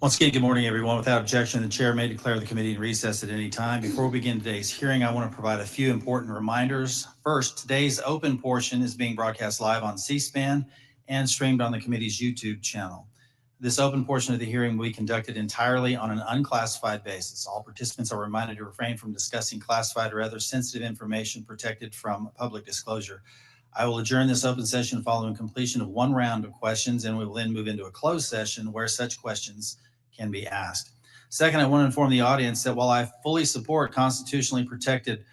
Once again, good morning, everyone. Without objection, the chair may declare the committee in recess at any time. Before we begin today's hearing, I want to provide a few important reminders. First, today's open portion is being broadcast live on C-SPAN and streamed on the committee's YouTube channel. This open portion of the hearing will be conducted entirely on an unclassified basis. All participants are reminded to refrain from discussing classified or other sensitive information protected from public disclosure. I will adjourn this open session following completion of one round of questions, and we will then move into a closed session where such questions can be asked. Second, I want to inform the audience that while I fully support constitutionally protected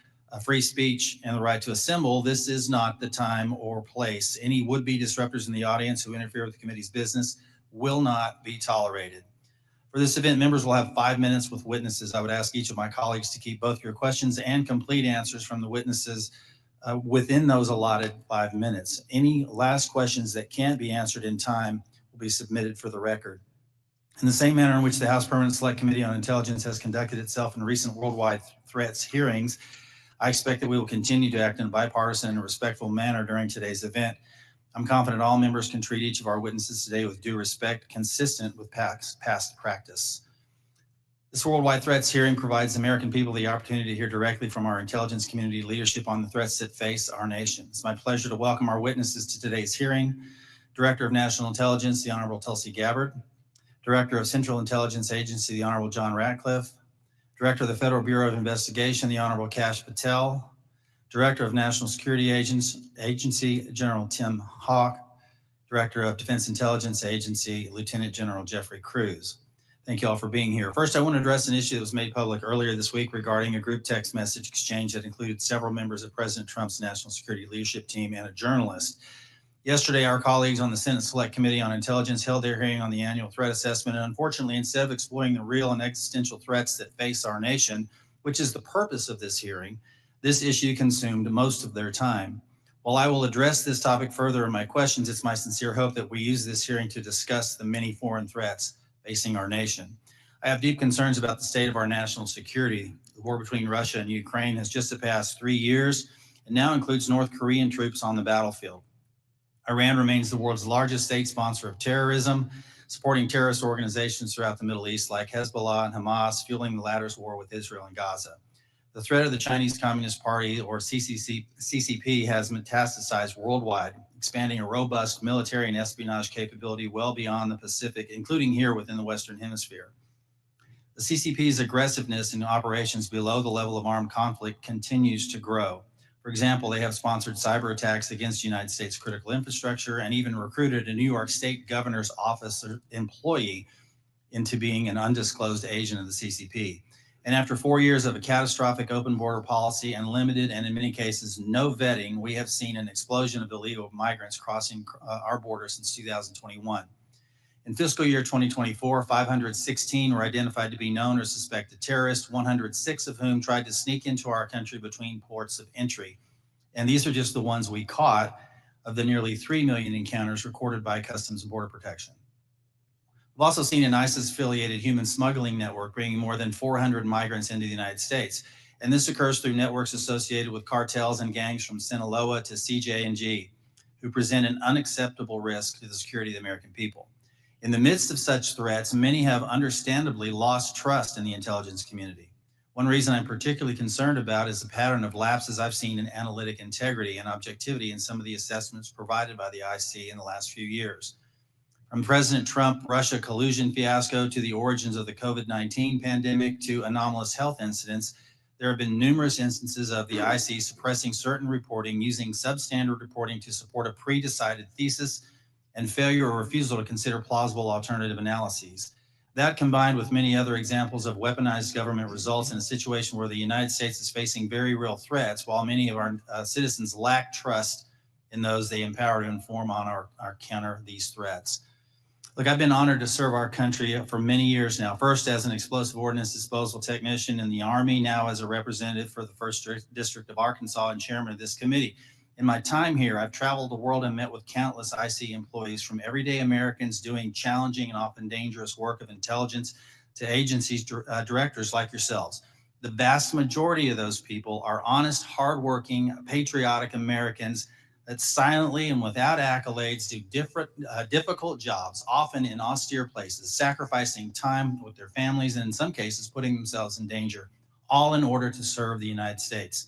free speech and the right to assemble, this is not the time or place. Any would-be disruptors in the audience who interfere with the committee's business will not be tolerated. For this event, members will have 5 minutes with witnesses. I would ask each of my colleagues to keep both your questions and complete answers from the witnesses within those allotted 5 minutes. Any last questions that can't be answered in time will be submitted for the record. In the same manner in which the House Permanent Select Committee on Intelligence has conducted itself in recent worldwide threats hearings, I expect that we will continue to act in a bipartisan and respectful manner during today's event. I'm confident all members can treat each of our witnesses today with due respect, consistent with past practice. This worldwide threats hearing provides the American people the opportunity to hear directly from our intelligence community leadership on the threats that face our nation. It's my pleasure to welcome our witnesses to today's hearing. Director of National Intelligence, the Honorable Tulsi Gabbard. Director of Central Intelligence Agency, the Honorable John Ratcliffe. Director of the Federal Bureau of Investigation, the Honorable Kash Patel. Director of National Security Agency, General Tim Hawk. Director of Defense Intelligence Agency, Lieutenant General Jeffrey Cruz. Thank you all for being here. First, I want to address an issue that was made public earlier this week regarding a group text message exchange that included several members of President Trump's national security leadership team and a journalist. Yesterday, our colleagues on the Senate Select Committee on Intelligence held their hearing on the annual threat assessment, and unfortunately, instead of exploring the real and existential threats that face our nation, which is the purpose of this hearing, this issue consumed most of their time. While I will address this topic further in my questions, it's my sincere hope that we use this hearing to discuss the many foreign threats facing our nation. I have deep concerns about the state of our national security. The war between Russia and Ukraine has just surpassed 3 years and now includes North Korean troops on the battlefield. Iran remains the world's largest state sponsor of terrorism, supporting terrorist organizations throughout the Middle East like Hezbollah and Hamas, fueling the latter's war with Israel and Gaza. The threat of the Chinese Communist Party, or CCP, has metastasized worldwide, expanding a robust military and espionage capability well beyond the Pacific, including here within the Western Hemisphere. The CCP's aggressiveness in operations below the level of armed conflict continues to grow. For example, they have sponsored cyber attacks against United States critical infrastructure and even recruited a New York State governor's office employee into being an undisclosed agent of the CCP. And after 4 years of a catastrophic open border policy and limited and in many cases no vetting, we have seen an explosion of illegal migrants crossing our border since 2021. In fiscal year 2024, 516 were identified to be known or suspected terrorists, 106 of whom tried to sneak into our country between ports of entry. And these are just the ones we caught of the nearly 3 million encounters recorded by Customs and Border Protection. We've also seen an ISIS-affiliated human smuggling network bringing more than 400 migrants into the United States. And this occurs through networks associated with cartels and gangs from Sinaloa to CJ&G, who present an unacceptable risk to the security of the American people. In the midst of such threats, many have understandably lost trust in the intelligence community. One reason I'm particularly concerned about is the pattern of lapses I've seen in analytic integrity and objectivity in some of the assessments provided by the IC in the last few years. From President Trump Russia collusion fiasco to the origins of the COVID-19 pandemic to anomalous health incidents, there have been numerous instances of the IC suppressing certain reporting, using substandard reporting to support a pre-decided thesis, and failure or refusal to consider plausible alternative analyses. That, combined with many other examples of weaponized government, results in a situation where the United States is facing very real threats, while many of our citizens lack trust in those they empower to inform on or counter these threats. Look, I've been honored to serve our country for many years now, first as an explosive ordnance disposal technician in the Army, now as a representative for the 1st District of Arkansas and chairman of this committee. In my time here, I've traveled the world and met with countless IC employees, from everyday Americans doing challenging and often dangerous work of intelligence to agencies directors like yourselves. The vast majority of those people are honest, hardworking, patriotic Americans that silently and without accolades do difficult jobs, often in austere places, sacrificing time with their families and in some cases putting themselves in danger, all in order to serve the United States.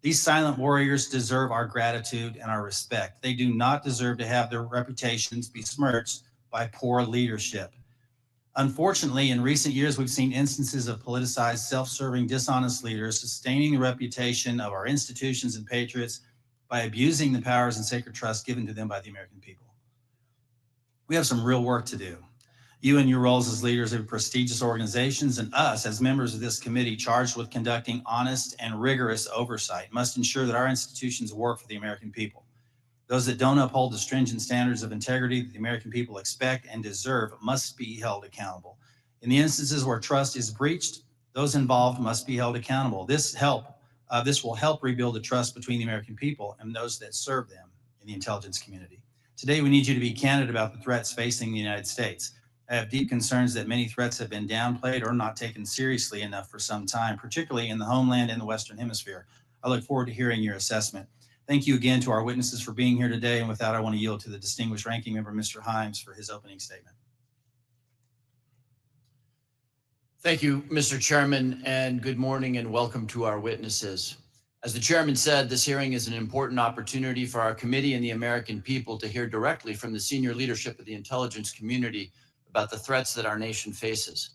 These silent warriors deserve our gratitude and our respect. They do not deserve to have their reputations besmirched by poor leadership. Unfortunately, in recent years, we've seen instances of politicized, self-serving, dishonest leaders sustaining the reputation of our institutions and patriots by abusing the powers and sacred trust given to them by the American people. We have some real work to do. You and your roles as leaders of prestigious organizations and us as members of this committee charged with conducting honest and rigorous oversight must ensure that our institutions work for the American people. Those that don't uphold the stringent standards of integrity that the American people expect and deserve must be held accountable. In the instances where trust is breached, those involved must be held accountable. This will help rebuild the trust between the American people and those that serve them in the intelligence community. Today, we need you to be candid about the threats facing the United States. I have deep concerns that many threats have been downplayed or not taken seriously enough for some time, particularly in the homeland and the Western Hemisphere. I look forward to hearing your assessment. Thank you again to our witnesses for being here today. And with that, I want to yield to the distinguished ranking member, Mr. Himes, for his opening statement. Thank you, Mr. Chairman, and good morning and welcome to our witnesses. As the chairman said, this hearing is an important opportunity for our committee and the American people to hear directly from the senior leadership of the intelligence community about the threats that our nation faces.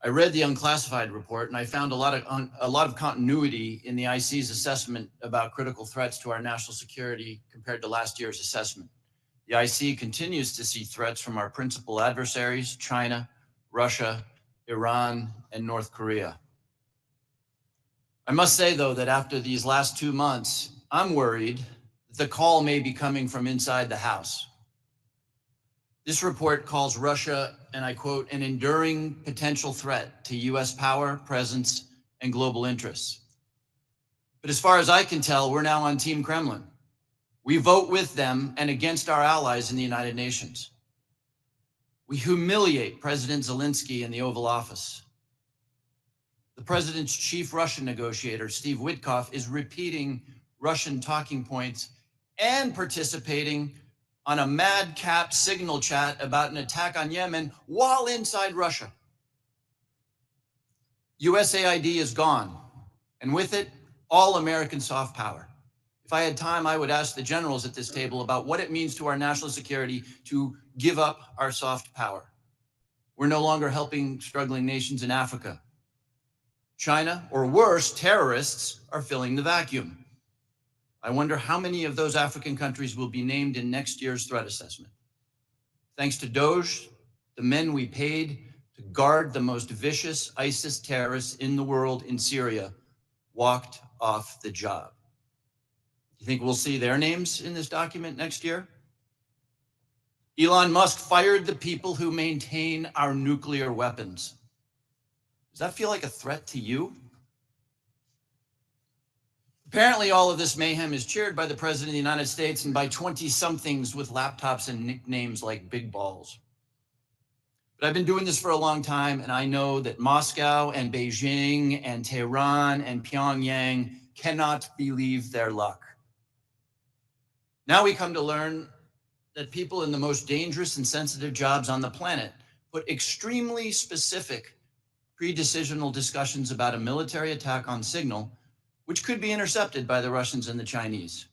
I read the unclassified report and I found a lot of continuity in the IC's assessment about critical threats to our national security compared to last year's assessment. The IC continues to see threats from our principal adversaries, China, Russia, Iran, and North Korea. I must say, though, that after these last 2 months, I'm worried that the call may be coming from inside the House. This report calls Russia, and I quote, an enduring potential threat to US power, presence, and global interests. But as far as I can tell, we're now on Team Kremlin. We vote with them and against our allies in the United Nations. We humiliate President Zelensky in the Oval Office. The president's chief Russian negotiator, Steve Witkoff, is repeating Russian talking points and participating on a madcap signal chat about an attack on Yemen while inside Russia. USAID is gone, and with it, all American soft power. If I had time, I would ask the generals at this table about what it means to our national security to give up our soft power. We're no longer helping struggling nations in Africa. China, or worse, terrorists, are filling the vacuum. I wonder how many of those African countries will be named in next year's threat assessment. Thanks to DOJ, the men we paid to guard the most vicious ISIS terrorists in the world in Syria walked off the job. You think we'll see their names in this document next year? Elon Musk fired the people who maintain our nuclear weapons. Does that feel like a threat to you? Apparently, all of this mayhem is cheered by the President of the United States and by 20-somethings with laptops and nicknames like Big Balls. But I've been doing this for a long time, and I know that Moscow and Beijing and Tehran and Pyongyang cannot believe their luck. Now we come to learn that people in the most dangerous and sensitive jobs on the planet put extremely specific pre-decisional discussions about a military attack on signal, which could be intercepted by the Russians and the Chinese.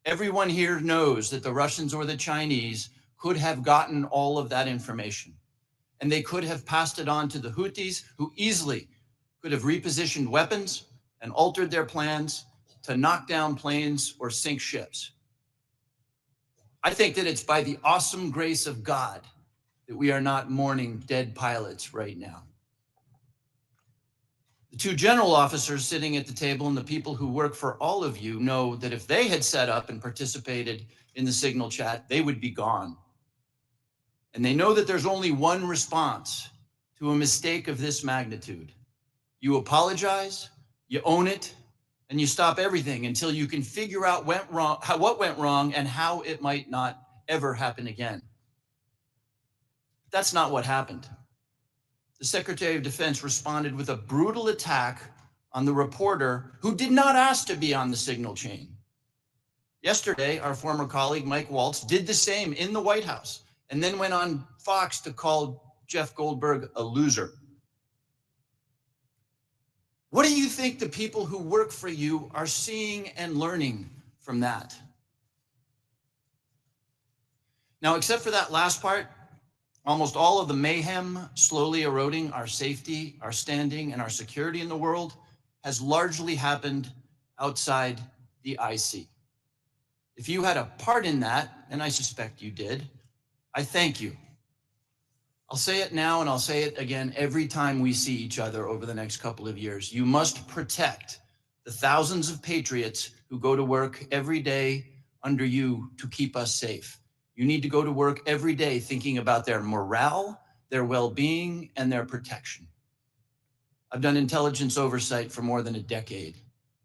Everyone here knows that the Russians or the Chinese could have gotten all of that information, and they could have passed it on to the Houthis, who easily could have repositioned weapons and altered their plans to knock down planes or sink ships. I think that it's by the awesome grace of God that we are not mourning dead pilots right now. The two general officers sitting at the table and the people who work for all of you know that if they had set up and participated in the signal chat, they would be gone. And they know that there's only one response to a mistake of this magnitude. You apologize, you own it, and you stop everything until you can figure out what went wrong and how it might not ever happen again. That's not what happened. The Secretary of Defense responded with a brutal attack on the reporter who did not ask to be on the signal chain. Yesterday, our former colleague, Mike Waltz, did the same in the White House and then went on Fox to call Jeff Golberg a loser. What do you think the people who work for you are seeing and learning from that? Now, except for that last part, almost all of the mayhem slowly eroding our safety, our standing, and our security in the world has largely happened outside the IC. If you had a part in that, and I suspect you did, I thank you. I'll say it now and I'll say it again every time we see each other over the next couple of years. You must protect the thousands of patriots who go to work every day under you to keep us safe. You need to go to work every day thinking about their morale, their well-being, and their protection. I've done intelligence oversight for more than a decade.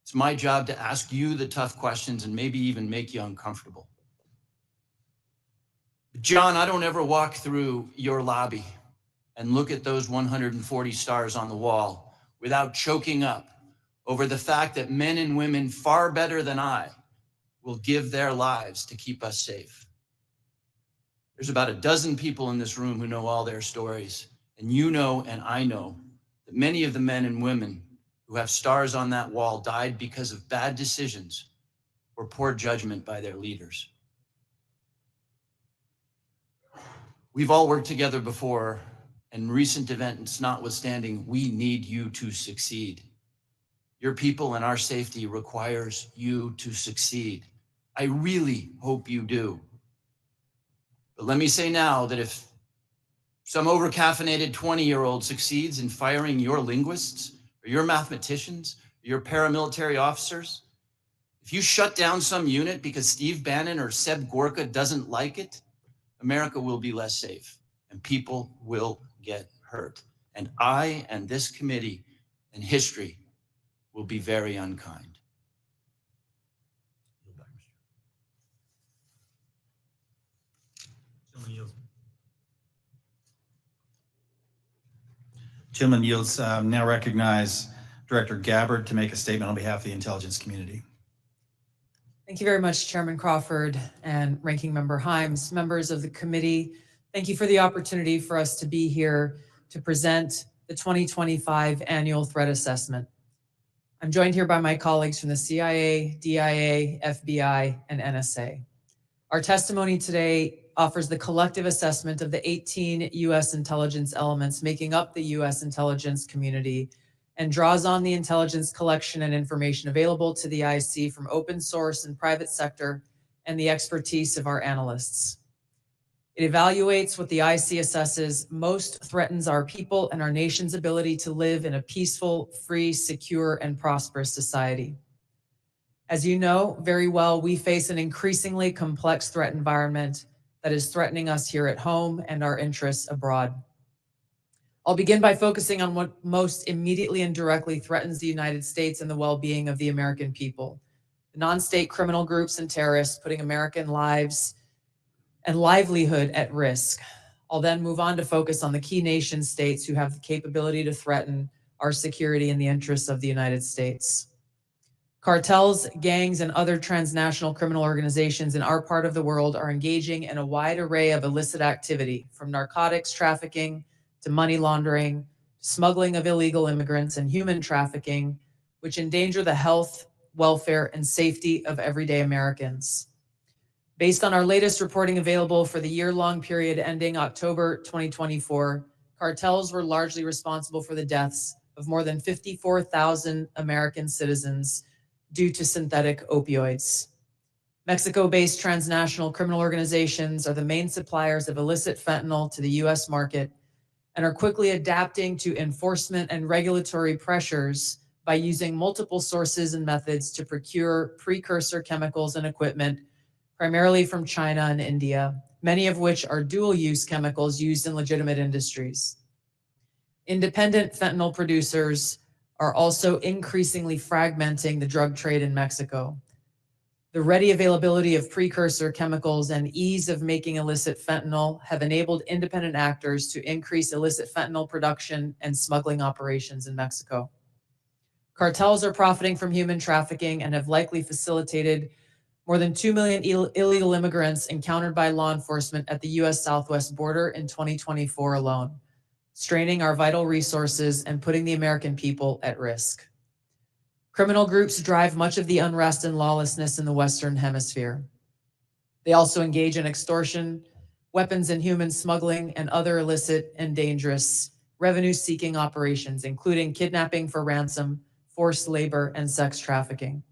It's my job to ask you the tough questions and maybe even make you uncomfortable. John, I don't ever walk through your lobby and look at those 140 stars on the wall without choking up over the fact that men and women far better than I will give their lives to keep us safe. There's about a dozen people in this room who know all their stories, and you know and I know that many of the men and women who have stars on that wall died because of bad decisions or poor judgment by their leaders. We've all worked together before, and recent events notwithstanding, we need you to succeed. Your people and our safety requires you to succeed. I really hope you do. But let me say now that if some overcaffeinated 20-year-old succeeds in firing your linguists, or your mathematicians, or your paramilitary officers, if you shut down some unit because Steve Bannon or Seb Gorka doesn't like it, America will be less safe and people will get hurt. And I and this committee and history will be very unkind. Gentleman yields. Now recognize Director Gabbard to make a statement on behalf of the intelligence community. Thank you very much, Chairman Crawford and Ranking Member Himes. Members of the committee, thank you for the opportunity for us to be here to present the 2025 Annual Threat Assessment. I'm joined here by my colleagues from the CIA, DIA, FBI, and NSA. Our testimony today offers the collective assessment of the 18 U.S. intelligence elements making up the U.S. intelligence community and draws on the intelligence collection and information available to the IC from open source and private sector and the expertise of our analysts. It evaluates what the IC assesses most threatens our people and our nation's ability to live in a peaceful, free, secure, and prosperous society. As you know very well, we face an increasingly complex threat environment that is threatening us here at home and our interests abroad. I'll begin by focusing on what most immediately and directly threatens the United States and the well-being of the American people. The non-state criminal groups and terrorists putting American lives and livelihood at risk. I'll then move on to focus on the key nation states who have the capability to threaten our security and the interests of the United States. Cartels, gangs, and other transnational criminal organizations in our part of the world are engaging in a wide array of illicit activity, from narcotics trafficking to money laundering, smuggling of illegal immigrants, and human trafficking, which endanger the health, welfare, and safety of everyday Americans. Based on our latest reporting available for the year-long period ending October 2024, cartels were largely responsible for the deaths of more than 54,000 American citizens due to synthetic opioids. Mexico-based transnational criminal organizations are the main suppliers of illicit fentanyl to the U.S. market and are quickly adapting to enforcement and regulatory pressures by using multiple sources and methods to procure precursor chemicals and equipment, primarily from China and India, many of which are dual-use chemicals used in legitimate industries. Independent fentanyl producers are also increasingly fragmenting the drug trade in Mexico. The ready availability of precursor chemicals and ease of making illicit fentanyl have enabled independent actors to increase illicit fentanyl production and smuggling operations in Mexico. Cartels are profiting from human trafficking and have likely facilitated More than 2 million illegal immigrants encountered by law enforcement at the U.S. Southwest border in 2024 alone, straining our vital resources and putting the American people at risk. Criminal groups drive much of the unrest and lawlessness in the Western Hemisphere. They also engage in extortion, weapons and human smuggling, and other illicit and dangerous revenue-seeking operations, including kidnapping for ransom, forced labor, and sex trafficking.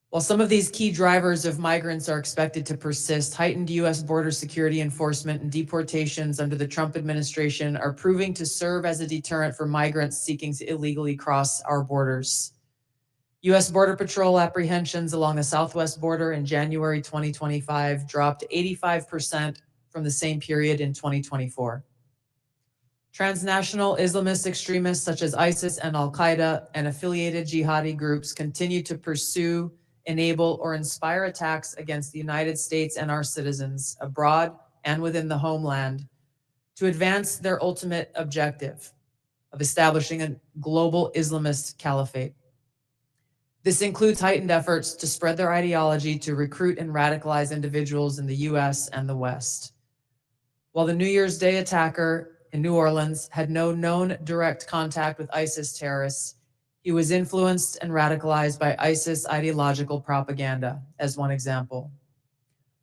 While some of these key drivers of migrants are expected to persist, heightened U.S. border security enforcement and deportations under the Trump administration are proving to serve as a deterrent for migrants seeking to illegally cross our borders. U.S. Border Patrol apprehensions along the southwest border in January 2025 dropped 85% from the same period in 2024. Transnational Islamist extremists such as ISIS and Al-Qaeda and affiliated jihadi groups continue to pursue, enable, or inspire attacks against the United States and our citizens abroad and within the homeland to advance their ultimate objective of establishing a global Islamist caliphate. This includes heightened efforts to spread their ideology to recruit and radicalize individuals in the US and the West. While the New Year's Day attacker in New Orleans had no known direct contact with ISIS terrorists, he was influenced and radicalized by ISIS ideological propaganda, as one example.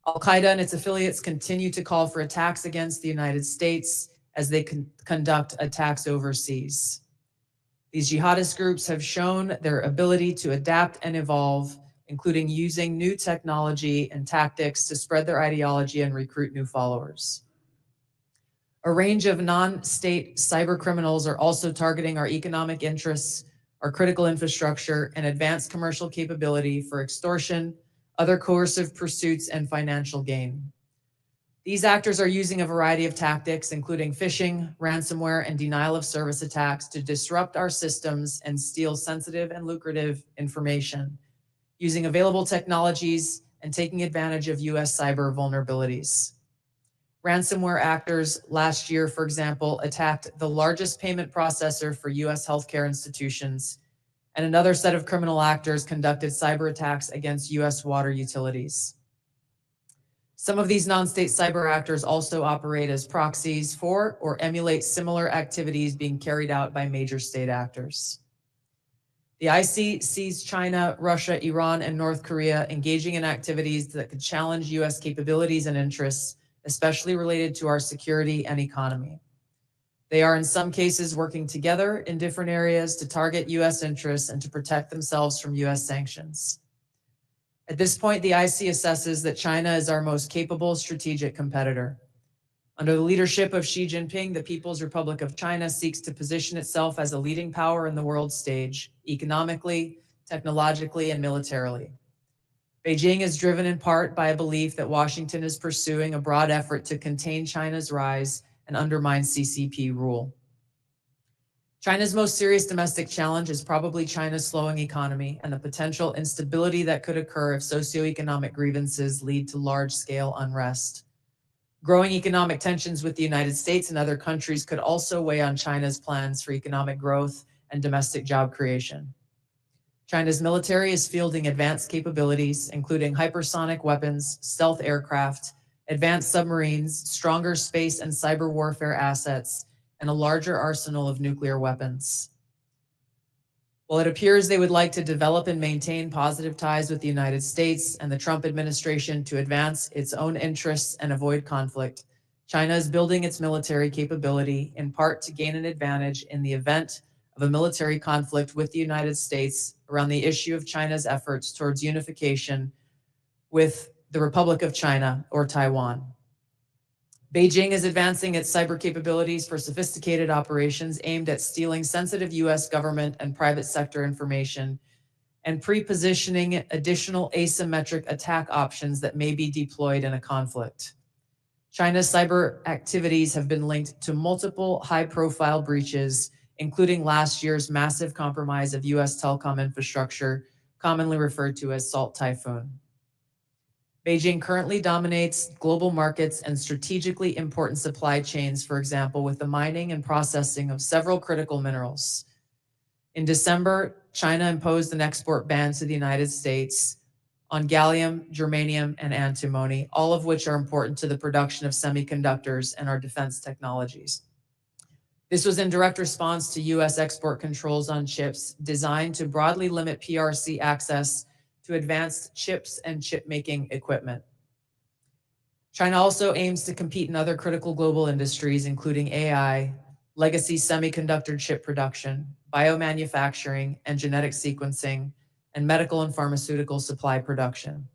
Al-Qaeda and its affiliates continue to call for attacks against the United States as they conduct attacks overseas. These jihadist groups have shown their ability to adapt and evolve, including using new technology and tactics to spread their ideology and recruit new followers. A range of non-state cyber criminals are also targeting our economic interests, our critical infrastructure, and advanced commercial capability for extortion, other coercive pursuits, and financial gain. These actors are using a variety of tactics, including phishing, ransomware, and denial of service attacks to disrupt our systems and steal sensitive and lucrative information, using available technologies and taking advantage of US cyber vulnerabilities. Ransomware actors last year, for example, attacked the largest payment processor for US healthcare institutions, and another set of criminal actors conducted cyber attacks against US water utilities. Some of these non-state cyber actors also operate as proxies for or emulate similar activities being carried out by major state actors. The IC sees China, Russia, Iran, and North Korea engaging in activities that could challenge US capabilities and interests, especially related to our security and economy. They are in some cases working together in different areas to target US interests and to protect themselves from US sanctions. At this point, the IC assesses that China is our most capable strategic competitor. Under the leadership of Xi Jinping, the People's Republic of China seeks to position itself as a leading power in the world stage, economically, technologically, and militarily. Beijing is driven in part by a belief that Washington is pursuing a broad effort to contain China's rise and undermine CCP rule. China's most serious domestic challenge is probably China's slowing economy and the potential instability that could occur if socioeconomic grievances lead to large-scale unrest. Growing economic tensions with the United States and other countries could also weigh on China's plans for economic growth and domestic job creation. China's military is fielding advanced capabilities, including hypersonic weapons, stealth aircraft, advanced submarines, stronger space and cyber warfare assets, and a larger arsenal of nuclear weapons. While it appears they would like to develop and maintain positive ties with the United States and the Trump administration to advance its own interests and avoid conflict, China is building its military capability in part to gain an advantage in the event of a military conflict with the United States around the issue of China's efforts towards unification with the Republic of China or Taiwan. Beijing is advancing its cyber capabilities for sophisticated operations aimed at stealing sensitive US government and private sector information and pre-positioning additional asymmetric attack options that may be deployed in a conflict. China's cyber activities have been linked to multiple high-profile breaches, including last year's massive compromise of US telecom infrastructure, commonly referred to as Salt Typhoon. Beijing currently dominates global markets and strategically important supply chains, for example, with the mining and processing of several critical minerals. In December, China imposed an export ban to the United States on gallium, germanium, and antimony, all of which are important to the production of semiconductors and our defense technologies. This was in direct response to U.S. export controls on chips designed to broadly limit PRC access to advanced chips and chip-making equipment. China also aims to compete in other critical global industries, including AI, legacy semiconductor chip production, biomanufacturing and genetic sequencing, and medical and pharmaceutical supply production.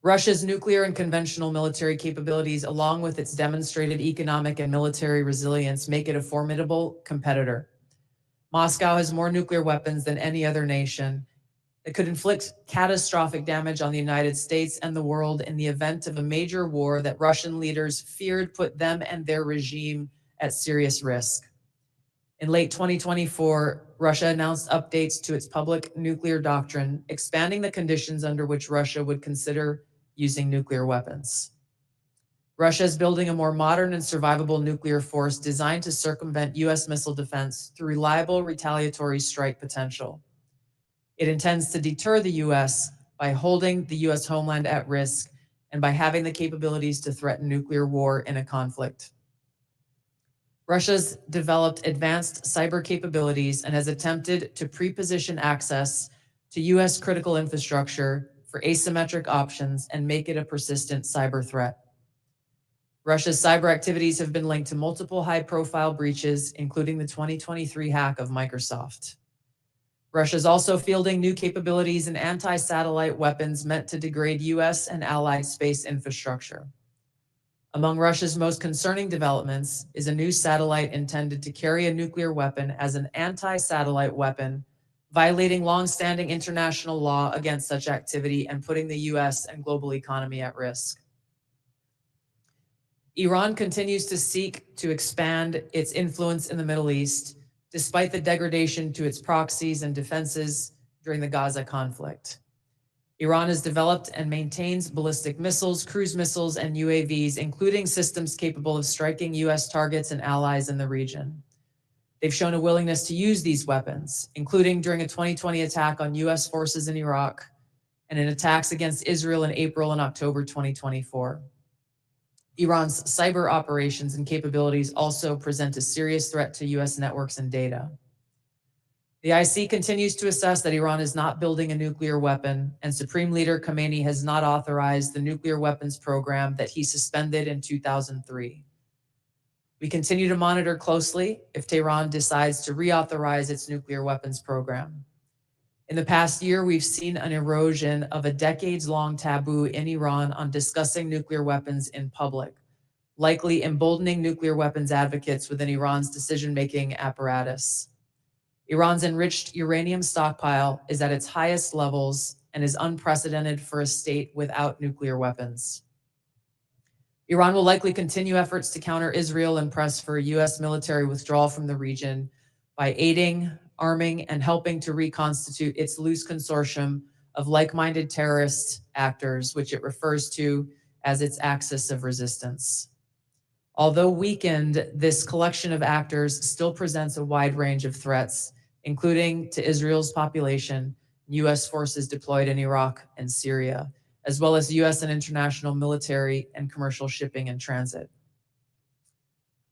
Russia's nuclear and conventional military capabilities, along with its demonstrated economic and military resilience, make it a formidable competitor. Moscow has more nuclear weapons than any other nation. It could inflict catastrophic damage on the United States and the world in the event of a major war that Russian leaders feared put them and their regime at serious risk. In late 2024, Russia announced updates to its public nuclear doctrine, expanding the conditions under which Russia would consider using nuclear weapons. Russia is building a more modern and survivable nuclear force designed to circumvent U.S. missile defense through reliable retaliatory strike potential. It intends to deter the U.S. by holding the U.S. homeland at risk and by having the capabilities to threaten nuclear war in a conflict. Russia's developed advanced cyber capabilities and has attempted to pre-position access to U.S. critical infrastructure for asymmetric options and make it a persistent cyber threat. Russia's cyber activities have been linked to multiple high-profile breaches, including the 2023 hack of Microsoft. Russia is also fielding new capabilities in anti-satellite weapons meant to degrade U.S. and allied space infrastructure. Among Russia's most concerning developments is a new satellite intended to carry a nuclear weapon as an anti-satellite weapon, violating long-standing international law against such activity and putting the U.S. and global economy at risk. Iran continues to seek to expand its influence in the Middle East, despite the degradation to its proxies and defenses during the Gaza conflict. Iran has developed and maintains ballistic missiles, cruise missiles, and UAVs, including systems capable of striking U.S. targets and allies in the region. They've shown a willingness to use these weapons, including during a 2020 attack on U.S. forces in Iraq and in attacks against Israel in April and October 2024. Iran's cyber operations and capabilities also present a serious threat to U.S. networks and data. The IC continues to assess that Iran is not building a nuclear weapon, and Supreme Leader Khamenei has not authorized the nuclear weapons program that he suspended in 2003. We continue to monitor closely if Tehran decides to reauthorize its nuclear weapons program. In the past year, we've seen an erosion of a decades-long taboo in Iran on discussing nuclear weapons in public, likely emboldening nuclear weapons advocates within Iran's decision-making apparatus. Iran's enriched uranium stockpile is at its highest levels and is unprecedented for a state without nuclear weapons. Iran will likely continue efforts to counter Israel and press for a U.S. military withdrawal from the region by aiding, arming, and helping to reconstitute its loose consortium of like-minded terrorist actors, which it refers to as its axis of resistance. Although weakened, this collection of actors still presents a wide range of threats, including to Israel's population, U.S. forces deployed in Iraq and Syria, as well as U.S. and international military and commercial shipping and transit.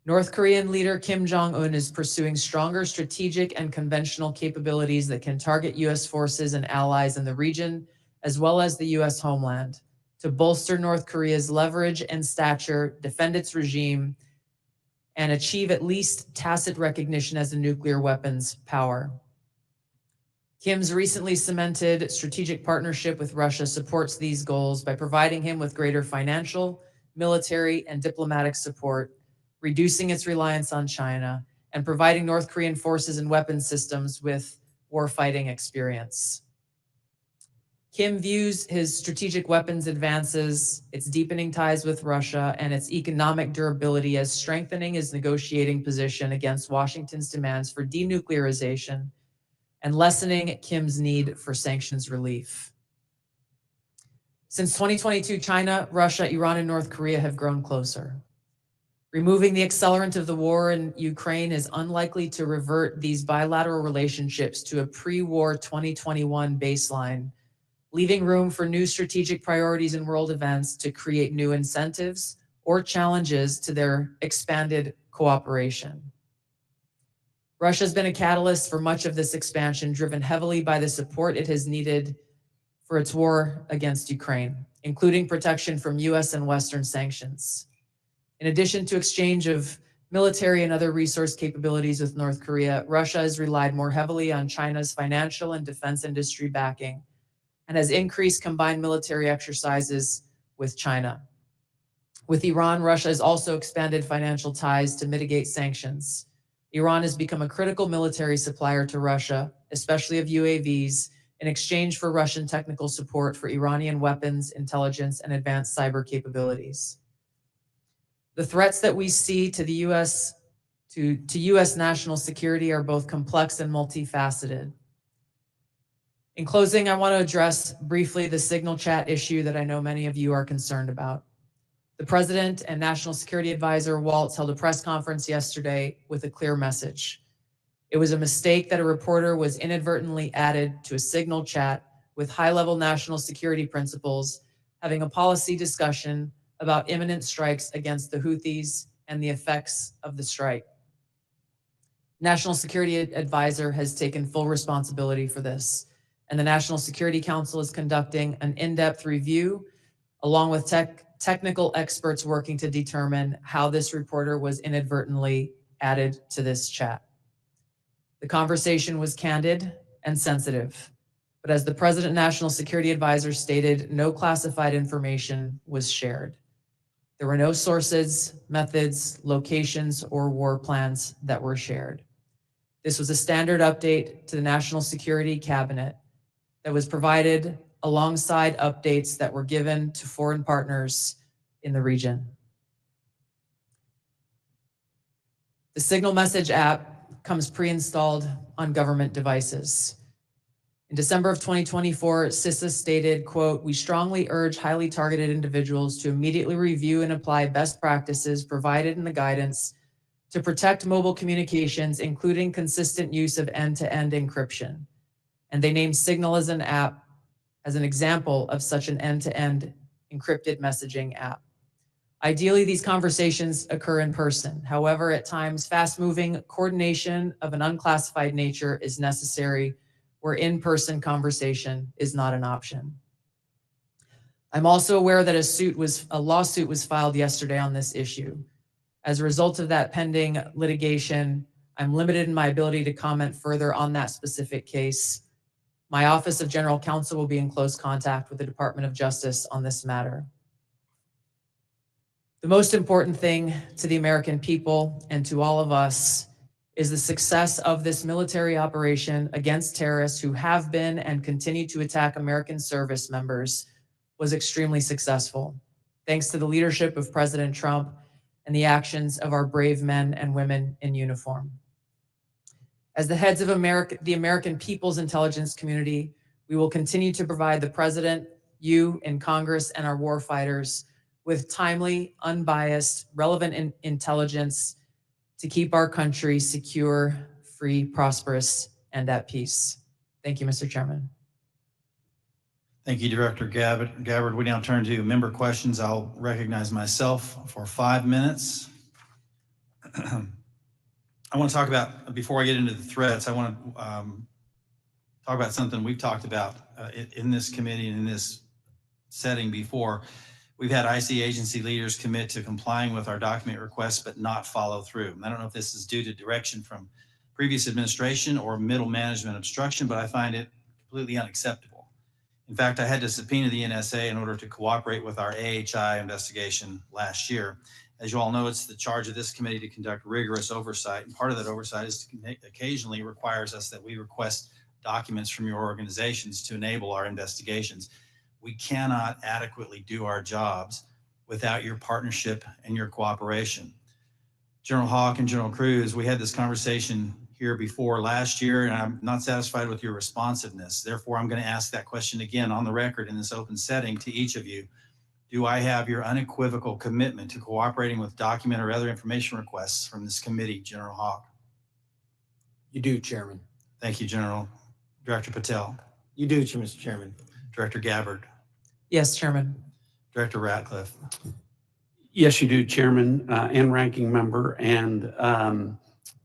North Korean leader Kim Jong-un is pursuing stronger strategic and conventional capabilities that can target U.S. forces and allies in the region, as well as the U.S. homeland, to bolster North Korea's leverage and stature, defend its regime, and achieve at least tacit recognition as a nuclear weapons power. Kim's recently cemented strategic partnership with Russia supports these goals by providing him with greater financial, military, and diplomatic support, reducing its reliance on China, and providing North Korean forces and weapons systems with warfighting experience. Kim views his strategic weapons advances, its deepening ties with Russia, and its economic durability as strengthening his negotiating position against Washington's demands for denuclearization and lessening Kim's need for sanctions relief. Since 2022, China, Russia, Iran, and North Korea have grown closer. Removing the accelerant of the war in Ukraine is unlikely to revert these bilateral relationships to a pre-war 2021 baseline, leaving room for new strategic priorities and world events to create new incentives or challenges to their expanded cooperation. Russia has been a catalyst for much of this expansion, driven heavily by the support it has needed for its war against Ukraine, including protection from US and Western sanctions. In addition to exchange of military and other resource capabilities with North Korea, Russia has relied more heavily on China's financial and defense industry backing and has increased combined military exercises with China. With Iran, Russia has also expanded financial ties to mitigate sanctions. Iran has become a critical military supplier to Russia, especially of UAVs, in exchange for Russian technical support for Iranian weapons, intelligence, and advanced cyber capabilities. The threats that we see to the U.S. to U.S. national security are both complex and multifaceted. In closing, I want to address briefly the signal chat issue that I know many of you are concerned about. The President and National Security Advisor Waltz held a press conference yesterday with a clear message. It was a mistake that a reporter was inadvertently added to a signal chat with high-level national security principals, having a policy discussion about imminent strikes against the Houthis and the effects of the strike. National Security Advisor has taken full responsibility for this, and the National Security Council is conducting an in-depth review along with technical experts working to determine how this reporter was inadvertently added to this chat. The conversation was candid and sensitive, but as the President National Security Advisor stated, no classified information was shared. There were no sources, methods, locations, or war plans that were shared. This was a standard update to the National Security Cabinet that was provided alongside updates that were given to foreign partners in the region. The Signal Message app comes pre-installed on government devices. In December of 2024, CISA stated, quote, "We strongly urge highly targeted individuals to immediately review and apply best practices provided in the guidance to protect mobile communications, including consistent use of end-to-end encryption." And they named Signal as an app as an example of such an end-to-end encrypted messaging app. Ideally, these conversations occur in person. However, at times, fast-moving coordination of an unclassified nature is necessary where in-person conversation is not an option. I'm also aware that a lawsuit was filed yesterday on this issue. As a result of that pending litigation, I'm limited in my ability to comment further on that specific case. My Office of General Counsel will be in close contact with the Department of Justice on this matter. The most important thing to the American people and to all of us is the success of this military operation against terrorists who have been and continue to attack American service members was extremely successful, thanks to the leadership of President Trump and the actions of our brave men and women in uniform. As the heads of the American people's intelligence community, we will continue to provide the President, you in Congress, and our warfighters with timely, unbiased, relevant intelligence to keep our country secure, free, prosperous, and at peace. Thank you, Mr. Chairman. Thank you, Director Gabbard. We now turn to member questions. I'll recognize myself for 5 minutes. I want to talk about, before I get into the threats, I want to talk about something we've talked about in this committee and in this setting before. We've had IC agency leaders commit to complying with our document requests, but not follow through. I don't know if this is due to direction from previous administration or middle management obstruction, but I find it completely unacceptable. In fact, I had to subpoena the NSA in order to cooperate with our AHI investigation last year. As you all know, it's the charge of this committee to conduct rigorous oversight, and part of that oversight is to occasionally requires us that we request documents from your organizations to enable our investigations. We cannot adequately do our jobs without your partnership and your cooperation. General Hawk and General Cruz, we had this conversation here before last year, and I'm not satisfied with your responsiveness. Therefore, I'm going to ask that question again on the record in this open setting to each of you. Do I have your unequivocal commitment to cooperating with document or other information requests from this committee, General Hawk? You do, Chairman. Thank you, General. Director Patel. You do, Mr. Chairman. Director Gabbard, Yes, Chairman. Director Ratcliffe. Yes, you do, Chairman and Ranking Member. And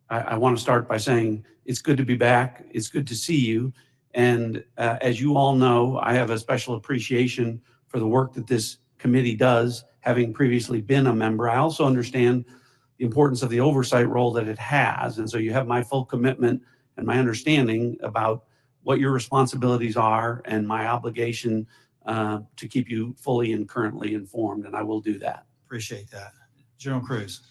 I want to start by saying it's good to be back. It's good to see you. And as you all know, I have a special appreciation for the work that this committee does, having previously been a member. I also understand the importance of the oversight role that it has. And so you have my full commitment and my understanding about what your responsibilities are and my obligation to keep you fully and currently informed, and I will do that. Appreciate that. General Cruz.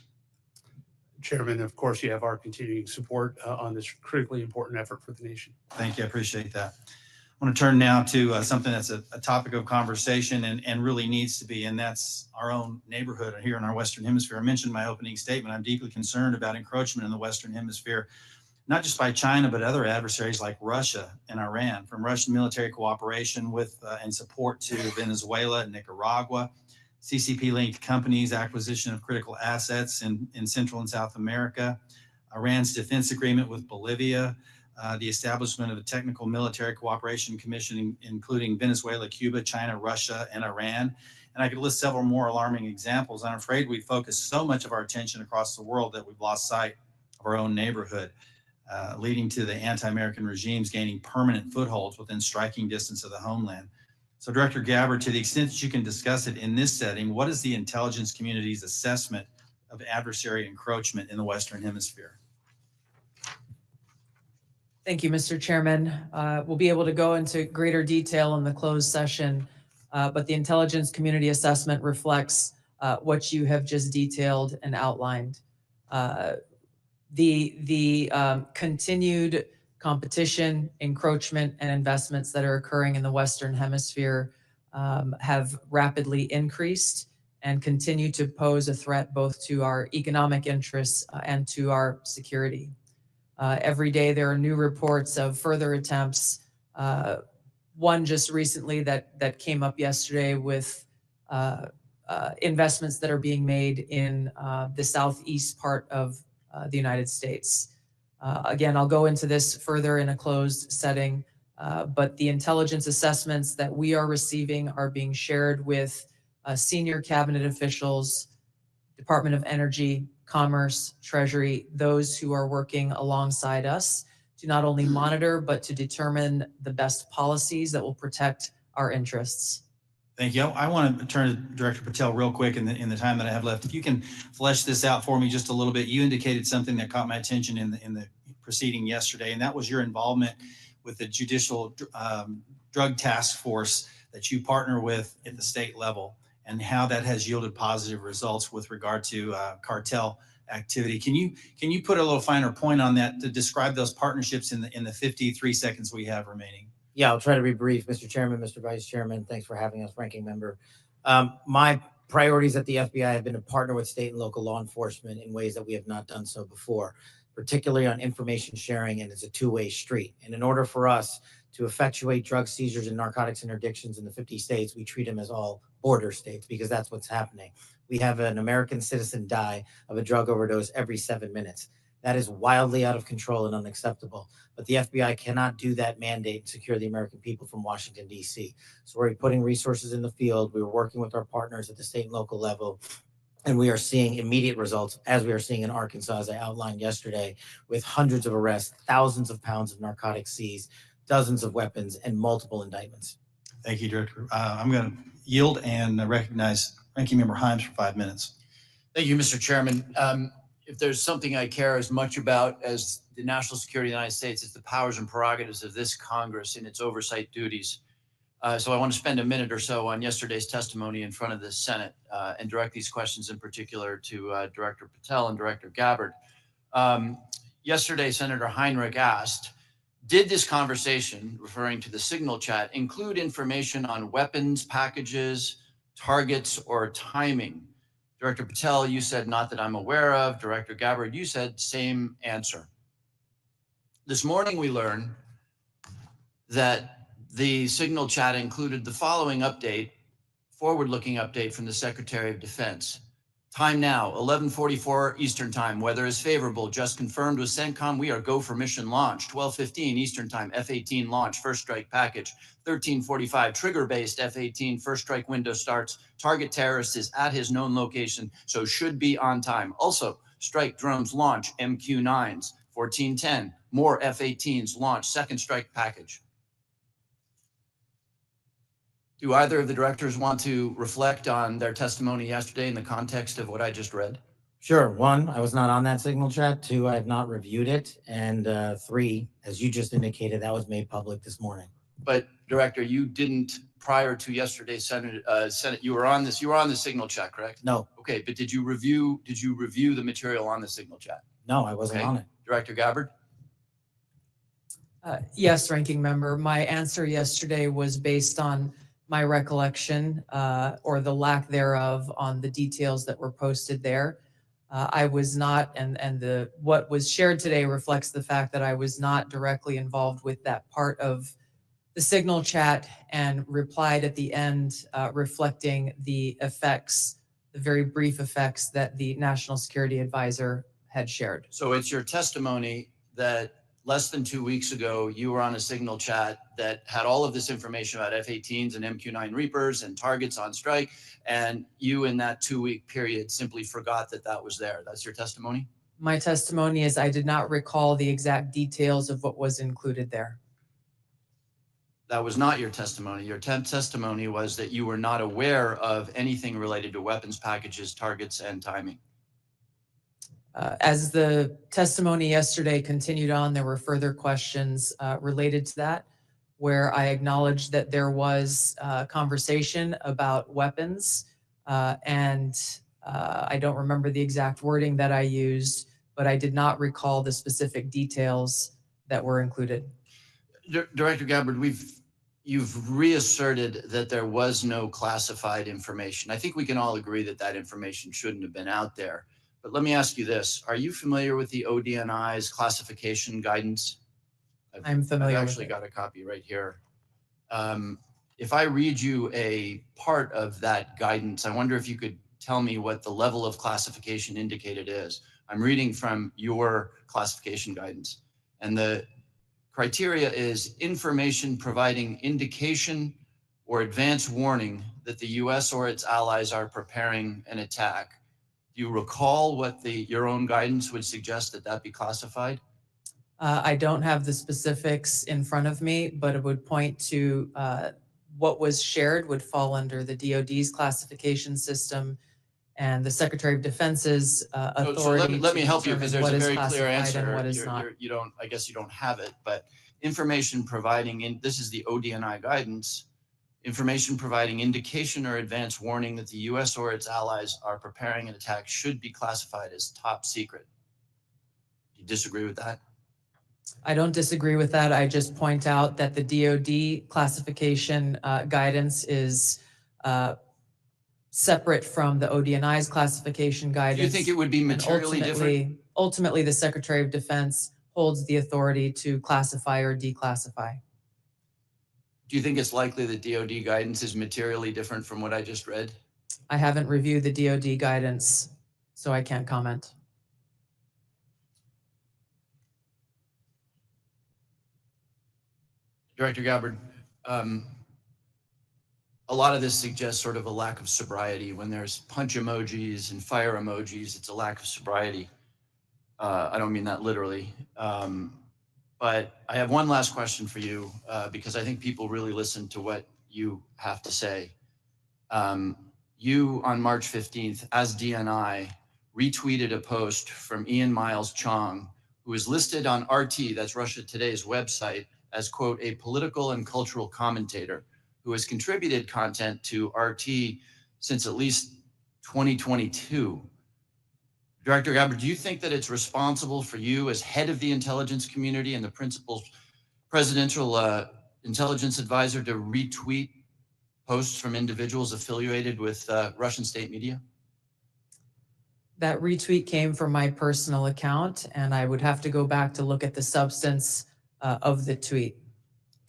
Chairman, of course, you have our continuing support on this critically important effort for the nation. Thank you. I appreciate that. I want to turn now to something that's a topic of conversation and really needs to be, and that's our own neighborhood here in our Western Hemisphere. I mentioned in my opening statement, I'm deeply concerned about encroachment in the Western Hemisphere, not just by China, but other adversaries like Russia and Iran, from Russian military cooperation with and support to Venezuela and Nicaragua, CCP-linked companies, acquisition of critical assets in Central and South America, Iran's defense agreement with Bolivia, the establishment of a technical military cooperation commission, including Venezuela, Cuba, China, Russia, and Iran. And I could list several more alarming examples. I'm afraid we focus so much of our attention across the world that we've lost sight of our own neighborhood, leading to the anti-American regimes gaining permanent footholds within striking distance of the homeland. So Director Gabbard, to the extent that you can discuss it in this setting, what is the intelligence community's assessment of adversary encroachment in the Western Hemisphere? Thank you, Mr. Chairman. We'll be able to go into greater detail in the closed session, but the intelligence community assessment reflects what you have just detailed and outlined. The continued competition, encroachment, and investments that are occurring in the Western Hemisphere have rapidly increased and continue to pose a threat both to our economic interests and to our security. Every day there are new reports of further attempts. One just recently that came up yesterday with investments that are being made in the southeast part of the United States. Again, I'll go into this further in a closed setting, but the intelligence assessments that we are receiving are being shared with senior cabinet officials, Department of Energy, Commerce, Treasury, those who are working alongside us to not only monitor, but to determine the best policies that will protect our interests. Thank you. I want to turn to Director Patel real quick in the time that I have left. If you can flesh this out for me just a little bit. You indicated something that caught my attention in the proceeding yesterday, and that was your involvement with the Judicial Drug Task Force that you partner with at the state level, and how that has yielded positive results with regard to cartel activity. Can you put a little finer point on that to describe those partnerships in the 53 seconds we have remaining? Yeah, I'll try to be brief, Mr. Chairman, Mr. Vice Chairman. Thanks for having us, Ranking Member. My priorities at the FBI have been to partner with state and local law enforcement in ways that we have not done so before, particularly on information sharing, and it's a two-way street. And in order for us to effectuate drug seizures and narcotics interdictions in the 50 states, we treat them as all border states because that's what's happening. We have an American citizen die of a drug overdose every 7 minutes. That is wildly out of control and unacceptable. But the FBI cannot do that mandate and secure the American people from Washington, D.C. So we're putting resources in the field. We're working with our partners at the state and local level. And we are seeing immediate results, as we are seeing in Arkansas, as I outlined yesterday, with hundreds of arrests, thousands of pounds of narcotics seized, dozens of weapons, and multiple indictments. Thank you, Director. I'm going to yield and recognize Ranking Member Himes for 5 minutes. Thank you, Mr. Chairman. If there's something I care as much about as the national security of the United States, it's the powers and prerogatives of this Congress in its oversight duties. So I want to spend a minute or so on yesterday's testimony in front of the Senate and direct these questions in particular to Director Patel and Director Gabbard. Yesterday, Senator Heinrich asked, did this conversation, referring to the signal chat, include information on weapons, packages, targets, or timing? Director Patel, you said not that I'm aware of. Director Gabbard, you said same answer. This morning we learned that the signal chat included the following update, forward-looking update from the Secretary of Defense. Time now, 11:44 Eastern Time. Weather is favorable. Just confirmed with CENTCOM. We are go for mission launch. 12:15 Eastern Time. F-18 launch. First strike package. 13:45 trigger-based F-18. First strike window starts. Target terrorist is at his known location, so should be on time. Also, strike drones launch. MQ-9s. 14:10. More F-18s launch. Second strike package. Do either of the directors want to reflect on their testimony yesterday in the context of what I just read? Sure. One, I was not on that signal chat. Two, I have not reviewed it. And three, as you just indicated, that was made public this morning. But Director, you didn't prior to yesterday's Senate. You were on this. You were on the signal chat, correct? No, Okay, but did you review the material on the signal chat? no, I wasn't Okay. on it. Director Gabbard? Yes, Ranking Member. My answer yesterday was based on my recollection or the lack thereof on the details that were posted there. I was not, and what was shared today reflects the fact that I was not directly involved with that part of the signal chat and replied at the end reflecting the effects, the very brief effects that the National Security Advisor had shared. So it's your testimony that less than 2 weeks ago, you were on a signal chat that had all of this information about F-18s and MQ-9 Reapers and targets on strike, and you in that 2-week period simply forgot that that was there. That's your testimony? My testimony is I did not recall the exact details of what was included there. That was not your testimony. Your testimony was that you were not aware of anything related to weapons packages, targets, and timing. As the testimony yesterday continued on, there were further questions related to that, where I acknowledged that there was conversation about weapons, and I don't remember the exact wording that I used, but I did not recall the specific details that were included. Director Gabbard, you've reasserted that there was no classified information. I think we can all agree that that information shouldn't have been out there. But let me ask you this. Are you familiar with the ODNI's classification guidance? I'm familiar I've with actually it. got a copy right here. If I read you a part of that guidance, I wonder if you could tell me what the level of classification indicated is. I'm reading from your classification guidance. And the criteria is information providing indication or advance warning that the US or its allies are preparing an attack. Do you recall what your own guidance would suggest that be classified? I don't have the specifics in front of me, but it would point to what was shared would fall under the DoD's classification system and the Secretary of Defense's authority. So let me help you, determine because there's what a is very clear classified answer. and what is not. You don't, I guess you don't have it, but information providing, this is the ODNI guidance, information providing indication or advance warning that the US or its allies are preparing an attack should be classified as top secret. Do you disagree with that? I don't disagree with that. I just point out that the DoD classification guidance is separate from the ODNI's classification guidance. Do you think it would be And materially different? Ultimately, the Secretary of Defense holds the authority to classify or declassify. Do you think it's likely that DoD guidance is materially different from what I just read? I haven't reviewed the DoD guidance, so I can't comment. Director Gabbard, a lot of this suggests sort of a lack of sobriety. When there's punch emojis and fire emojis, it's a lack of sobriety. I don't mean that literally. But I have one last question for you, because I think people really listen to what you have to say. You, on March 15th, as DNI, retweeted a post from Ian Miles Chong, who is listed on RT, that's Russia Today's website, as, quote, a political and cultural commentator who has contributed content to RT since at least 2022. Director Gabbard, do you think that it's responsible for you as head of the intelligence community and the principal presidential intelligence advisor to retweet posts from individuals affiliated with Russian state media? That retweet came from my personal account, and I would have to go back to look at the substance of the tweet.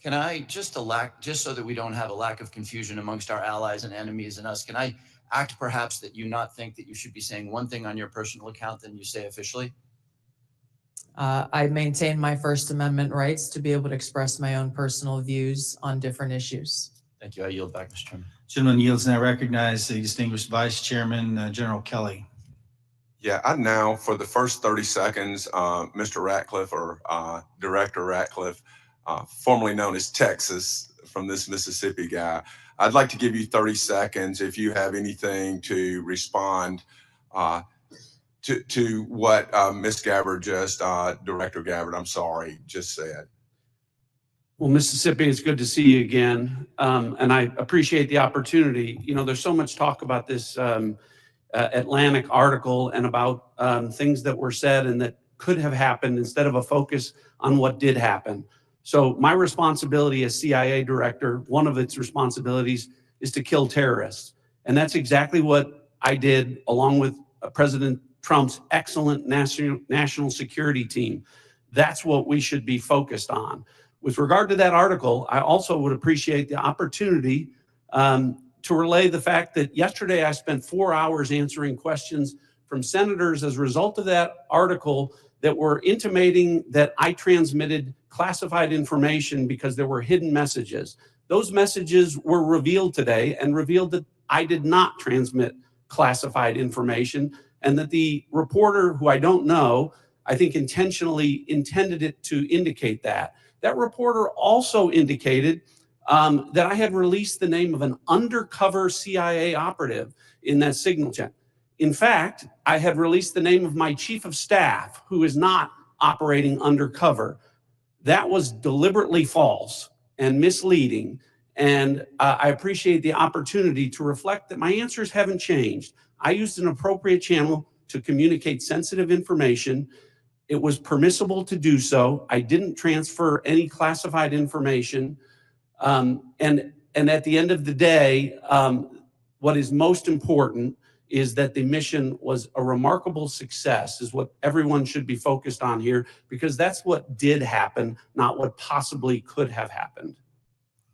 Can I, just so that we don't have a lack of confusion amongst our allies and enemies and us, can I act perhaps that you not think that you should be saying one thing on your personal account than you say officially? I maintain my First Amendment rights to be able to express my own personal views on different issues. Thank you. I yield back, Mr. Chairman. Gentleman yields now recognize the distinguished Vice Chairman, General Kelly. Yeah, I now, for the first 30 seconds, Mr. Ratcliffe or Director Ratcliffe, formerly known as Texas, from this Mississippi guy, I'd like to give you 30 seconds if you have anything to respond to what Ms. Gabbard Director Gabbard, I'm sorry, just said. Well, Mississippi, it's good to see you again. And I appreciate the opportunity. You know, there's so much talk about this Atlantic article and about things that were said and that could have happened instead of a focus on what did happen. So my responsibility as CIA director, one of its responsibilities is to kill terrorists. And that's exactly what I did along with President Trump's excellent national security team. That's what we should be focused on. With regard to that article, I also would appreciate the opportunity to relay the fact that yesterday I spent 4 hours answering questions from senators as a result of that article that were intimating that I transmitted classified information because there were hidden messages. Those messages were revealed today and revealed that I did not transmit classified information, and that the reporter, who I don't know, I think intentionally intended it to indicate that. That reporter also indicated that I had released the name of an undercover CIA operative in that signal chain. In fact, I had released the name of my chief of staff, who is not operating undercover. That was deliberately false and misleading. And I appreciate the opportunity to reflect that my answers haven't changed. I used an appropriate channel to communicate sensitive information. It was permissible to do so. I didn't transfer any classified information. And at the end of the day, what is most important is that the mission was a remarkable success, is what everyone should be focused on here, because that's what did happen, not what possibly could have happened.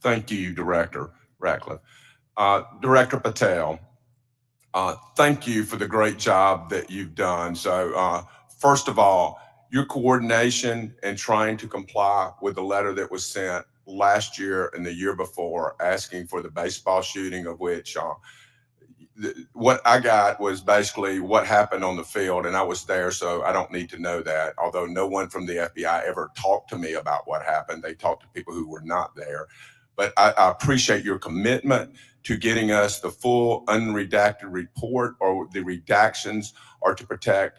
Thank you, Director Ratcliffe. Director Patel, thank you for the great job that you've done. So first of all, your coordination and trying to comply with the letter that was sent last year and the year before asking for the baseball shooting, of which what I got was basically what happened on the field, and I was there, so I don't need to know that, although no one from the FBI ever talked to me about what happened. They talked to people who were not there. But I appreciate your commitment to getting us the full unredacted report, or the redactions are to protect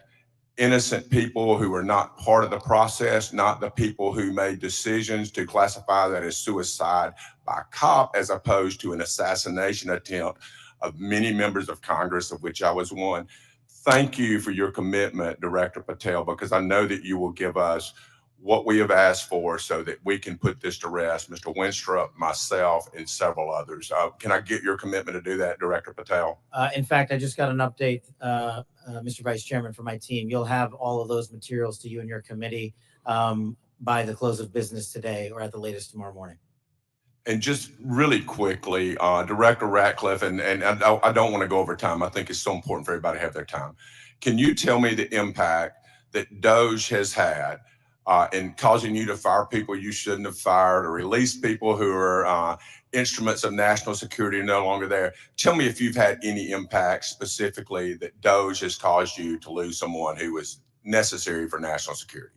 innocent people who are not part of the process, not the people who made decisions to classify that as suicide by cop, as opposed to an assassination attempt of many members of Congress, of which I was one. Thank you for your commitment, Director Patel, because I know that you will give us what we have asked for so that we can put this to rest, Mr. Winstrup, myself, and several others. Can I get your commitment to do that, Director Patel? In fact, I just got an update, Mr. Vice Chairman, from my team. You'll have all of those materials to you and your committee by the close of business today, or at the latest tomorrow morning. And just really quickly, Director Ratcliffe, and I don't want to go over time. I think it's so important for everybody to have their time. Can you tell me the impact that DOJ has had in causing you to fire people you shouldn't have fired, or release people who are instruments of national security and no longer there? Tell me if you've had any impact specifically that DOJ has caused you to lose someone who was necessary for national security.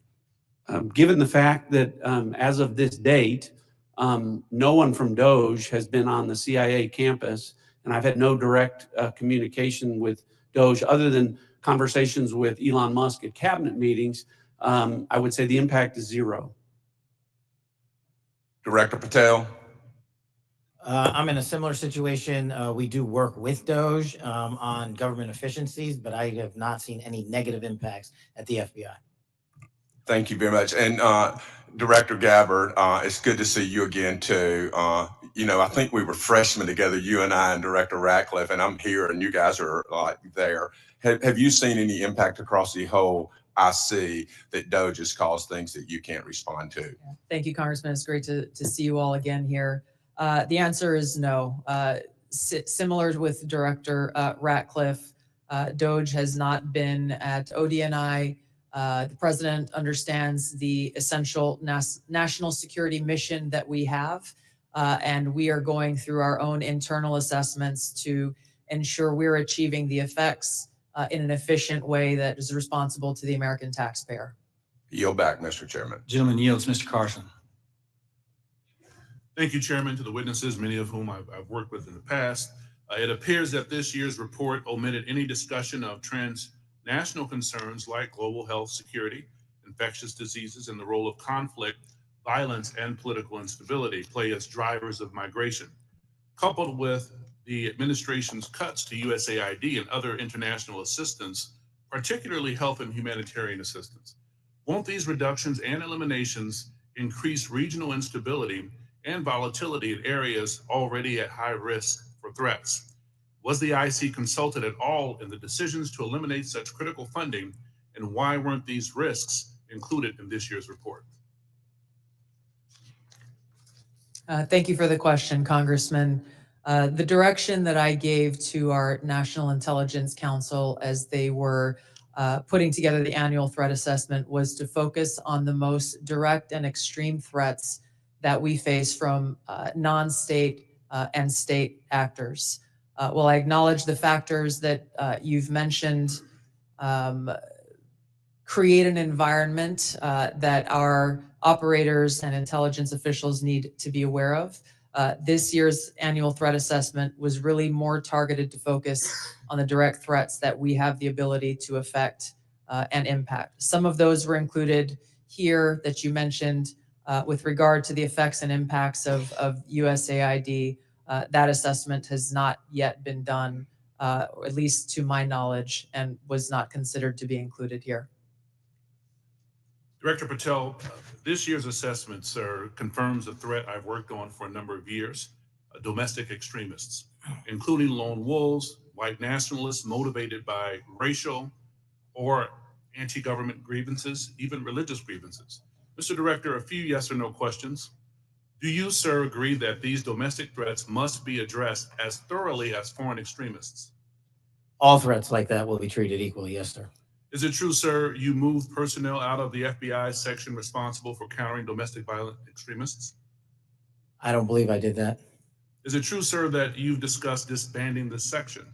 Given the fact that as of this date, no one from DOJ has been on the CIA campus, and I've had no direct communication with DOJ other than conversations with Elon Musk at cabinet meetings, I would say the impact is zero. Director Patel? I'm in a similar situation. We do work with DOJ on government efficiencies, but I have not seen any negative impacts at the FBI. Thank you very much. And Director Gabbard, it's good to see you again too. You know, I think we were freshmen together, you and I and Director Ratcliffe, and I'm here and you guys are there. Have you seen any impact across the whole IC that DOJ has caused things that you can't respond to? Thank you, Congressman. It's great to see you all again here. The answer is no. Similar with Director Ratcliffe, DOGE has not been at ODNI. The president understands the essential national security mission that we have, and we are going through our own internal assessments to ensure we're achieving the effects in an efficient way that is responsible to the American taxpayer. Yield back, Mr. Chairman. Gentleman yields. Mr. Carson. Thank you, Chairman, to the witnesses, many of whom I've worked with in the past. It appears that this year's report omitted any discussion of transnational concerns like global health security, infectious diseases, and the role of conflict, violence, and political instability play as drivers of migration. Coupled with the administration's cuts to USAID and other international assistance, particularly health and humanitarian assistance. Won't these reductions and eliminations increase regional instability and volatility in areas already at high risk for threats? Was the IC consulted at all in the decisions to eliminate such critical funding, and why weren't these risks included in this year's report? Thank you for the question, Congressman. The direction that I gave to our National Intelligence Council as they were putting together the annual threat assessment was to focus on the most direct and extreme threats that we face from non-state and state actors. While I acknowledge the factors that you've mentioned create an environment that our operators and intelligence officials need to be aware of, this year's annual threat assessment was really more targeted to focus on the direct threats that we have the ability to affect and impact. Some of those were included here that you mentioned with regard to the effects and impacts of USAID. That assessment has not yet been done, or at least to my knowledge, and was not considered to be included here. Director Patel, this year's assessment, sir, confirms a threat I've worked on for a number of years: domestic extremists, including lone wolves, white nationalists motivated by racial or anti-government grievances, even religious grievances. Mr. Director, a few yes or no questions. Do you, sir, agree that these domestic threats must be addressed as thoroughly as foreign extremists? All threats like that will be treated equally, yes, sir. Is it true, sir, you moved personnel out of the FBI section responsible for countering domestic violent extremists? I don't believe I did that. Is it true, sir, that you've discussed disbanding this section?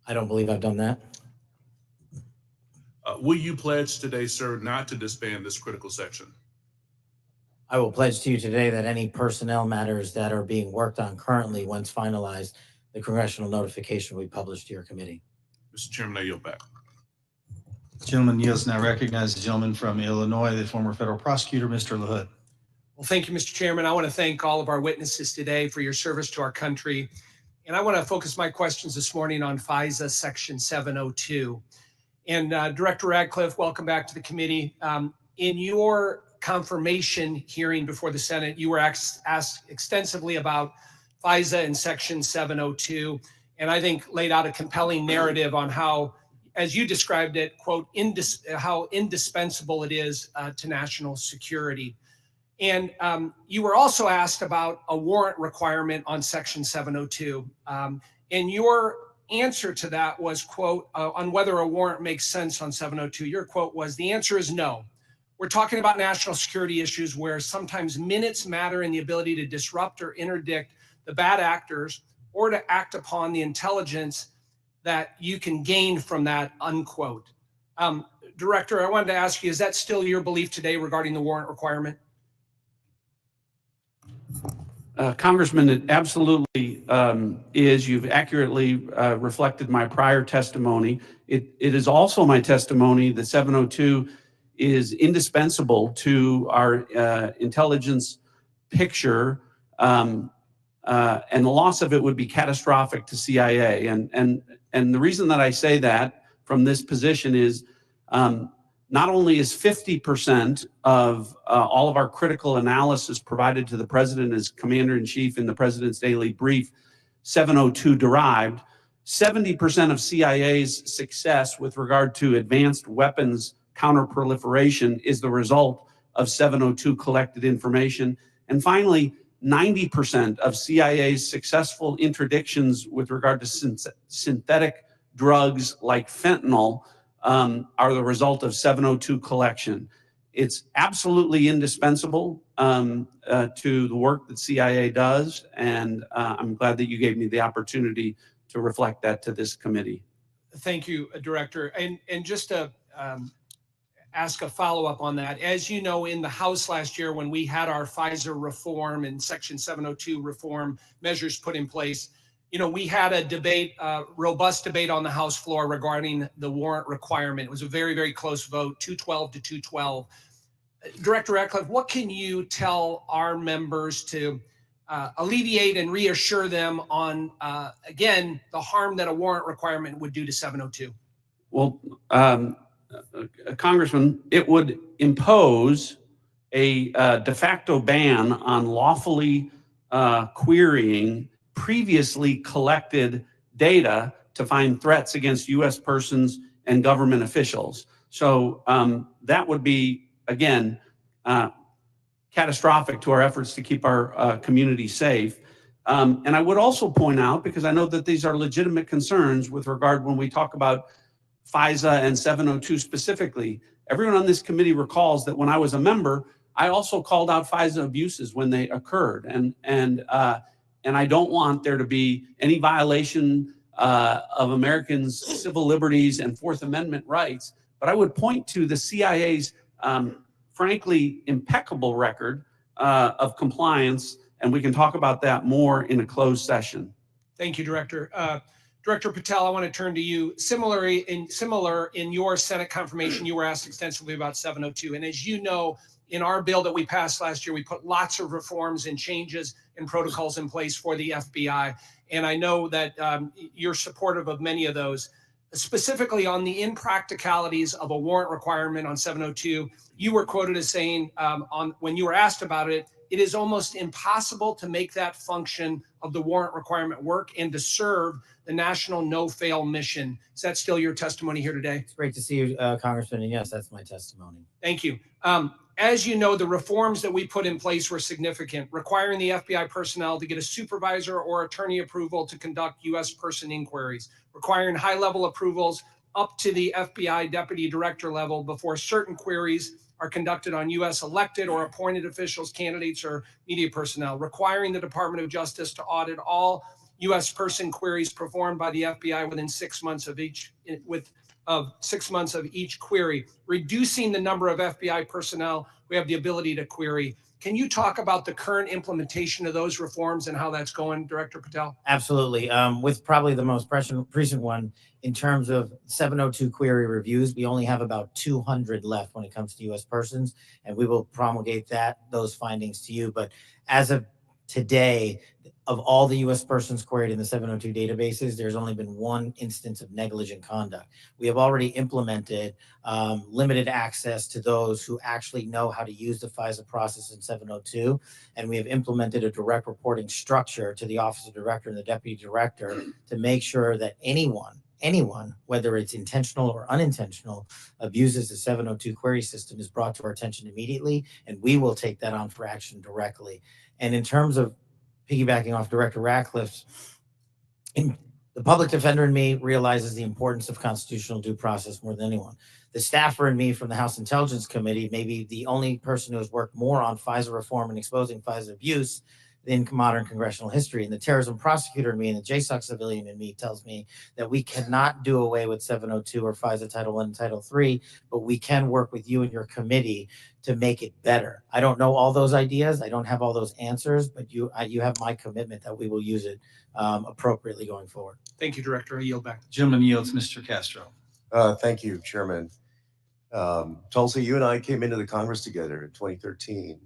I don't believe I've done that. Will you pledge today, sir, not to disband this critical section? I will pledge to you today that any personnel matters that are being worked on currently, once finalized, the congressional notification will be published to your committee. Mr. Chairman, I yield back. Gentleman yields. Now recognize the gentleman from Illinois, the former federal prosecutor, Mr. LaHood. Well, thank you, Mr. Chairman. I want to thank all of our witnesses today for your service to our country. And I want to focus my questions this morning on FISA Section 702. And Director Ratcliffe, welcome back to the committee. In your confirmation hearing before the Senate, you were asked extensively about FISA and Section 702, and I think laid out a compelling narrative on how, as you described it, quote, how indispensable it is to national security. And you were also asked about a warrant requirement on Section 702. And your answer to that was, quote, on whether a warrant makes sense on 702, your quote was, the answer is no. We're talking about national security issues where sometimes minutes matter in the ability to disrupt or interdict the bad actors or to act upon the intelligence that you can gain from that, unquote. Director, I wanted to ask you, is that still your belief today regarding the warrant requirement? Congressman, it absolutely is. You've accurately reflected my prior testimony. It is also my testimony that 702 is indispensable to our intelligence picture, and the loss of it would be catastrophic to CIA. And the reason that I say that from this position is not only is 50% of all of our critical analysis provided to the president as commander-in-chief in the president's daily brief 702 derived, 70% of CIA's success with regard to advanced weapons counterproliferation is the result of 702 collected information. And finally, 90% of CIA's successful interdictions with regard to synthetic drugs like fentanyl are the result of 702 collection. It's absolutely indispensable to the work that CIA does, and I'm glad that you gave me the opportunity to reflect that to this committee. Thank you, Director. And just to ask a follow-up on that, as you know, in the House last year, when we had our FISA reform and Section 702 reform measures put in place, you know, we had a debate, robust debate on the House floor regarding the warrant requirement. It was a very, very close vote, 212 to 212. Director Ratcliffe, what can you tell our members to alleviate and reassure them on, again, the harm that a warrant requirement would do to 702? Well, Congressman, it would impose a de facto ban on lawfully querying previously collected data to find threats against U.S. persons and government officials. So that would be, again, catastrophic to our efforts to keep our community safe. And I would also point out, because I know that these are legitimate concerns with regard when we talk about FISA and 702 specifically, everyone on this committee recalls that when I was a member, I also called out FISA abuses when they occurred. And I don't want there to be any violation of Americans' civil liberties and Fourth Amendment rights. But I would point to the CIA's frankly impeccable record of compliance, and we can talk about that more in a closed session. Thank you, Director. Director Patel, I want to turn to you. Similar in your Senate confirmation, you were asked extensively about 702. And as you know, in our bill that we passed last year, we put lots of reforms and changes and protocols in place for the FBI. And I know that you're supportive of many of those. Specifically on the impracticalities of a warrant requirement on 702, you were quoted as saying when you were asked about it, it is almost impossible to make that function of the warrant requirement work and to serve the national no-fail mission. Is that still your testimony here today? It's great to see you, Congressman, and yes, that's my testimony. Thank you. As you know, the reforms that we put in place were significant, requiring the FBI personnel to get a supervisor or attorney approval to conduct U.S. person inquiries, requiring high-level approvals up to the FBI deputy director level before certain queries are conducted on U.S. elected or appointed officials, candidates, or media personnel, requiring the Department of Justice to audit all U.S. person queries performed by the FBI within 6 months of each, of 6 months of each query, reducing the number of FBI personnel who have the ability to query. Can you talk about the current implementation of those reforms and how that's going, Director Patel? Absolutely. With probably the most recent one, in terms of 702 query reviews, we only have about 200 left when it comes to U.S. persons, and we will promulgate those findings to you. But as of today, of all the U.S. persons queried in the 702 databases, there's only been one instance of negligent conduct. We have already implemented limited access to those who actually know how to use the FISA process in 702, and we have implemented a direct reporting structure to the Office of Director and the Deputy Director to make sure that anyone, whether it's intentional or unintentional, abuses the 702 query system is brought to our attention immediately, and we will take that on for action directly. And in terms of piggybacking off Director Ratcliffe's, the public defender in me realizes the importance of constitutional due process more than anyone. The staffer in me from the House Intelligence Committee may be the only person who has worked more on FISA reform and exposing FISA abuse in modern congressional history. And the terrorism prosecutor in me and the JSOC civilian in me tells me that we cannot do away with 702 or FISA Title I and Title III, but we can work with you and your committee to make it better. I don't know all those ideas. I don't have all those answers, but you have my commitment that we will use it appropriately going forward. Thank you, Director. I yield back. Gentleman yields. Mr. Castro. Thank you, Chairman. Tulsi, you and I came into the Congress together in 2013.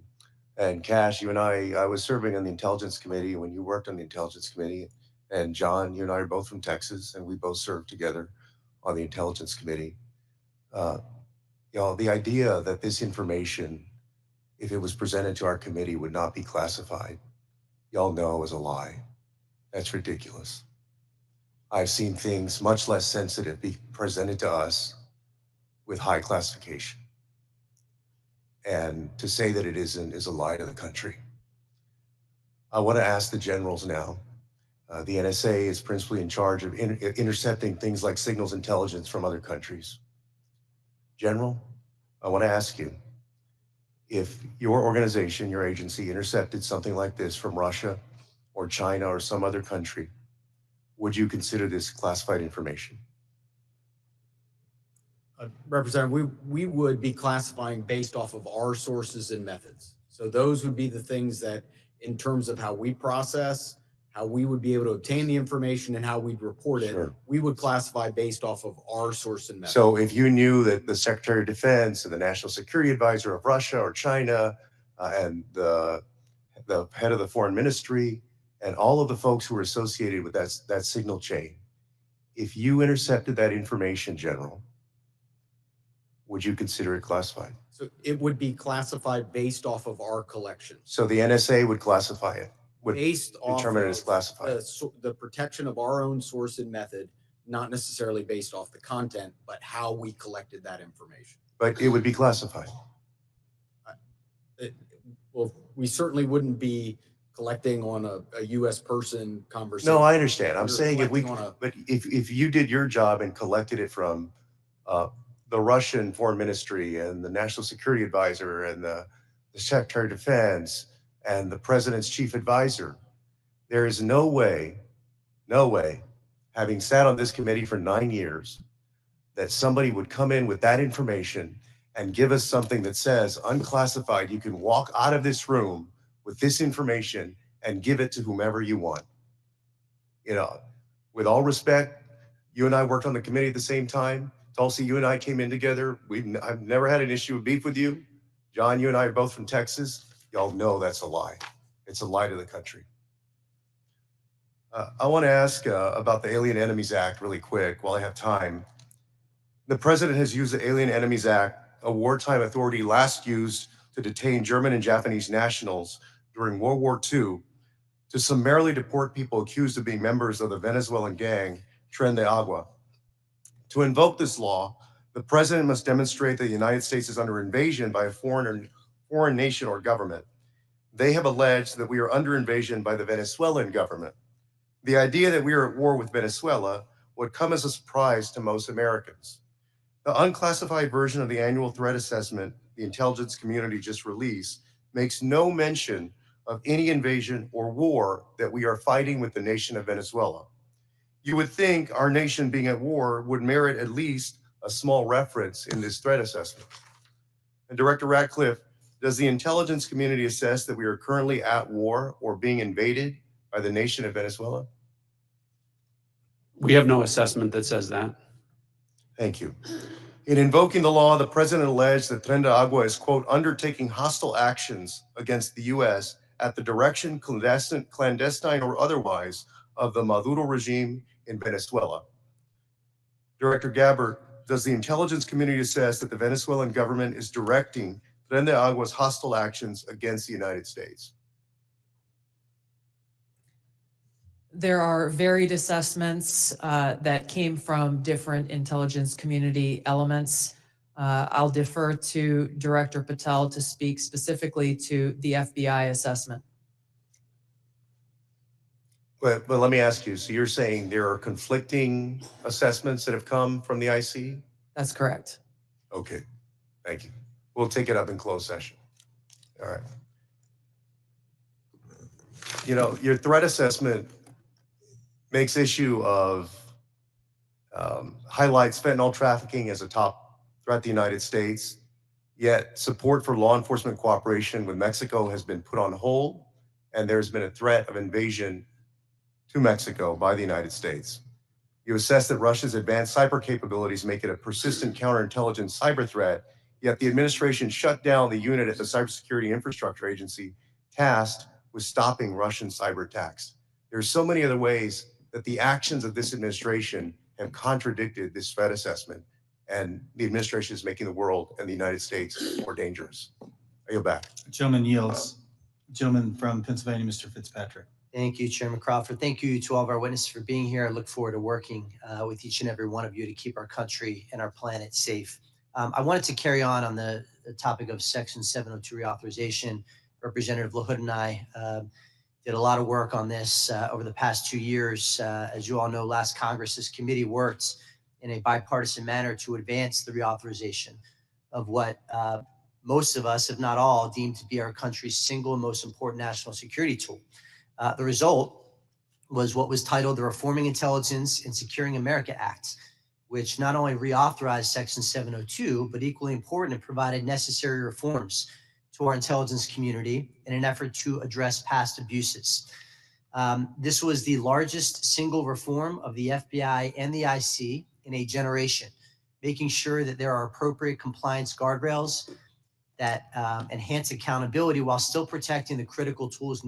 And Cash, you and I was serving on the Intelligence Committee when you worked on the Intelligence Committee. And John, you and I are both from Texas, and we both served together on the Intelligence Committee. The idea that this information, if it was presented to our committee, would not be classified, y'all know is a lie. That's ridiculous. I've seen things much less sensitive be presented to us with high classification. And to say that it isn't is a lie to the country. I want to ask the generals now. The NSA is principally in charge of intercepting things like signals intelligence from other countries. General, I want to ask you, if your organization, your agency, intercepted something like this from Russia or China or some other country, would you consider this classified information? Representative, we would be classifying based off of our sources and methods. So those would be the things that, in terms of how we process, how we would be able to obtain the information and how we'd report it, Sure. we would classify based off of our source and method. So if you knew that the Secretary of Defense and the National Security Advisor of Russia or China and the head of the Foreign Ministry and all of the folks who were associated with that signal chain, if you intercepted that information, General, would you consider it classified? So it would be classified based off of our collection. So the NSA would classify it, would Based off determine it as of classified. the protection of our own source and method, not necessarily based off the content, but how we collected that information. But it would be classified. Well, we certainly wouldn't be collecting on a U.S. person conversation. No, I understand. I'm We're saying if you did your job and collected it from the Russian Foreign Ministry and the National Security Advisor and the Secretary of Defense and the President's Chief Advisor, there is no way, having sat on this committee for 9 years, that somebody would come in with that information and give us something that says unclassified. You can walk out of this room with this information and give it to whomever you want. You know, with all respect, you and I worked on the committee at the same time. Tulsi, you and I came in together. I've never had an issue of beef with you. John, you and I are both from Texas. Y'all know that's a lie. It's a lie to the country. I want to ask about the Alien Enemies Act really quick while I have time. The president has used the Alien Enemies Act, a wartime authority last used to detain German and Japanese nationals during World War II, to summarily deport people accused of being members of the Venezuelan gang Tren de Agua. To invoke this law, the president must demonstrate that the United States is under invasion by a foreign nation or government. They have alleged that we are under invasion by the Venezuelan government. The idea that we are at war with Venezuela would come as a surprise to most Americans. The unclassified version of the annual threat assessment the intelligence community just released makes no mention of any invasion or war that we are fighting with the nation of Venezuela. You would think our nation being at war would merit at least a small reference in this threat assessment. And Director Ratcliffe, does the intelligence community assess that we are currently at war or being invaded by the nation of Venezuela? We have no assessment that says that. Thank you. In invoking the law, the president alleged that Tren de Agua is, quote, undertaking hostile actions against the U.S. at the direction, clandestine or otherwise, of the Maduro regime in Venezuela. Director Gabbard, does the intelligence community assess that the Venezuelan government is directing Tren de Agua's hostile actions against the United States? There are varied assessments that came from different intelligence community elements. I'll defer to Director Patel to speak specifically to the FBI assessment. But let me ask you, so you're saying there are conflicting assessments that have come from the IC? That's correct. Okay, thank you. We'll take it up in closed session. All right. You know, your threat assessment makes issue of, highlights fentanyl trafficking as a top threat to the United States, yet support for law enforcement cooperation with Mexico has been put on hold, and there's been a threat of invasion to Mexico by the United States. You assess that Russia's advanced cyber capabilities make it a persistent counterintelligence cyber threat, yet the administration shut down the unit at the Cybersecurity Infrastructure Agency tasked with stopping Russian cyber attacks. There are so many other ways that the actions of this administration have contradicted this threat assessment, and the administration is making the world and the United States more dangerous. I yield back. Gentleman yields. Gentleman from Pennsylvania, Mr. Fitzpatrick. Thank you, Chairman Crawford. Thank you to all of our witnesses for being here. I look forward to working with each and every one of you to keep our country and our planet safe. I wanted to carry on the topic of Section 702 reauthorization. Representative LaHood and I did a lot of work on this over the past 2 years. As you all know, last Congress, this committee worked in a bipartisan manner to advance the reauthorization of what most of us, if not all, deem to be our country's single most important national security tool. The result was what was titled the Reforming Intelligence and Securing America Act, which not only reauthorized Section 702, but equally important, it provided necessary reforms to our intelligence community in an effort to address past abuses. This was the largest single reform of the FBI and the IC in a generation, making sure that there are appropriate compliance guardrails that enhance accountability while still protecting the critical tools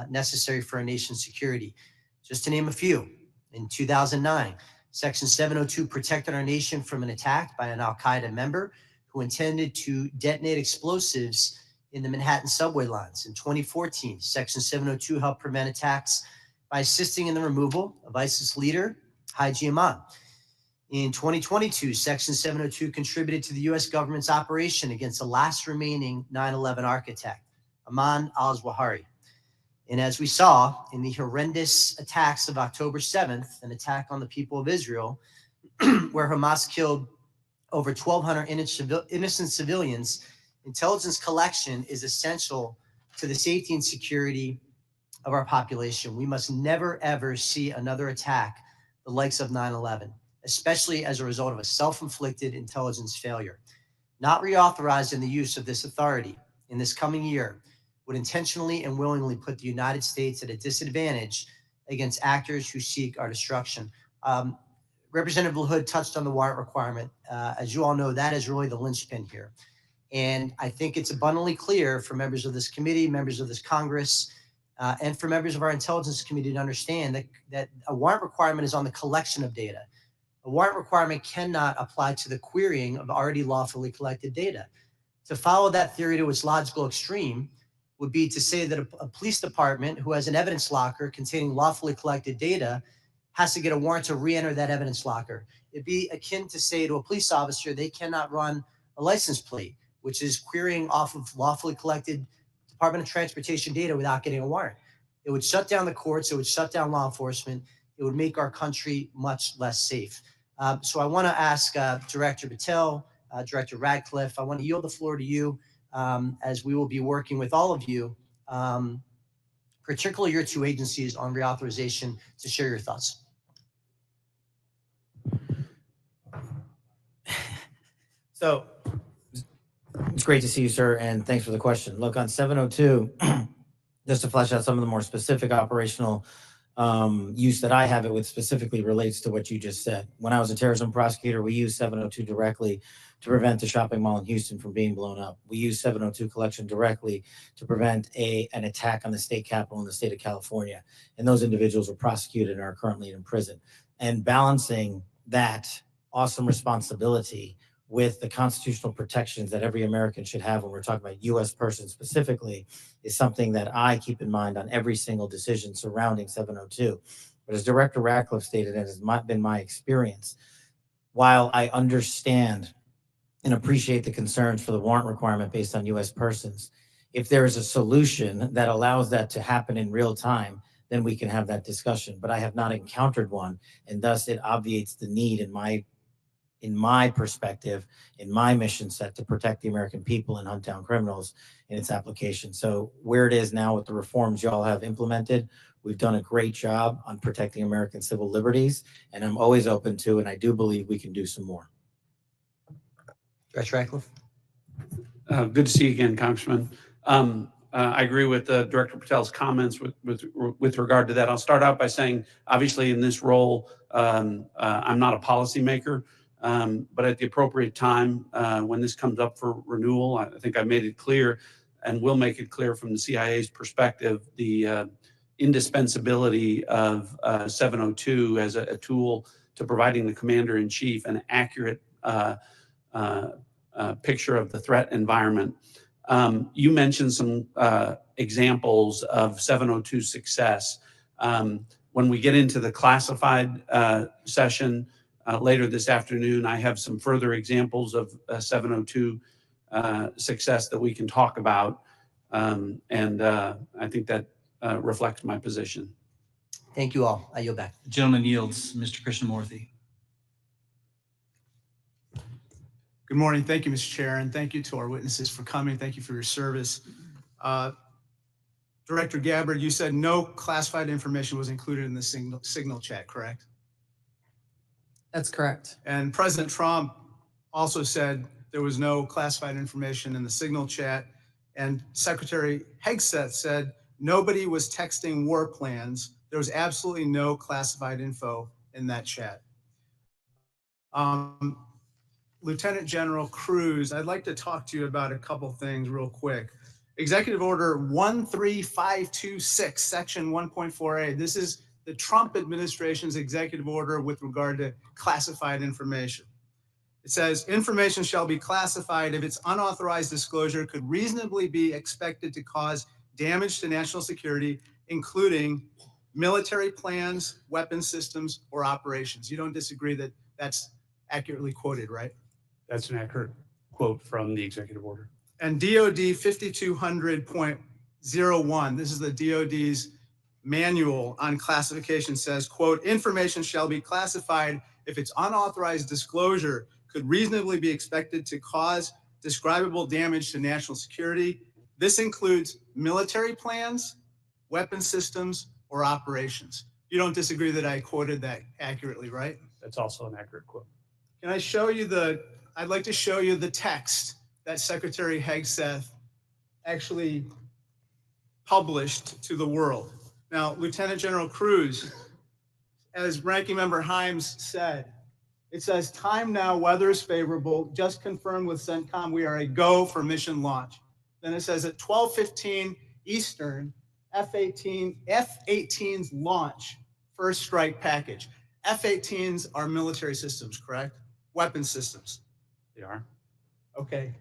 necessary for our nation's security. Just to name a few, in 2009, Section 702 protected our nation from an attack by an al-Qaeda member who intended to detonate explosives in the Manhattan subway lines. In 2014, Section 702 helped prevent attacks by assisting in the removal of ISIS leader Haji Imam. In 2022, Section 702 contributed to the U.S. government's operation against the last remaining 9/11 architect, Ayman al-Zawahiri. And as we saw in the horrendous attacks of October 7th, an attack on the people of Israel, where Hamas killed over 1,200 innocent civilians, intelligence collection is essential to the safety and security of our population. We must never, ever see another attack the likes of 9/11, especially as a result of a self-inflicted intelligence failure. Not reauthorizing the use of this authority in this coming year would intentionally and willingly put the United States at a disadvantage against actors who seek our destruction. Representative LaHood touched on the warrant requirement. As you all know, that is really the linchpin here. And I think it's abundantly clear for members of this committee, members of this Congress, and for members of our intelligence community to understand that a warrant requirement is on the collection of data. A warrant requirement cannot apply to the querying of already lawfully collected data. To follow that theory to its logical extreme would be to say that a police department who has an evidence locker containing lawfully collected data has to get a warrant to re-enter that evidence locker. It'd be akin to say to a police officer, they cannot run a license plate, which is querying off of lawfully collected Department of Transportation data without getting a warrant. It would shut down the courts. It would shut down law enforcement. It would make our country much less safe. So I want to ask Director Patel, Director Radcliffe, I want to yield the floor to you as we will be working with all of you, particularly your two agencies on reauthorization, to share your thoughts. So it's great to see you, sir, and thanks for the question. Look, on 702, just to flesh out some of the more specific operational use that I have it with specifically relates to what you just said. When I was a terrorism prosecutor, we used 702 directly to prevent the shopping mall in Houston from being blown up. We used 702 collection directly to prevent an attack on the state capitol in the state of California. And those individuals were prosecuted and are currently in prison. And balancing that awesome responsibility with the constitutional protections that every American should have when we're talking about U.S. persons specifically is something that I keep in mind on every single decision surrounding 702. But as Director Radcliffe stated, and it has been my experience, while I understand and appreciate the concerns for the warrant requirement based on U.S. persons, if there is a solution that allows that to happen in real time, then we can have that discussion. But I have not encountered one, and thus it obviates the need in my perspective, in my mission set to protect the American people and hunt down criminals in its application. So where it is now with the reforms y'all have implemented, we've done a great job on protecting American civil liberties, and I'm always open to, and I do believe we can do some more. Director Radcliffe. Good to see you again, Congressman. I agree with Director Patel's comments with regard to that. I'll start out by saying, obviously in this role, I'm not a policymaker. But at the appropriate time, when this comes up for renewal, I think I made it clear and will make it clear from the CIA's perspective, the indispensability of 702 as a tool to providing the commander-in-chief an accurate picture of the threat environment. You mentioned some examples of 702 success. When we get into the classified session, later this afternoon, I have some further examples of 702 success that we can talk about. I think that reflects my position. Thank you all. I yield back. The gentleman yields. Mr. Krishnamurthy. Good morning. Thank you, Mr. Chair, and thank you to our witnesses for coming. Thank you for your service. Director Gabbard, you said no classified information was included in the signal chat, correct? That's correct. And President Trump also said there was no classified information in the signal chat. And Secretary Hegseth said nobody was texting war plans. There was absolutely no classified info in that chat. Lieutenant General Cruz, I'd like to talk to you about a couple things real quick. Executive Order 13526, Section 1.4a. This is the Trump administration's executive order with regard to classified information. It says, information shall be classified if its unauthorized disclosure could reasonably be expected to cause damage to national security, including military plans, weapon systems, or operations. You don't disagree that that's accurately quoted, right? That's an accurate quote from the executive order. And DOD 5200.01, this is the DOD's manual on classification, says, quote, information shall be classified if its unauthorized disclosure could reasonably be expected to cause describable damage to national security. This includes military plans, weapon systems, or operations. You don't disagree that I quoted that accurately, right? That's also an accurate quote. Can I show you I'd like to show you the text that Secretary Hegseth actually published to the world. Now, Lieutenant General Cruz, as Ranking Member Himes said, it says, time now, weather is favorable, just confirmed with CENTCOM, we are a go for mission launch. Then it says at 12:15 Eastern, F-18s launch first strike package. F-18s are military systems, correct? Weapon systems. They are. Okay.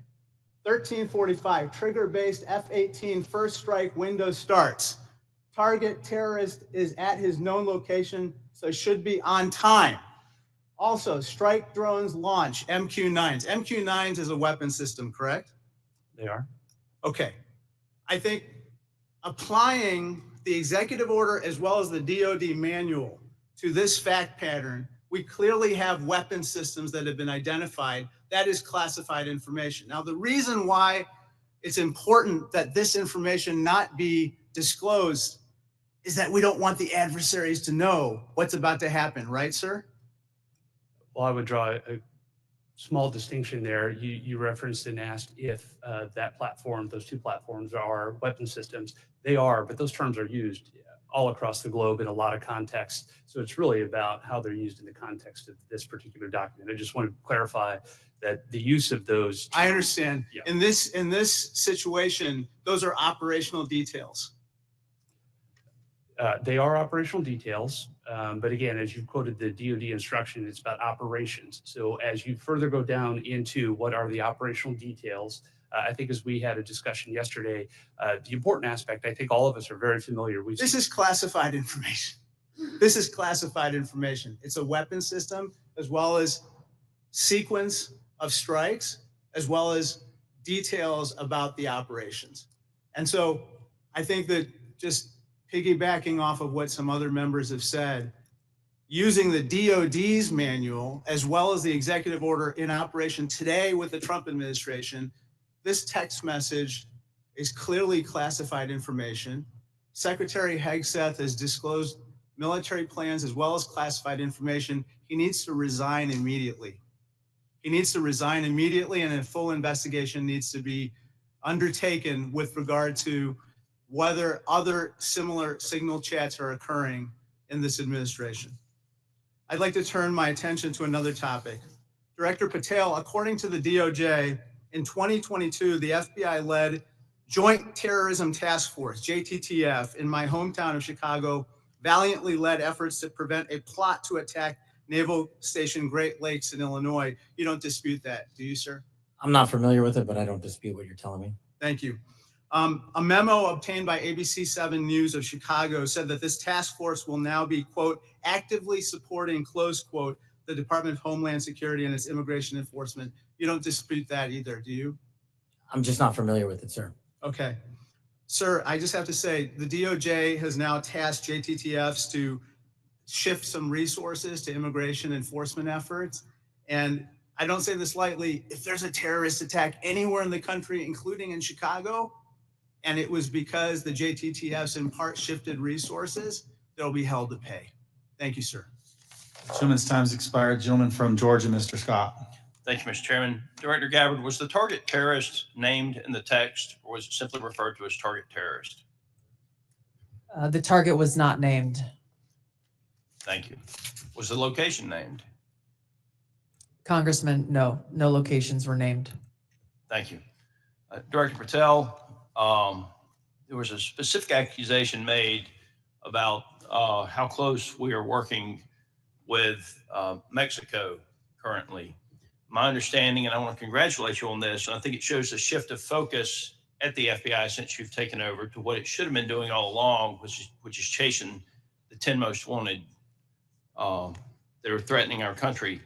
13:45, trigger-based F-18 first strike window starts. Target terrorist is at his known location, so should be on time. Also, strike drones launch, MQ-9s. MQ-9s is a weapon system, correct? They are. Okay. I think applying the executive order as well as the DOD manual to this fact pattern, we clearly have weapon systems that have been identified. That is classified information. Now, the reason why it's important that this information not be disclosed is that we don't want the adversaries to know what's about to happen, right, sir? Well, I would draw a small distinction there. You referenced and asked if that platform, those two platforms are weapon systems. They are, but those terms are used all across the globe in a lot of contexts. So it's really about how they're used in the context of this particular document. I just want to clarify that the use of those. I understand. Yeah. In this situation, those are operational details. They are operational details, but again, as you quoted the DoD instruction, it's about operations. So as you further go down into what are the operational details, I think as we had a discussion yesterday, the important aspect, I think all of us are very familiar with. This is classified information. This is classified information. It's a weapon system as well as sequence of strikes, as well as details about the operations. And so I think that just piggybacking off of what some other members have said, using the DOD's manual as well as the executive order in operation today with the Trump administration, this text message is clearly classified information. Secretary Hegseth has disclosed military plans as well as classified information. He needs to resign immediately. He needs to resign immediately, and a full investigation needs to be undertaken with regard to whether other similar signal chats are occurring in this administration. I'd like to turn my attention to another topic. Director Patel, according to the DOJ, in 2022, the FBI led Joint Terrorism Task Force, JTTF, in my hometown of Chicago, valiantly led efforts to prevent a plot to attack Naval Station Great Lakes in Illinois. You don't dispute that, do you, sir? I'm not familiar with it, but I don't dispute what you're telling me. Thank you. A memo obtained by ABC 7 News of Chicago said that this task force will now be, quote, actively supporting, close quote, the Department of Homeland Security and its immigration enforcement. You don't dispute that either, do you? I'm just not familiar with it, sir. Okay. Sir, I just have to say, the DOJ has now tasked JTTFs to shift some resources to immigration enforcement efforts. And I don't say this lightly, if there's a terrorist attack anywhere in the country, including in Chicago, and it was because the JTTFs in part shifted resources, they'll be held to pay. Thank you, sir. Gentleman's time's expired. Gentleman from Georgia, Mr. Scott. Thank you, Mr. Chairman. Director Gabbard, was the target terrorist named in the text, or was it simply referred to as target terrorist? The target was not named. Thank you. Was the location named? Congressman, no locations were named. Thank you. Director Patel, there was a specific accusation made about how close we are working with Mexico currently. My understanding, and I want to congratulate you on this, and I think it shows a shift of focus at the FBI since you've taken over to what it should have been doing all along, which is chasing the 10 most wanted that are threatening our country.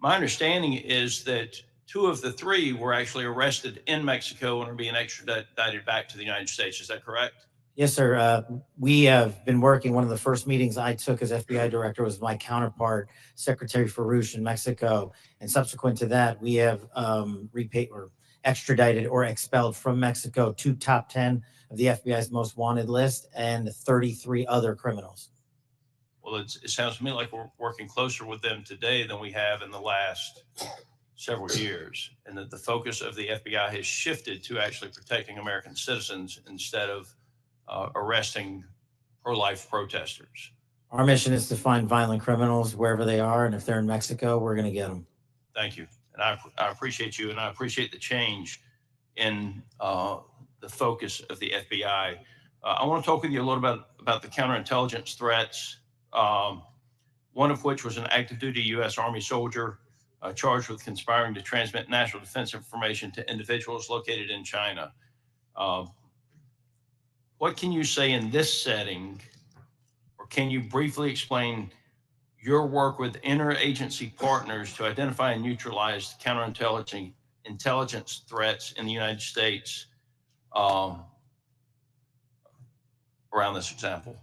My understanding is that 2 of the 3 were actually arrested in Mexico and are being extradited back to the United States. Is that correct? Yes, sir. We have been working. One of the first meetings I took as FBI director was my counterpart, Secretary Farouche in Mexico. And subsequent to that, we have repaid or extradited or expelled from Mexico 2 top 10 of the FBI's most wanted list and 33 other criminals. Well, it sounds to me like we're working closer with them today than we have in the last several years, and that the focus of the FBI has shifted to actually protecting American citizens instead of arresting pro-life protesters. Our mission is to find violent criminals wherever they are, and if they're in Mexico, we're going to get them. Thank you. And I appreciate you, and I appreciate the change in the focus of the FBI. I want to talk with you a little bit about the counterintelligence threats, one of which was an active duty U.S. Army soldier charged with conspiring to transmit national defense information to individuals located in China. What can you say in this setting, or can you briefly explain your work with interagency partners to identify and neutralize counterintelligence threats in the United States around this example?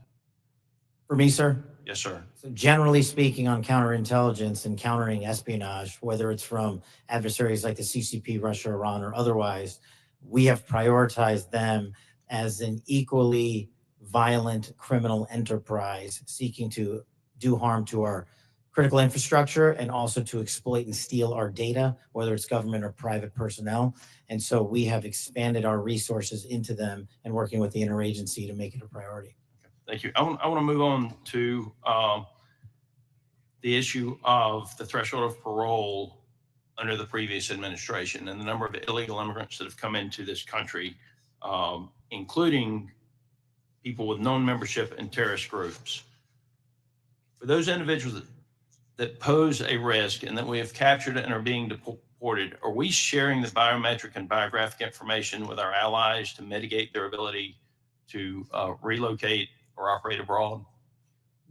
For me, sir? Yes, sir. So generally speaking, on counterintelligence and countering espionage, whether it's from adversaries like the CCP, Russia, Iran, or otherwise, we have prioritized them as an equally violent criminal enterprise seeking to do harm to our critical infrastructure and also to exploit and steal our data, whether it's government or private personnel. And so we have expanded our resources into them and working with the interagency to make it a priority. Thank you. I want to move on to the issue of the threshold of parole under the previous administration and the number of illegal immigrants that have come into this country, including people with known membership in terrorist groups. For those individuals that pose a risk and that we have captured and are being deported, are we sharing the biometric and biographic information with our allies to mitigate their ability to relocate or operate abroad?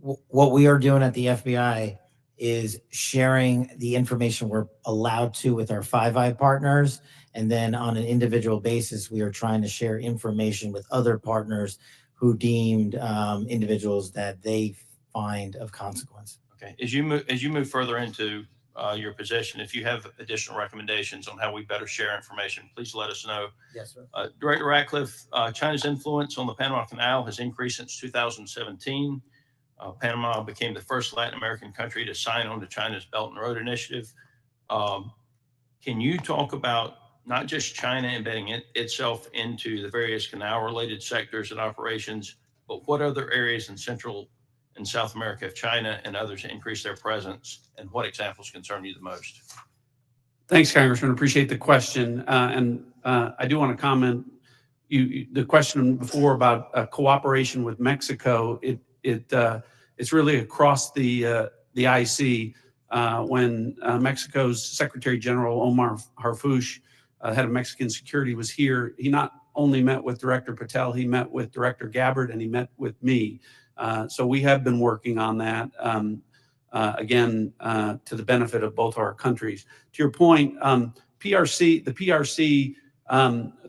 What we are doing at the FBI is sharing the information we're allowed to with our Five Eye partners. And then on an individual basis, we are trying to share information with other partners who deemed individuals that they find of consequence. Okay. As you move further into your position, if you have additional recommendations on how we better share information, please let us know. Yes, sir. Director Ratcliffe, China's influence on the Panama Canal has increased since 2017. Panama became the first Latin American country to sign on to China's Belt and Road Initiative. Can you talk about not just China embedding itself into the various canal-related sectors and operations, but what other areas in Central and South America have China and others increased their presence, and what examples concern you the most? Thanks, Congressman. Appreciate the question. I do want to comment. The question before about cooperation with Mexico, it's really across the IC. When Mexico's Secretary General Omar Harfuch, head of Mexican security, was here, he not only met with Director Patel, he met with Director Gabbard, and he met with me. So we have been working on that, again, to the benefit of both our countries. To your point, the PRC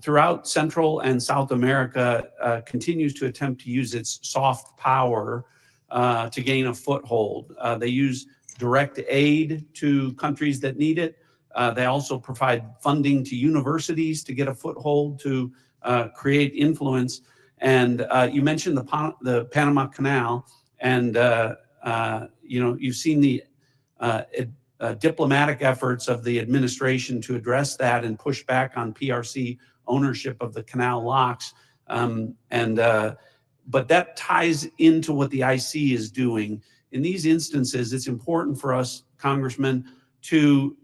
throughout Central and South America continues to attempt to use its soft power to gain a foothold. They use direct aid to countries that need it. They also provide funding to universities to get a foothold to create influence. And you mentioned the Panama Canal, and you've seen the diplomatic efforts of the administration to address that and push back on PRC ownership of the canal locks. But that ties into what the IC is doing. In these instances, it's important for us, Congressman, to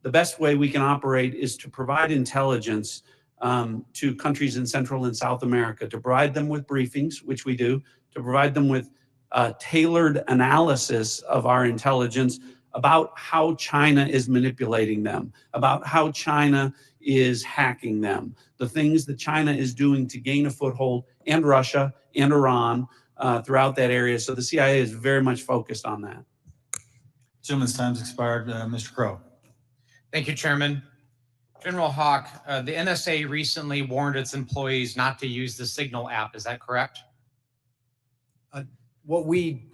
the best way we can operate is to provide intelligence to countries in Central and South America, to provide them with briefings, which we do, to provide them with tailored analysis of our intelligence about how China is manipulating them, about how China is hacking them, the things that China is doing to gain a foothold, and Russia and Iran throughout that area. So the CIA is very much focused on that. Gentleman's time's expired. Mr. Crow. Thank you, Chairman. General Hawk, the NSA recently warned its employees not to use the Signal app. Is that correct? What we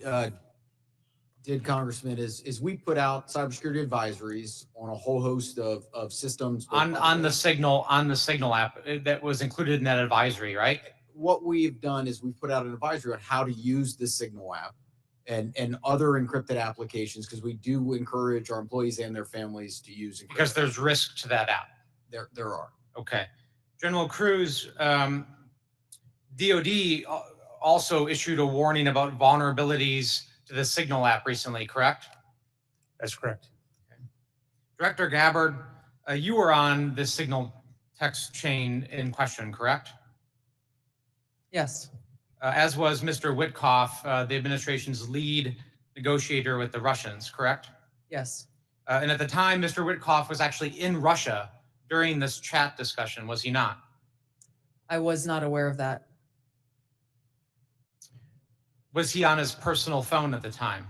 did, Congressman, is we put out cybersecurity advisories on a whole host of systems. On the Signal app that was included in that advisory, right? What we've done is we've put out an advisory on how to use the Signal app and other encrypted applications, because we do encourage our employees and their families to use encrypted. Because there's risk to that app. There are. Okay. General Cruz, DOD also issued a warning about vulnerabilities to the Signal app recently, correct? That's correct. Okay. Director Gabbard, you were on the Signal text chain in question, correct? Yes. As was Mr. Witkoff, the administration's lead negotiator with the Russians, correct? Yes. And at the time, Mr. Witkoff was actually in Russia during this chat discussion, was he not? I was not aware of that. Was he on his personal phone at the time?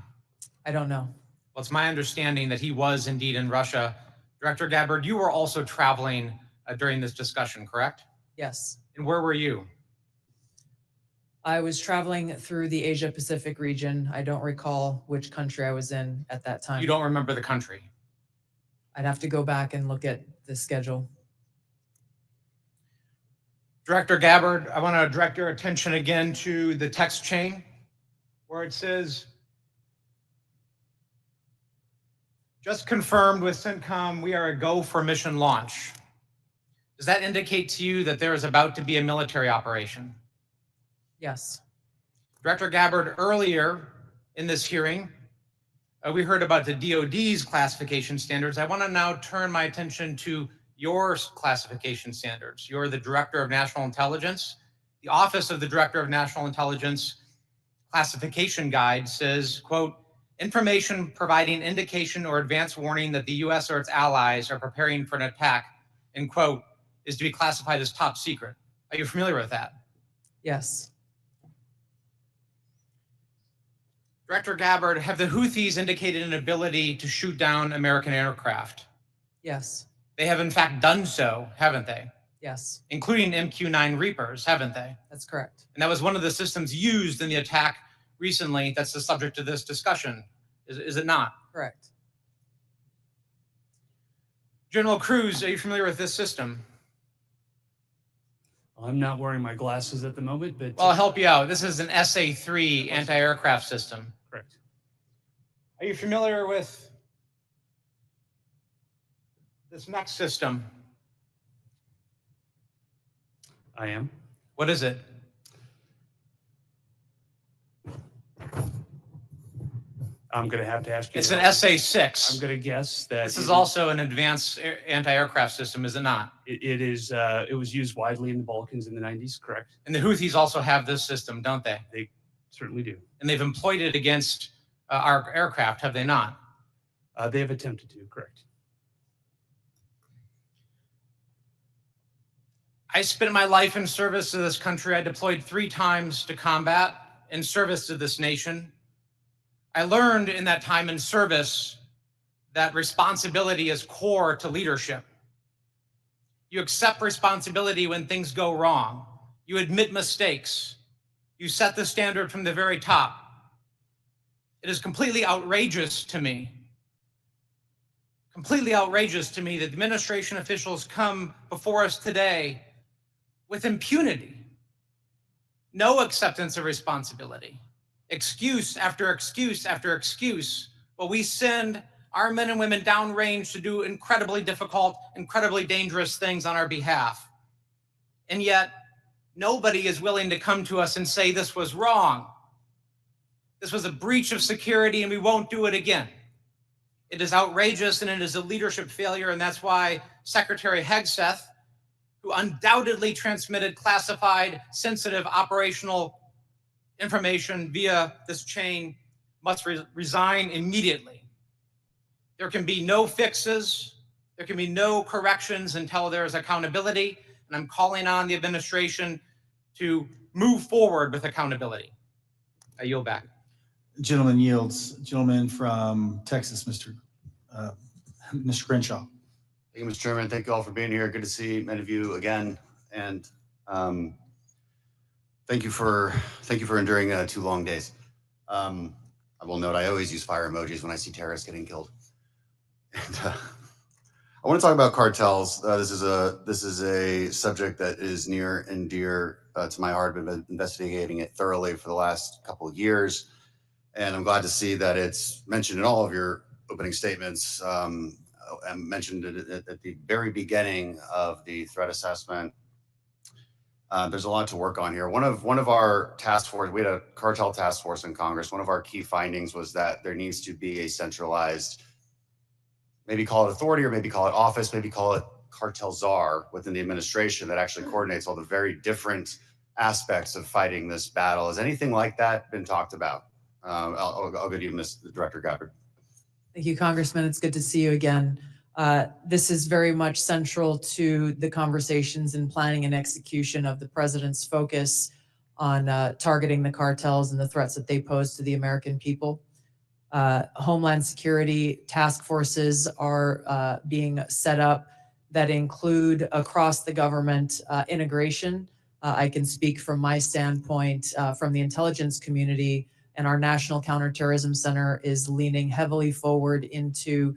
I don't know. Well, it's my understanding that he was indeed in Russia. Director Gabbard, you were also traveling during this discussion, correct? Yes. And where were you? I was traveling through the Asia Pacific region. I don't recall which country I was in at that time. You don't remember the country? I'd have to go back and look at the schedule. Director Gabbard, I want to direct your attention again to the text chain where it says, just confirmed with CENTCOM, we are a go for mission launch. Does that indicate to you that there is about to be a military operation? Yes. Director Gabbard, earlier in this hearing, we heard about the DOD's classification standards. I want to now turn my attention to your classification standards. You're the Director of National Intelligence. The Office of the Director of National Intelligence classification guide says, quote, information providing indication or advance warning that the U.S. or its allies are preparing for an attack, end quote, is to be classified as top secret. Are you familiar with that? Yes. Director Gabbard, have the Houthis indicated an ability to shoot down American aircraft? Yes. They have in fact done so, haven't they? Yes. Including MQ-9 Reapers, haven't they? That's correct. And that was one of the systems used in the attack recently that's the subject of this discussion, is it not? Correct. General Cruz, are you familiar with this system? I'm not wearing my glasses at the moment, but Well, I'll help you out. This is an SA-3 anti-aircraft system. correct. Are you familiar with this next system? I am. What is it? I'm going to have to ask you. It's an SA-6. I'm going to guess that This is also an advanced anti-aircraft system, is it not? it is. It was used widely in the Balkans in the 90s. Correct. And the Houthis also have this system, don't they? They certainly do. And they've employed it against our aircraft, have they not? They have attempted to. Correct. I spent my life in service to this country. I deployed 3 times to combat in service to this nation. I learned in that time in service that responsibility is core to leadership. You accept responsibility when things go wrong. You admit mistakes. You set the standard from the very top. It is completely outrageous to me that administration officials come before us today with impunity, no acceptance of responsibility, excuse after excuse after excuse, while we send our men and women downrange to do incredibly difficult, incredibly dangerous things on our behalf. And yet, nobody is willing to come to us and say this was wrong. This was a breach of security and we won't do it again. It is outrageous and it is a leadership failure, and that's why Secretary Hegseth, who undoubtedly transmitted classified, sensitive operational information via this chain, must resign immediately. There can be no fixes, there can be no corrections until there is accountability, and I'm calling on the administration to move forward with accountability. I yield back. Gentleman yields. Gentleman from Texas, Mr. Crenshaw. Thank you, Mr. Chairman. Thank you all for being here. Good to see many of you again. And thank you for enduring 2 long days. I will note I always use fire emojis when I see terrorists getting killed. And I want to talk about cartels. This is a subject that is near and dear to my heart. I've been investigating it thoroughly for the last couple of years, and I'm glad to see that it's mentioned in all of your opening statements. I mentioned it at the very beginning of the threat assessment. There's a lot to work on here. One of our task force, we had a cartel task force in Congress. One of our key findings was that there needs to be a centralized, maybe call it authority, or maybe call it office, maybe call it cartel czar within the administration that actually coordinates all the very different aspects of fighting this battle. Has anything like that been talked about? I'll go to you, Director Golberg. Thank you, Congressman. It's good to see you again. This is very much central to the conversations and planning and execution of the president's focus on targeting the cartels and the threats that they pose to the American people. Homeland security task forces are being set up that include across the government integration. I can speak from my standpoint from the intelligence community, and our National Counterterrorism Center is leaning heavily forward into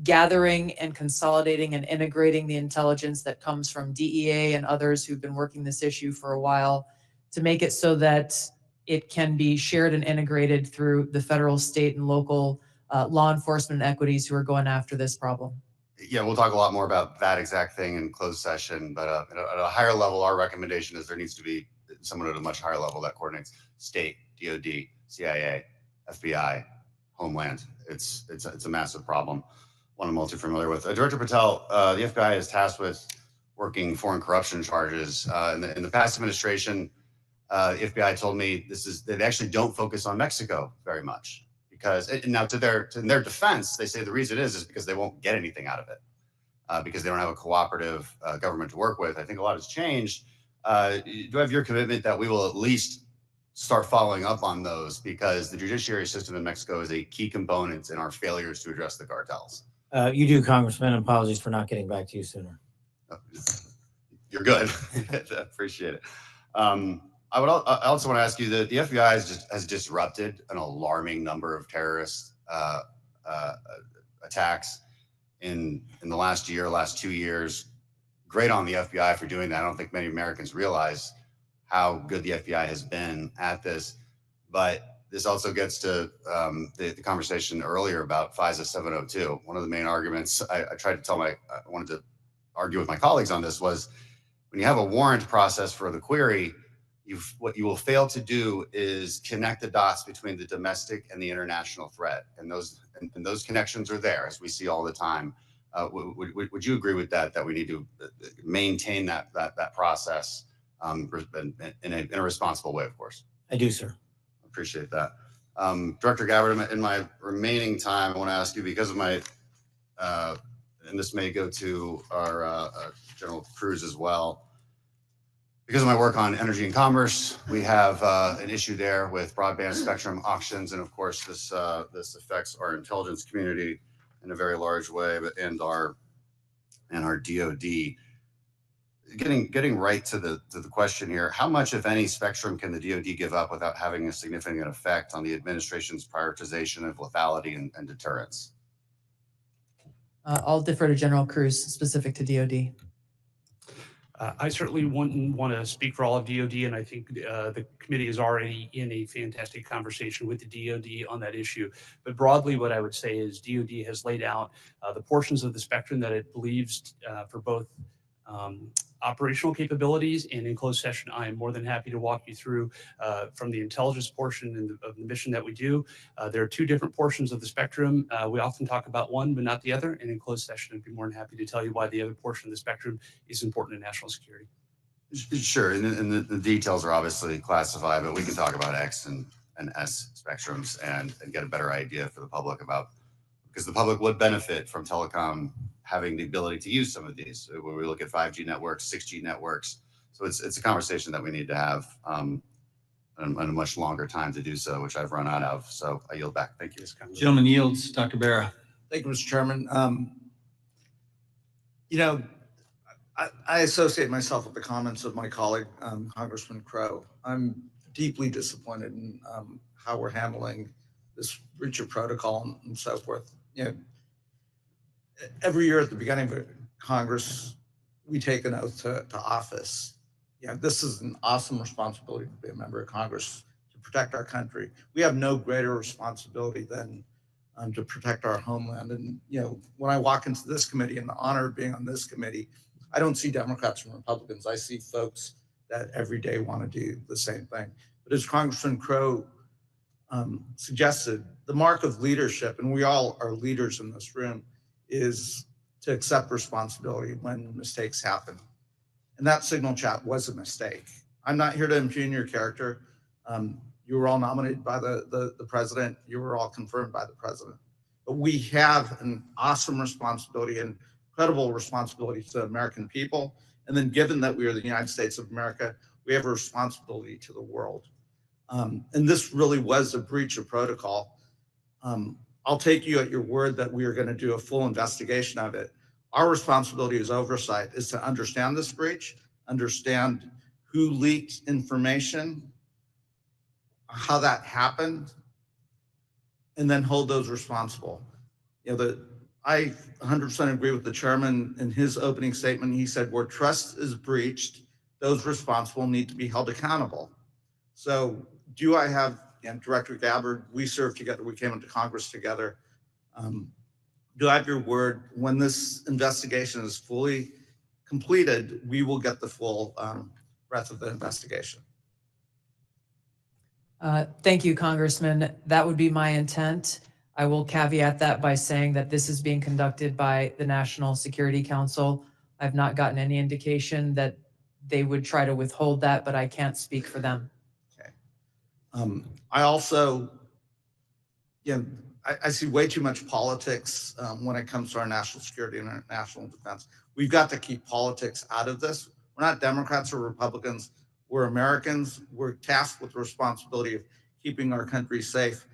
gathering and consolidating and integrating the intelligence that comes from DEA and others who've been working this issue for a while to make it so that it can be shared and integrated through the federal, state, and local law enforcement equities who are going after this problem. Yeah, we'll talk a lot more about that exact thing in closed session, but at a higher level, our recommendation is there needs to be someone at a much higher level that coordinates state, DOD, CIA, FBI, Homeland. It's a massive problem, one I'm also familiar with. Director Patel, the FBI is tasked with working foreign corruption charges. In the past administration, the FBI told me they actually don't focus on Mexico very much. Because now, in their defense, they say the reason is because they won't get anything out of it, because they don't have a cooperative government to work with. I think a lot has changed. Do you have your commitment that we will at least start following up on those, because the judiciary system in Mexico is a key component in our failures to address the cartels? You do, Congressman. Apologies for not getting back to you sooner. You're good. I appreciate it. I also want to ask you that the FBI has disrupted an alarming number of terrorist attacks in the last 2 years. Great on the FBI for doing that. I don't think many Americans realize how good the FBI has been at this. But this also gets to the conversation earlier about FISA 702. One of the main arguments I wanted to argue with my colleagues on this was, when you have a warrant process for the query, what you will fail to do is connect the dots between the domestic and the international threat, and those connections are there, as we see all the time. Would you agree with that? That we need to maintain that process in a responsible way, of course. I do, sir. Appreciate that. Director Gabbard, in my remaining time, I want to ask you, because of my, and this may go to our General Cruz as well. Because of my work on energy and commerce, we have an issue there with broadband spectrum auctions, and of course, this affects our intelligence community in a very large way, and our and our DoD. Getting right to the question here, how much, if any, spectrum can the DoD give up without having a significant effect on the administration's prioritization of lethality and deterrence? I'll defer to General Cruz, specific to DoD. I certainly wouldn't want to speak for all of DoD, and I think the committee is already in a fantastic conversation with the DoD on that issue. But broadly, what I would say is DoD has laid out the portions of the spectrum that it believes for both operational capabilities, and in closed session, I am more than happy to walk you through from the intelligence portion of the mission that we do. There are two different portions of the spectrum. We often talk about one, but not the other. And in closed session, I'd be more than happy to tell you why the other portion of the spectrum is important to national security. Sure, and the details are obviously classified, but we can talk about X and S spectrums and get a better idea for the public about, because the public would benefit from telecom having the ability to use some of these. When we look at 5G networks, 6G networks, so it's a conversation that we need to have and a much longer time to do so, which I've run out of. So I yield back. Thank you. Gentleman yields. Dr. Barra. Thank you, Mr. Chairman. You know, I associate myself with the comments of my colleague, Congressman Crow. I'm deeply disappointed in how we're handling this breach of protocol and so forth. You know, every year at the beginning of Congress, we take an oath to office. You know, this is an awesome responsibility to be a member of Congress, to protect our country. We have no greater responsibility than to protect our homeland. And, you know, when I walk into this committee and the honor of being on this committee, I don't see Democrats and Republicans. I see folks that every day want to do the same thing. But as Congressman Crow suggested, the mark of leadership, and we all are leaders in this room, is to accept responsibility when mistakes happen. And that signal chat was a mistake. I'm not here to impugn your character. You were all nominated by the president. You were all confirmed by the president. But we have an awesome responsibility and incredible responsibility to the American people. And then given that we are the United States of America, we have a responsibility to the world. And this really was a breach of protocol. I'll take you at your word that we are going to do a full investigation of it. Our responsibility as oversight is to understand this breach, understand who leaked information, how that happened, and then hold those responsible. You know, I 100% agree with the chairman in his opening statement. He said, where trust is breached, those responsible need to be held accountable. So do I have, and Director Gabbard, we served together, we came into Congress together. Do I have your word, when this investigation is fully completed, we will get the full breadth of the investigation? Thank you, Congressman. That would be my intent. I will caveat that by saying that this is being conducted by the National Security Council. I've not gotten any indication that they would try to withhold that, but I can't speak for them. Okay. I also, I see way too much politics when it comes to our national security and our national defense. We've got to keep politics out of this. We're not Democrats or Republicans. We're Americans. We're tasked with the responsibility of keeping our country safe.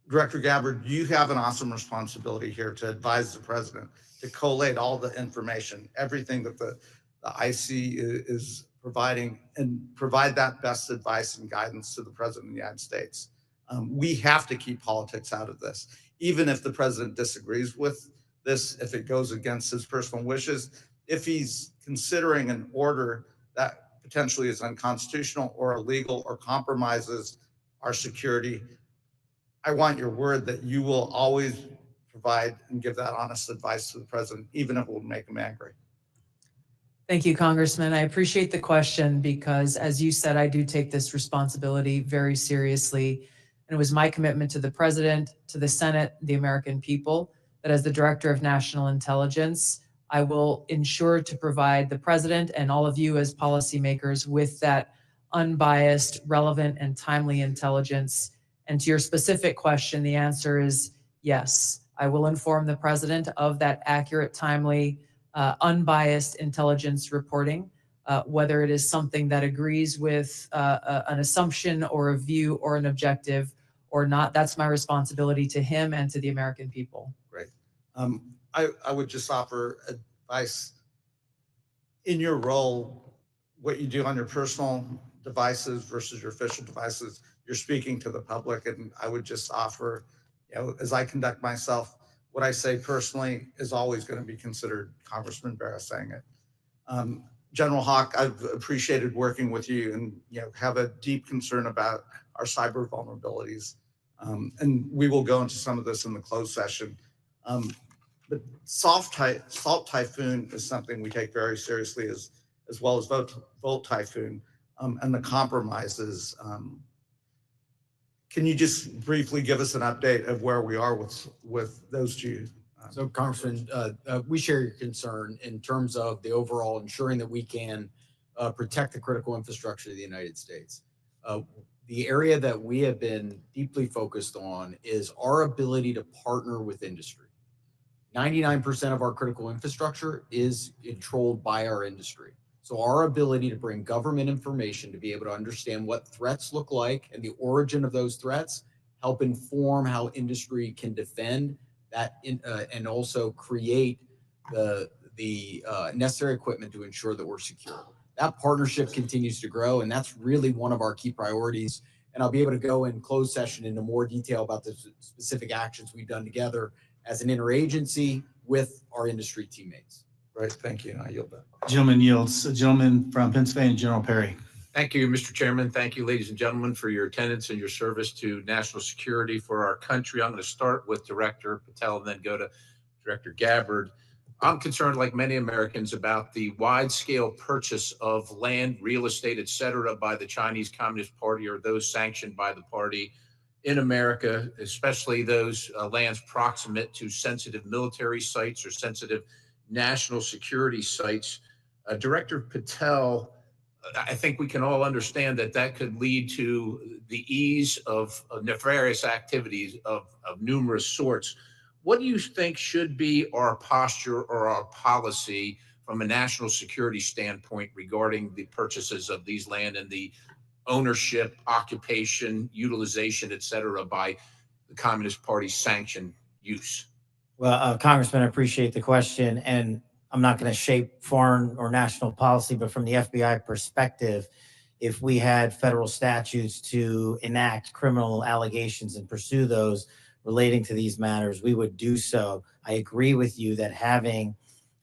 Director Gabbard, you have an awesome responsibility here to advise the president, to collate all the information, everything that the IC is providing, and provide that best advice and guidance to the president of the United States. We have to keep politics out of this. Even if the president disagrees with this, if it goes against his personal wishes, if he's considering an order that potentially is unconstitutional or illegal or compromises our security, I want your word that you will always provide and give that honest advice to the president, even if it will make him angry. Thank you, Congressman. I appreciate the question because, as you said, I do take this responsibility very seriously. And it was my commitment to the president, to the Senate, the American people, that as the Director of National Intelligence, I will ensure to provide the president and all of you as policymakers with that unbiased, relevant, and timely intelligence. And to your specific question, the answer is yes. I will inform the president of that accurate, timely, unbiased intelligence reporting, whether it is something that agrees with an assumption or a view or an objective or not. That's my responsibility to him and to the American people. Great. I would just offer advice in your role, what you do on your personal devices versus your official devices. You're speaking to the public, and I would just offer, as I conduct myself, what I say personally is always going to be considered Congressman Barra saying it. General Hawk, I've appreciated working with you, and have a deep concern about our cyber vulnerabilities. And we will go into some of this in the closed session. But salt typhoon is something we take very seriously, as well as volt typhoon and the compromises. Can you just briefly give us an update of where we are with those two? So Congressman, we share your concern in terms of the overall ensuring that we can protect the critical infrastructure of the United States. The area that we have been deeply focused on is our ability to partner with industry. 99% of our critical infrastructure is controlled by our industry. So our ability to bring government information to be able to understand what threats look like and the origin of those threats, help inform how industry can defend that and also create the necessary equipment to ensure that we're secure. That partnership continues to grow, and that's really one of our key priorities. And I'll be able to go in closed session into more detail about the specific actions we've done together as an interagency with our industry teammates. Right, thank you. I yield back. Gentleman yields. A gentleman from Pennsylvania, General Perry. Thank you, Mr. Chairman. Thank you, ladies and gentlemen, for your attendance and your service to national security for our country. I'm going to start with Director Patel and then go to Director Gabbard. I'm concerned, like many Americans, about the wide-scale purchase of land, real estate, et cetera, by the Chinese Communist Party or those sanctioned by the party in America, especially those lands proximate to sensitive military sites or sensitive national security sites. Director Patel, I think we can all understand that that could lead to the ease of nefarious activities of numerous sorts. What do you think should be our posture or our policy from a national security standpoint regarding the purchases of these land and the ownership, occupation, utilization, et cetera, by the Communist Party sanctioned use? Well, Congressman, I appreciate the question, and I'm not going to shape foreign or national policy, but from the FBI perspective, if we had federal statutes to enact criminal allegations and pursue those relating to these matters, we would do so. I agree with you that having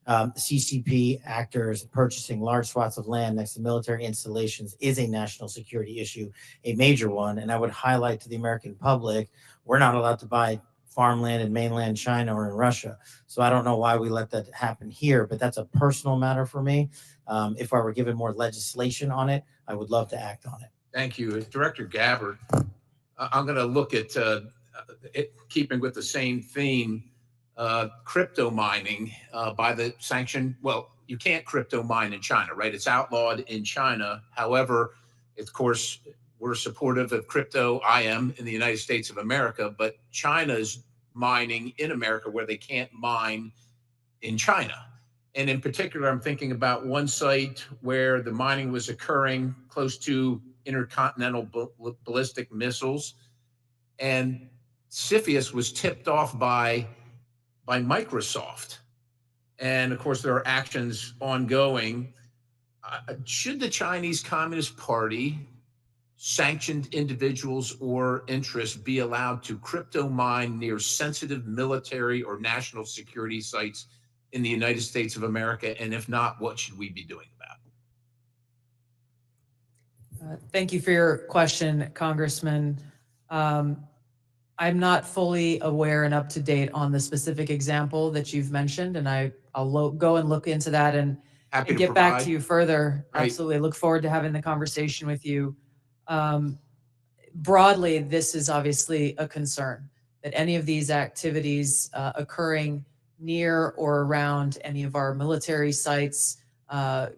CCP actors purchasing large swaths of land next to military installations is a national security issue, a major one. And I would highlight to the American public, we're not allowed to buy farmland in mainland China or in Russia. So I don't know why we let that happen here, but that's a personal matter for me. If I were given more legislation on it, I would love to act on it. Thank you. Director Gabbard, I'm going to look at keeping with the same theme, crypto mining by the sanction. Well, you can't crypto mine in China, right? It's outlawed in China. However, of course, we're supportive of crypto. I am in the United States of America, but China's mining in America where they can't mine in China. And in particular, I'm thinking about one site where the mining was occurring close to intercontinental ballistic missiles. And CFIUS was tipped off by Microsoft. And of course, there are actions ongoing. Should the Chinese Communist Party, sanctioned individuals or interests be allowed to crypto mine near sensitive military or national security sites in the United States of America? And if not, what should we be doing about it? Thank you for your question, Congressman. I'm not fully aware and up to date on the specific example that you've mentioned, and I'll go and look into that and get back to you further. Right. Absolutely. I look forward to having the conversation with you. Broadly, this is obviously a concern that any of these activities occurring near or around any of our military sites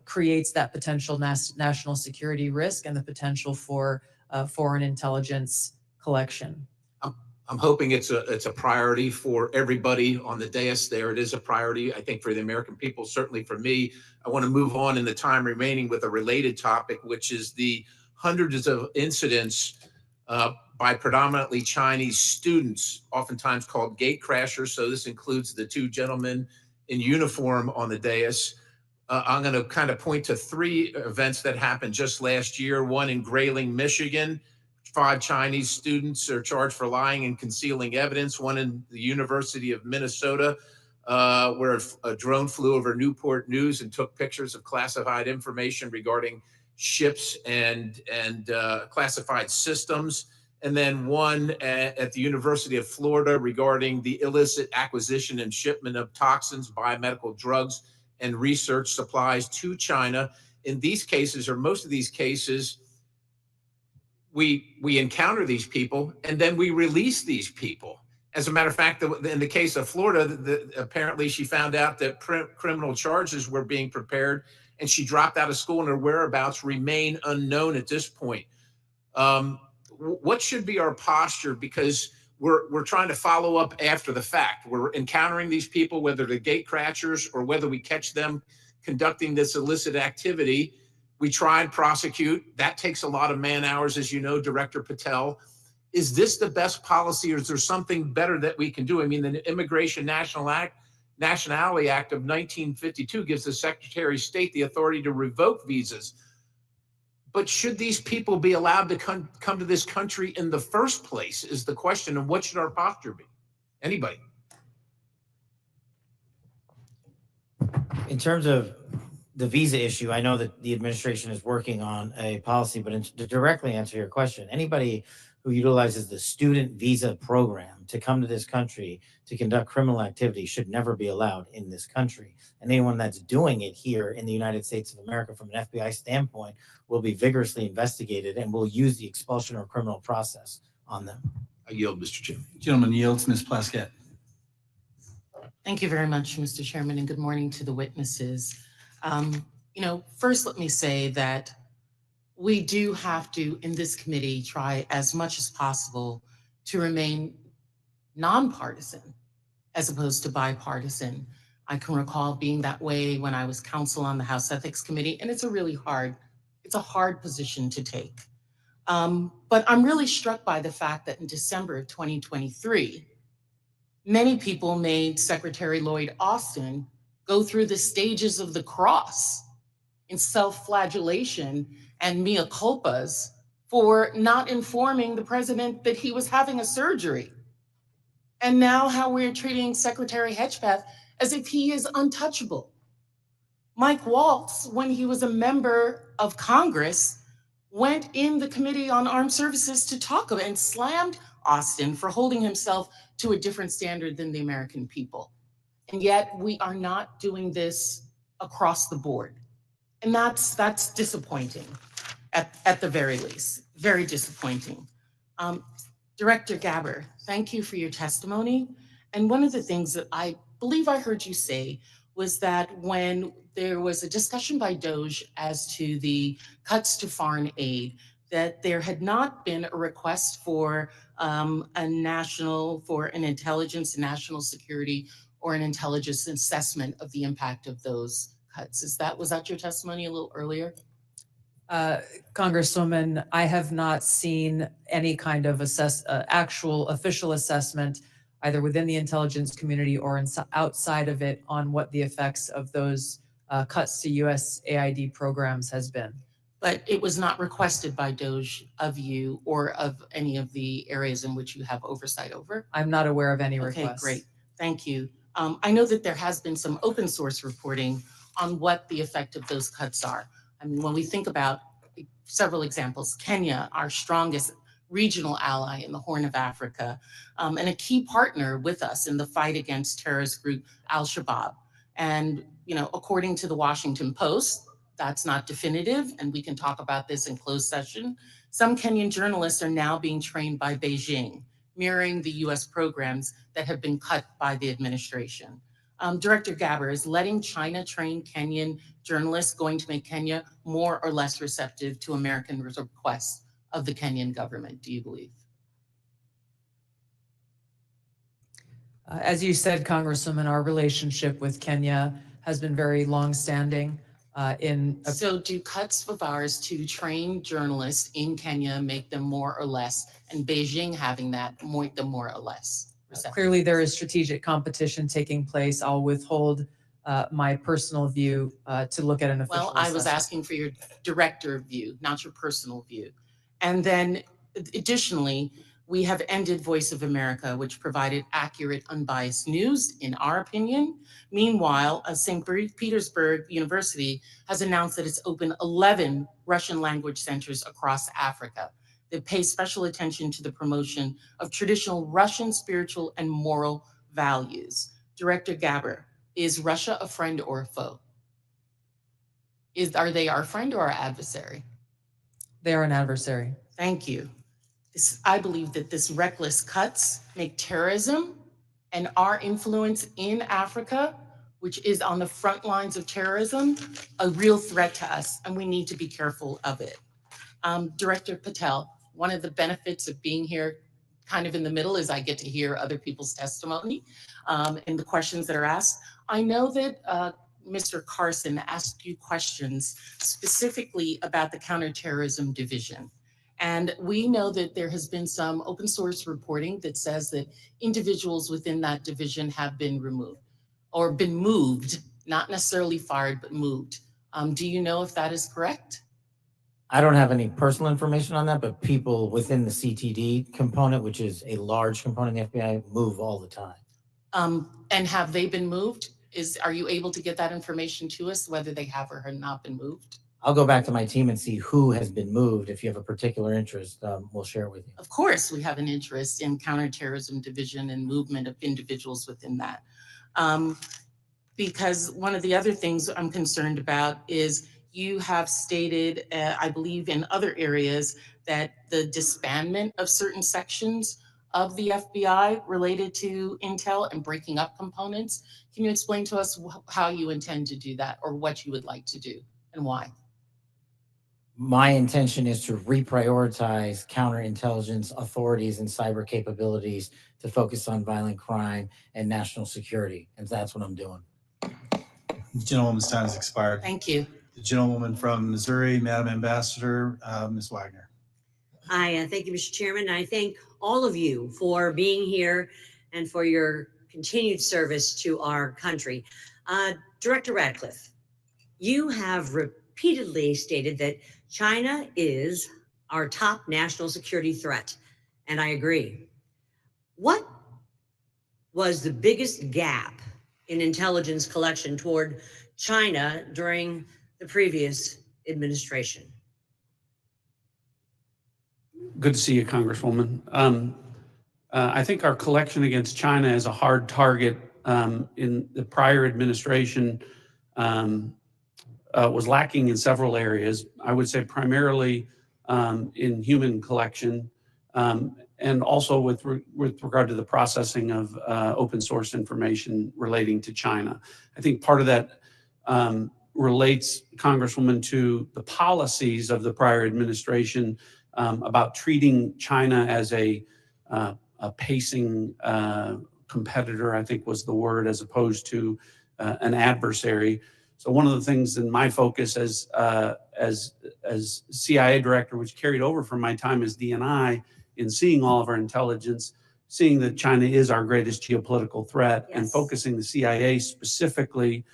creates that potential national security risk and the potential for foreign intelligence collection. I'm hoping it's a priority for everybody on the dais there. It is a priority, I think, for the American people, certainly for me. I want to move on in the time remaining with a related topic, which is the hundreds of incidents by predominantly Chinese students, oftentimes called gate crashers. So this includes the two gentlemen in uniform on the dais. I'm going to kind of point to 3 events that happened just last year. One in Grayling, Michigan. 5 Chinese students are charged for lying and concealing evidence. One in the University of Minnesota, where a drone flew over Newport News and took pictures of classified information regarding ships and classified systems. And then one at the University of Florida regarding the illicit acquisition and shipment of toxins, biomedical drugs, and research supplies to China. In these cases, or most of these cases, we encounter these people and then we release these people. As a matter of fact, in the case of Florida, apparently she found out that criminal charges were being prepared and she dropped out of school and her whereabouts remain unknown at this point. What should be our posture? Because we're trying to follow up after the fact. We're encountering these people, whether they're gate crashers or whether we catch them conducting this illicit activity. We try and prosecute. That takes a lot of man hours, as you know, Director Patel. Is this the best policy, or is there something better that we can do? I mean, the Immigration Nationality Act of 1952 gives the Secretary of State the authority to revoke visas. But should these people be allowed to come to this country in the first place is the question. And what should our posture be? Anybody? In terms of the visa issue, I know that the administration is working on a policy, but to directly answer your question, anybody who utilizes the student visa program to come to this country to conduct criminal activity should never be allowed in this country. And anyone that's doing it here in the United States of America from an FBI standpoint will be vigorously investigated and will use the expulsion or criminal process on them. I yield, Mr. Chairman. Gentleman yields. Ms. Plaskett. Thank you very much, Mr. Chairman, and good morning to the witnesses. First, let me say that we do have to, in this committee, try as much as possible to remain nonpartisan as opposed to bipartisan. I can recall being that way when I was counsel on the House Ethics Committee, and it's a hard position to take. But I'm really struck by the fact that in December of 2023, many people made Secretary Lloyd Austin go through the stages of the cross in self-flagellation and mea culpas for not informing the president that he was having a surgery. And now how we're treating Secretary Hedgepeth as if he is untouchable. Mike Waltz, when he was a member of Congress, went in the Committee on Armed Services to talk about and slammed Austin for holding himself to a different standard than the American people. And yet we are not doing this across the board. And that's disappointing at the very least, very disappointing. Director Gabbard, thank you for your testimony. And one of the things that I believe I heard you say was that when there was a discussion by DOJ as to the cuts to foreign aid, that there had not been a request for an intelligence and national security or an intelligence assessment of the impact of those cuts. Was that your testimony a little earlier? Congresswoman, I have not seen any kind of actual official assessment either within the intelligence community or outside of it on what the effects of those cuts to USAID programs has been. But it was not requested by DOJ of you or of any of the areas in which you have oversight over? I'm not aware of any requests. Okay, great. Thank you. I know that there has been some open source reporting on what the effect of those cuts are. I mean, when we think about several examples, Kenya, our strongest regional ally in the Horn of Africa, and a key partner with us in the fight against terrorist group Al-Shabaab. And, according to the Washington Post, that's not definitive, and we can talk about this in closed session. Some Kenyan journalists are now being trained by Beijing, mirroring the US programs that have been cut by the administration. Director Gabbard, is letting China train Kenyan journalists going to make Kenya more or less receptive to American requests of the Kenyan government, do you believe? As you said, Congresswoman, our relationship with Kenya has been very longstanding. So do cuts of ours to train journalists in Kenya make them more or less, and Beijing having that make them more or less receptive? Clearly, there is strategic competition taking place. I'll withhold my personal view to look at an official Well, I was assessment. asking for your director view, not your personal view. And then additionally, we have ended Voice of America, which provided accurate, unbiased news, in our opinion. Meanwhile, St. Petersburg University has announced that it's opened 11 Russian language centers across Africa that pay special attention to the promotion of traditional Russian spiritual and moral values. Director Gaber, is Russia a friend or a foe? Are they our friend or our adversary? They are an adversary. Thank you. I believe that this reckless cuts make terrorism and our influence in Africa, which is on the front lines of terrorism, a real threat to us, and we need to be careful of it. Director Patel, one of the benefits of being here kind of in the middle is I get to hear other people's testimony and the questions that are asked. I know that Mr. Carson asked you questions specifically about the Counterterrorism Division. And we know that there has been some open source reporting that says that individuals within that division have been removed or been moved, not necessarily fired, but moved. Do you know if that is correct? I don't have any personal information on that, but people within the CTD component, which is a large component of the FBI, move all the time. And have they been moved? Are you able to get that information to us, whether they have or have not been moved? I'll go back to my team and see who has been moved. If you have a particular interest, we'll share it with you. Of course, we have an interest in Counterterrorism Division and movement of individuals within that. Because one of the other things I'm concerned about is you have stated, I believe in other areas, that the disbandment of certain sections of the FBI related to intel and breaking up components. Can you explain to us how you intend to do that or what you would like to do and why? My intention is to reprioritize counterintelligence authorities and cyber capabilities to focus on violent crime and national security. And that's what I'm doing. The gentlewoman's time has expired. Thank you. The gentlewoman from Missouri, Madam Ambassador, Ms. Wagner. Hi, thank you, Mr. Chairman. I thank all of you for being here and for your continued service to our country. Director Ratcliffe, you have repeatedly stated that China is our top national security threat, and I agree. What was the biggest gap in intelligence collection toward China during the previous administration? Good to see you, Congresswoman. I think our collection against China is a hard target. In the prior administration was lacking in several areas. I would say primarily in human collection and also with regard to the processing of open source information relating to China. I think part of that relates, Congresswoman, to the policies of the prior administration about treating China as a pacing competitor, I think was the word, as opposed to an adversary. So one of the things in my focus as CIA director, which carried over from my time as DNI, in seeing all of our intelligence, seeing that China is our greatest geopolitical threat, and focusing the CIA specifically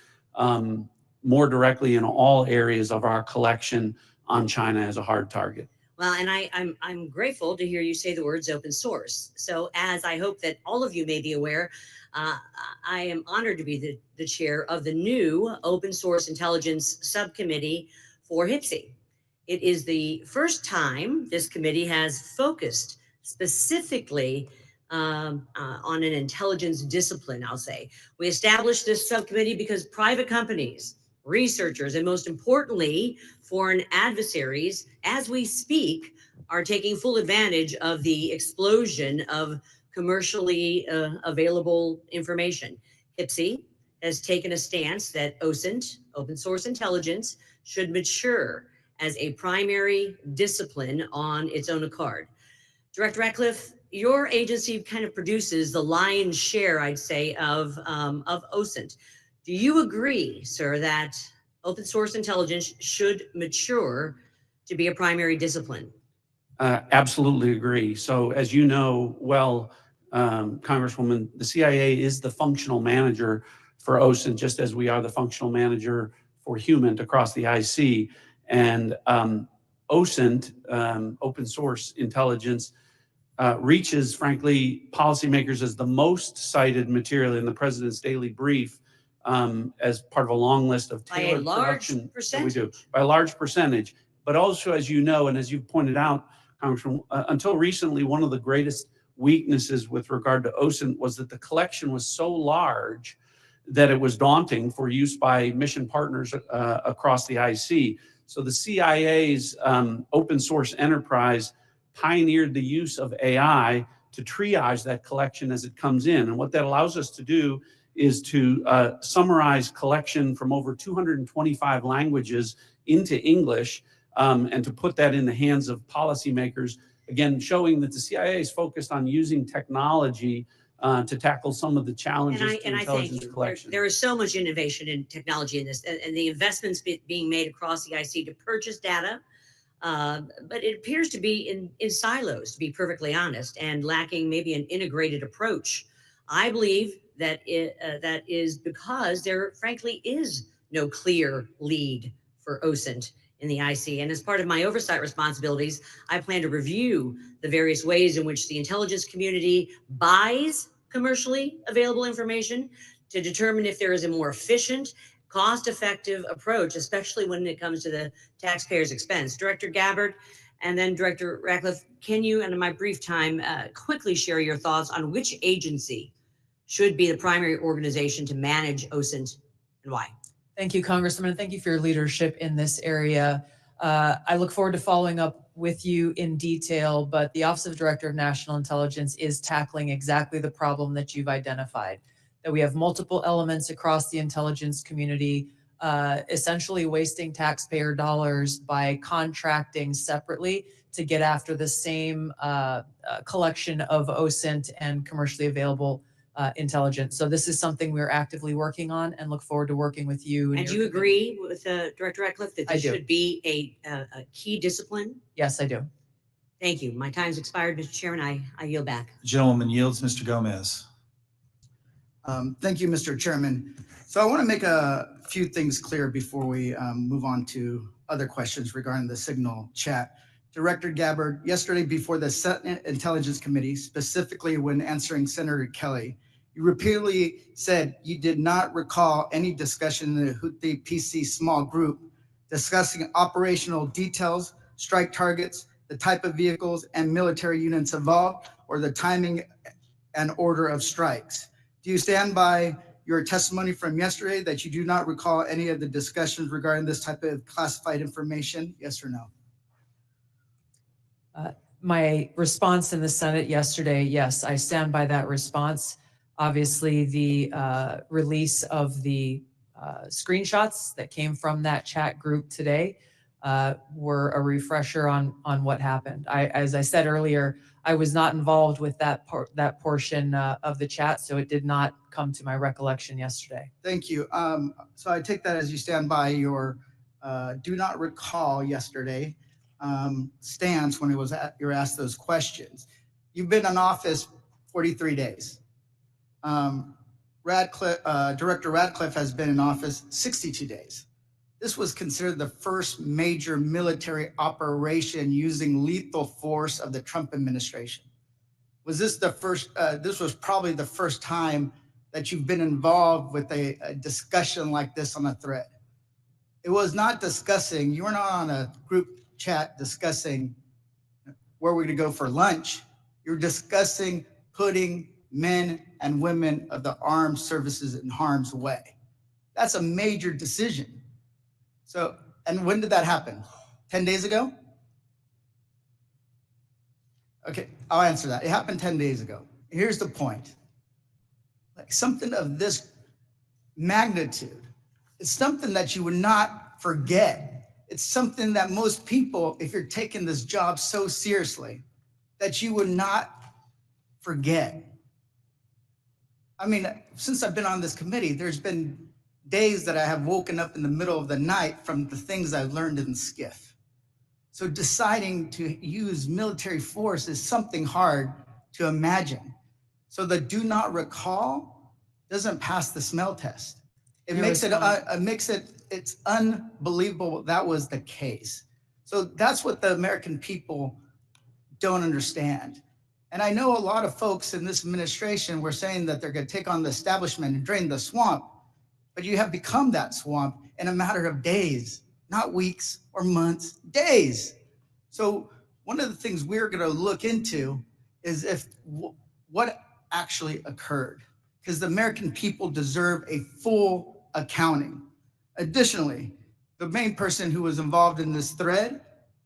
more directly in all areas of our collection on China as a hard target. Well, and I'm grateful to hear you say the words open source. So as I hope that all of you may be aware, I am honored to be the chair of the new Open Source Intelligence Subcommittee for HPSI. It is the first time this committee has focused specifically on an intelligence discipline, I'll say. We established this subcommittee because private companies, researchers, and most importantly, foreign adversaries, as we speak, are taking full advantage of the explosion of commercially available information. HPSI has taken a stance that OSINT, open source intelligence, should mature as a primary discipline on its own accord. Director Ratcliffe, your agency kind of produces the lion's share, I'd say, of OSINT. Do you agree, sir, that open source intelligence should mature to be a primary discipline? Absolutely agree. So as you know well, Congresswoman, the CIA is the functional manager for OSINT, just as we are the functional manager for HUMANT across the IC. And OSINT, open source intelligence, reaches, frankly, policymakers as the most cited material in the president's daily brief as part of a long list of By a tailored large production that we do. percentage. By a large percentage. But also, as you know, and as you've pointed out, Congressman, until recently, one of the greatest weaknesses with regard to OSINT was that the collection was so large that it was daunting for use by mission partners across the IC. So the CIA's open source enterprise pioneered the use of AI to triage that collection as it comes in. And what that allows us to do is to summarize collection from over 225 languages into English, and to put that in the hands of policymakers, again, showing that the CIA is focused on using technology to tackle some of the challenges to And I thank intelligence you. collection. There is so much innovation in technology in this, and the investments being made across the IC to purchase data. But it appears to be in silos, to be perfectly honest, and lacking maybe an integrated approach. I believe that that is because there, frankly, is no clear lead for OSINT in the IC. And as part of my oversight responsibilities, I plan to review the various ways in which the intelligence community buys commercially available information to determine if there is a more efficient, cost-effective approach, especially when it comes to the taxpayer's expense. Director Gabbard and then Director Ratcliffe, can you, and in my brief time, quickly share your thoughts on which agency should be the primary organization to manage OSINT and why? Thank you, Congressman, and thank you for your leadership in this area. I look forward to following up with you in detail, but the Office of Director of National Intelligence is tackling exactly the problem that you've identified, that we have multiple elements across the intelligence community, essentially wasting taxpayer dollars by contracting separately to get after the same collection of OSINT and commercially available intelligence. So this is something we're actively working on and look forward to working with you. And do you agree with Director Ratcliffe that I this do. should be a key discipline? Yes, I do. Thank you. My time's expired, Mr. Chairman. I yield back. The gentleman yields. Mr. Gomez. Thank you, Mr. Chairman. So I want to make a few things clear before we move on to other questions regarding the Signal chat. Director Gabbard, yesterday before the Senate Intelligence Committee, specifically when answering Senator Kelly, you repeatedly said you did not recall any discussion in the Houthi PC small group discussing operational details, strike targets, the type of vehicles and military units involved, or the timing and order of strikes. Do you stand by your testimony from yesterday that you do not recall any of the discussions regarding this type of classified information? Yes or no? My response in the Senate yesterday, yes, I stand by that response. Obviously, the release of the screenshots that came from that chat group today were a refresher on what happened. As I said earlier, I was not involved with that portion of the chat, so it did not come to my recollection yesterday. Thank you. So I take that as you stand by your do not recall yesterday stance when it was you were asked those questions. You've been in office 43 days. Director Ratcliffe has been in office 62 days. This was considered the first major military operation using lethal force of the Trump administration. Was this the first, this was probably the first time that you've been involved with a discussion like this on a thread. It was not discussing, you were not on a group chat discussing where we're gonna go for lunch. You're discussing putting men and women of the armed services in harm's way. That's a major decision. So, and when did that happen? 10 days ago? Okay, I'll answer that. It happened 10 days ago. Here's the point. Like something of this magnitude, it's something that you would not forget. It's something that most people, if you're taking this job so seriously, that you would not forget. I mean, since I've been on this committee, there's been days that I have woken up in the middle of the night from the things I've learned in SCIF. So deciding to use military force is something hard to imagine. So the do not recall doesn't pass the smell test. It makes it's unbelievable that was the case. So that's what the American people don't understand. And I know a lot of folks in this administration were saying that they're going to take on the establishment and drain the swamp, but you have become that swamp in a matter of days, not weeks or months, days. So one of the things we're going to look into is what actually occurred, because the American people deserve a full accounting. Additionally, the main person who was involved in this thread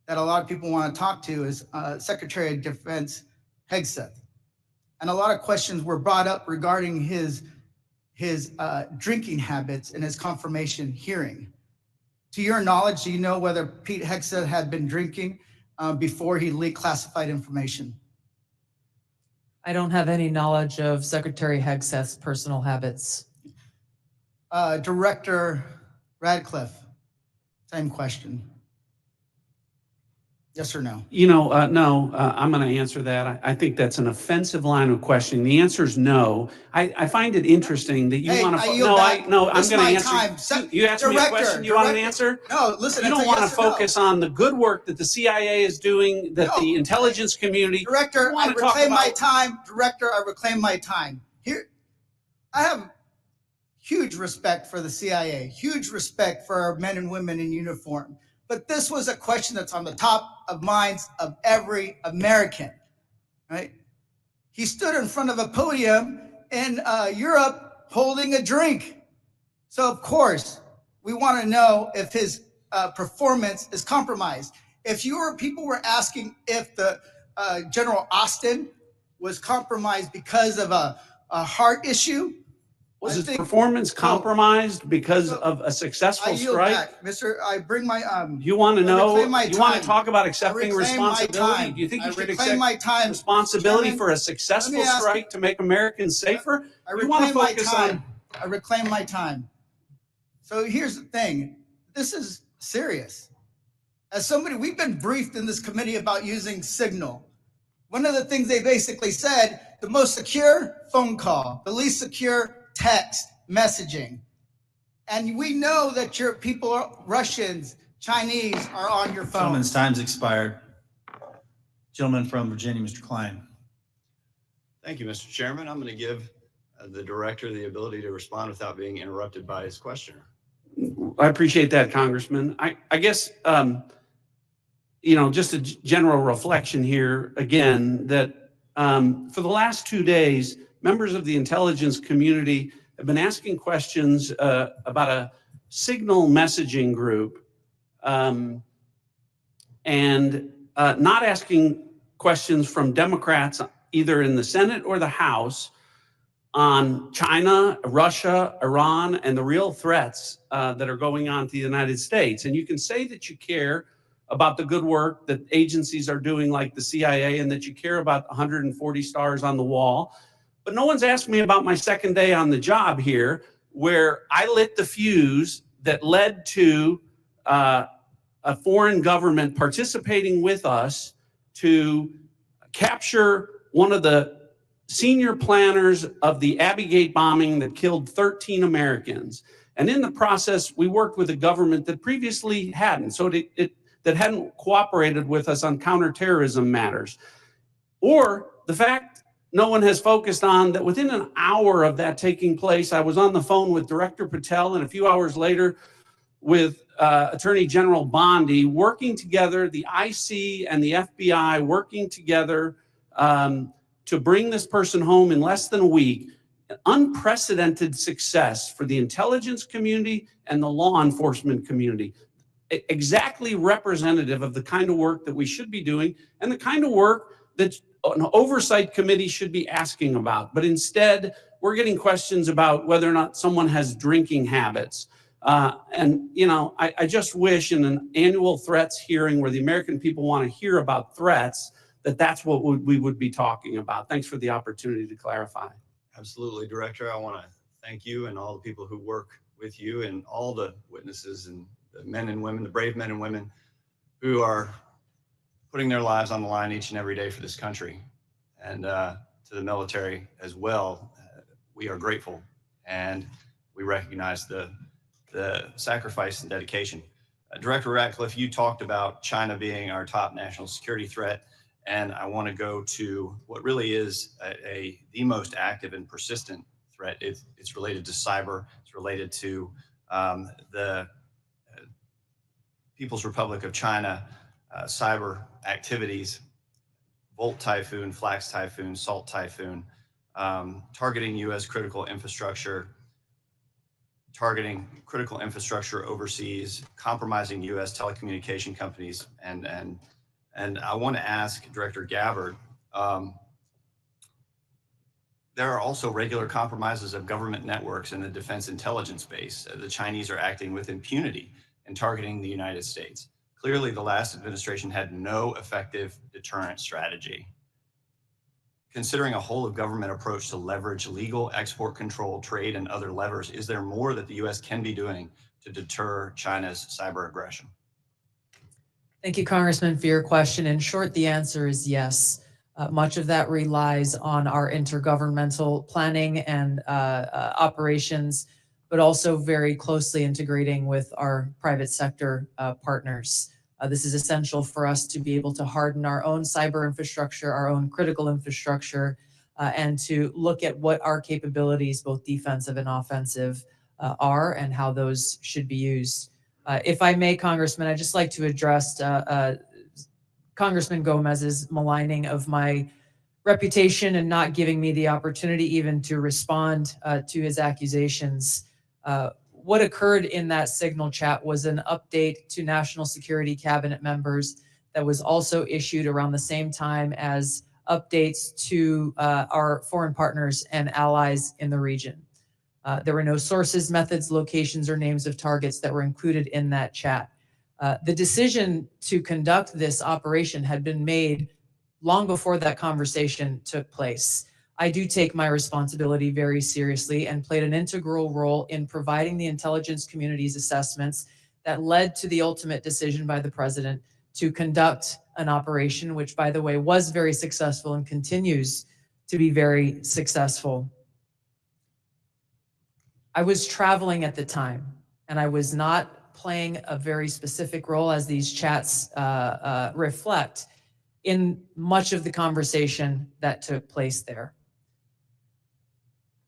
that a lot of people want to talk to is Secretary of Defense Hegseth. And a lot of questions were brought up regarding his drinking habits in his confirmation hearing. To your knowledge, do you know whether Pete Hegseth had been drinking before he leaked classified information? I don't have any knowledge of Secretary Hegseth's personal habits. Director Radcliffe, same question. Yes or no? No, I'm going to answer that. I think that's an offensive line of questioning. The answer is no. I find it interesting that you want to. I'm going to answer. You asked me a question. You want an answer? No, listen. You don't want to focus on the good work that the CIA is doing, that the intelligence community. Director, I reclaim my time. Director, I reclaim my time. Here, I have huge respect for the CIA, huge respect for our men and women in uniform. But this was a question that's on the top of minds of every American, right? He stood in front of a podium in Europe holding a drink. So of course, we want to know if his performance is compromised. If people were asking if the General Austin was compromised because of a heart issue, was his performance compromised because of a successful strike? I bring my You want to know? You want to talk about accepting responsibility? Do you think you should accept responsibility for a successful strike to make Americans safer? I reclaim my time. I reclaim my time. So here's the thing. This is serious. As somebody, we've been briefed in this committee about using Signal. One of the things they basically said, the most secure phone call, the least secure text messaging. And we know that your people, Russians, Chinese, are on your phone. Gentleman's time's expired. Gentleman from Virginia, Mr. Klein. Thank you, Mr. Chairman. I'm going to give the director the ability to respond without being interrupted by his questioner. I appreciate that, Congressman. I guess, just a general reflection here again, that for the last 2 days, members of the intelligence community have been asking questions about a Signal messaging group and not asking questions from Democrats either in the Senate or the House on China, Russia, Iran, and the real threats that are going on to the United States. And you can say that you care about the good work that agencies are doing like the CIA and that you care about 140 stars on the wall. But no one's asked me about my second day on the job here, where I lit the fuse that led to a foreign government participating with us to capture one of the senior planners of the Abbey bombing that killed 13 Americans. And in the process, we worked with a government that previously hadn't, that hadn't cooperated with us on counterterrorism matters. Or the fact no one has focused on that within an hour of that taking place, I was on the phone with Director Patel and a few hours later with Attorney General Bondi, working together, the IC and the FBI working together to bring this person home in less than a week. Unprecedented success for the intelligence community and the law enforcement community. Exactly representative of the kind of work that we should be doing and the kind of work that an oversight committee should be asking about. But instead, we're getting questions about whether or not someone has drinking habits. I just wish in an annual threats hearing where the American people want to hear about threats, that's what we would be talking about. Thanks for the opportunity to clarify. Absolutely, Director. I want to thank you and all the people who work with you and all the witnesses and the men and women, the brave men and women who are putting their lives on the line each and every day for this country. And to the military as well, we are grateful and we recognize the sacrifice and dedication. Director Ratcliffe, you talked about China being our top national security threat, and I want to go to what really is the most active and persistent threat. It's related to cyber. It's related to the People's Republic of China cyber activities, Volt Typhoon, Flax Typhoon, Salt Typhoon, targeting U.S. critical infrastructure, targeting critical infrastructure overseas, compromising U.S. telecommunication companies. And I want to ask Director Gabbard, there are also regular compromises of government networks in the defense intelligence space. The Chinese are acting with impunity and targeting the United States. Clearly, the last administration had no effective deterrent strategy. Considering a whole of government approach to leverage legal export control, trade, and other levers, is there more that the U.S. can be doing to deter China's cyber aggression? Thank you, Congressman, for your question. In short, the answer is yes. Much of that relies on our intergovernmental planning and operations, but also very closely integrating with our private sector partners. This is essential for us to be able to harden our own cyber infrastructure, our own critical infrastructure, and to look at what our capabilities, both defensive and offensive, are and how those should be used. If I may, Congressman, I'd just like to address Congressman Gomez's maligning of my reputation and not giving me the opportunity even to respond to his accusations. What occurred in that Signal chat was an update to national security cabinet members that was also issued around the same time as updates to our foreign partners and allies in the region. There were no sources, methods, locations, or names of targets that were included in that chat. The decision to conduct this operation had been made long before that conversation took place. I do take my responsibility very seriously and played an integral role in providing the intelligence community's assessments that led to the ultimate decision by the president to conduct an operation, which, by the way, was very successful and continues to be very successful. I was traveling at the time, and I was not playing a very specific role, as these chats reflect, in much of the conversation that took place there.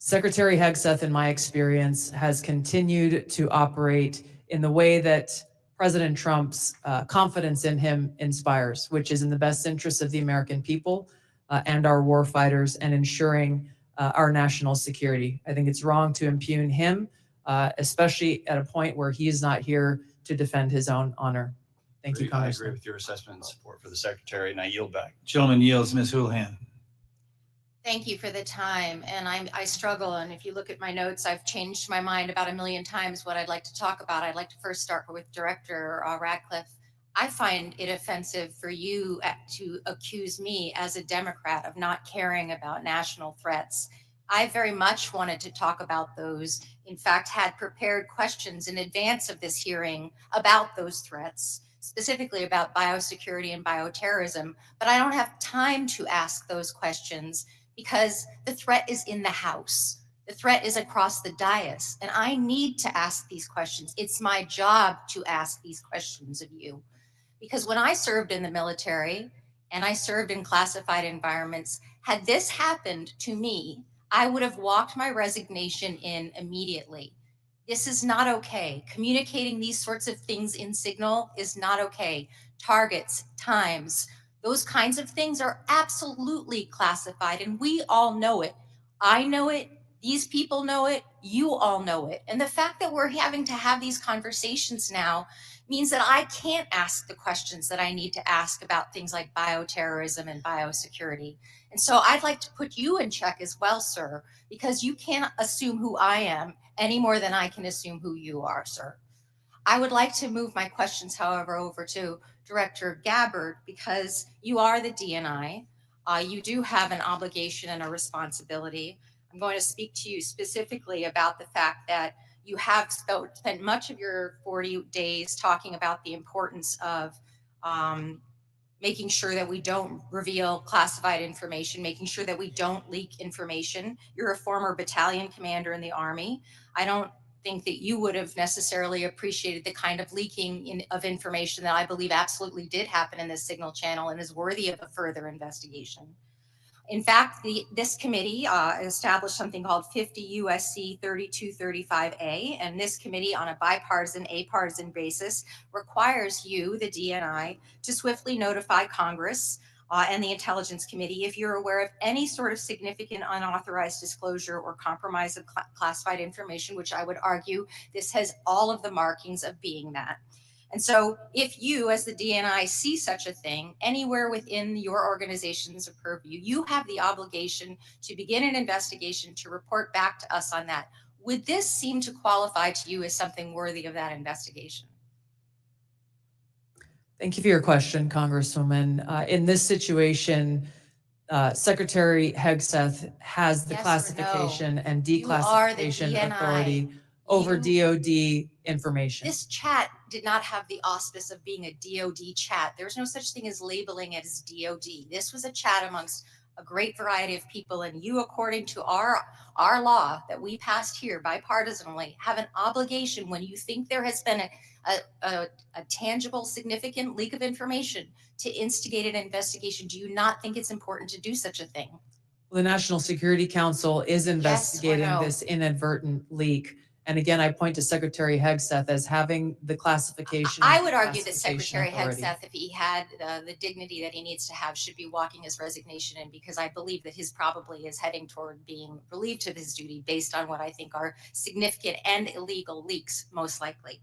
Secretary Hegseth, in my experience, has continued to operate in the way that President Trump's confidence in him inspires, which is in the best interest of the American people and our war fighters and ensuring our national security. I think it's wrong to impugn him, especially at a point where he is not here to defend his own honor. Thank you, I Congressman. agree with your assessment and support for the Secretary, and I yield back. Gentleman yields. Ms. Houlihan. Thank you for the time. And I struggle. And if you look at my notes, I've changed my mind about 1,000,000 times what I'd like to talk about. I'd like to first start with Director Ratcliffe. I find it offensive for you to accuse me as a Democrat of not caring about national threats. I very much wanted to talk about those. In fact, had prepared questions in advance of this hearing about those threats, specifically about biosecurity and bioterrorism, but I don't have time to ask those questions because the threat is in the House. The threat is across the dais, and I need to ask these questions. It's my job to ask these questions of you. Because when I served in the military and I served in classified environments, had this happened to me, I would have walked my resignation in immediately. This is not okay. Communicating these sorts of things in Signal is not okay. Targets, times, those kinds of things are absolutely classified, and we all know it. I know it. These people know it. You all know it. And the fact that we're having to have these conversations now means that I can't ask the questions that I need to ask about things like bioterrorism and biosecurity. And so I'd like to put you in check as well, sir, because you can't assume who I am any more than I can assume who you are, sir. I would like to move my questions, however, over to Director Gabbard, because you are the DNI. You do have an obligation and a responsibility. I'm going to speak to you specifically about the fact that you have spent much of your 40 days talking about the importance of making sure that we don't reveal classified information, making sure that we don't leak information. You're a former battalion commander in the Army. I don't think that you would have necessarily appreciated the kind of leaking of information that I believe absolutely did happen in this signal channel and is worthy of a further investigation. In fact, this committee established something called 50 U.S.C. 3235A, and this committee on a bipartisan, apartisan basis requires you, the DNI, to swiftly notify Congress and the Intelligence Committee if you're aware of any sort of significant unauthorized disclosure or compromise of classified information, which I would argue this has all of the markings of being that. And so if you, as the DNI, see such a thing anywhere within your organization's purview, you have the obligation to begin an investigation to report back to us on that. Would this seem to qualify to you as something worthy of that investigation? Thank you for your question, Congresswoman. In this situation, Secretary Hegseth has the Yes or classification no? and You are the declassification DNI. authority over DOD information. This chat did not have the auspice of being a DOD chat. There's no such thing as labeling it as DOD. This was a chat amongst a great variety of people, and you, according to our law that we passed here bipartisanly, have an obligation when you think there has been a tangible, significant leak of information to instigate an investigation. Do you not think it's important to do such a thing? The National Security Council is investigating no? this inadvertent leak. And again, I point to Secretary Hegseth as having the classification. I would argue that classification Secretary authority. Hegseth, if he had the dignity that he needs to have, should be walking his resignation in, because I believe that his probably is heading toward being relieved of his duty based on what I think are significant and illegal leaks, most likely.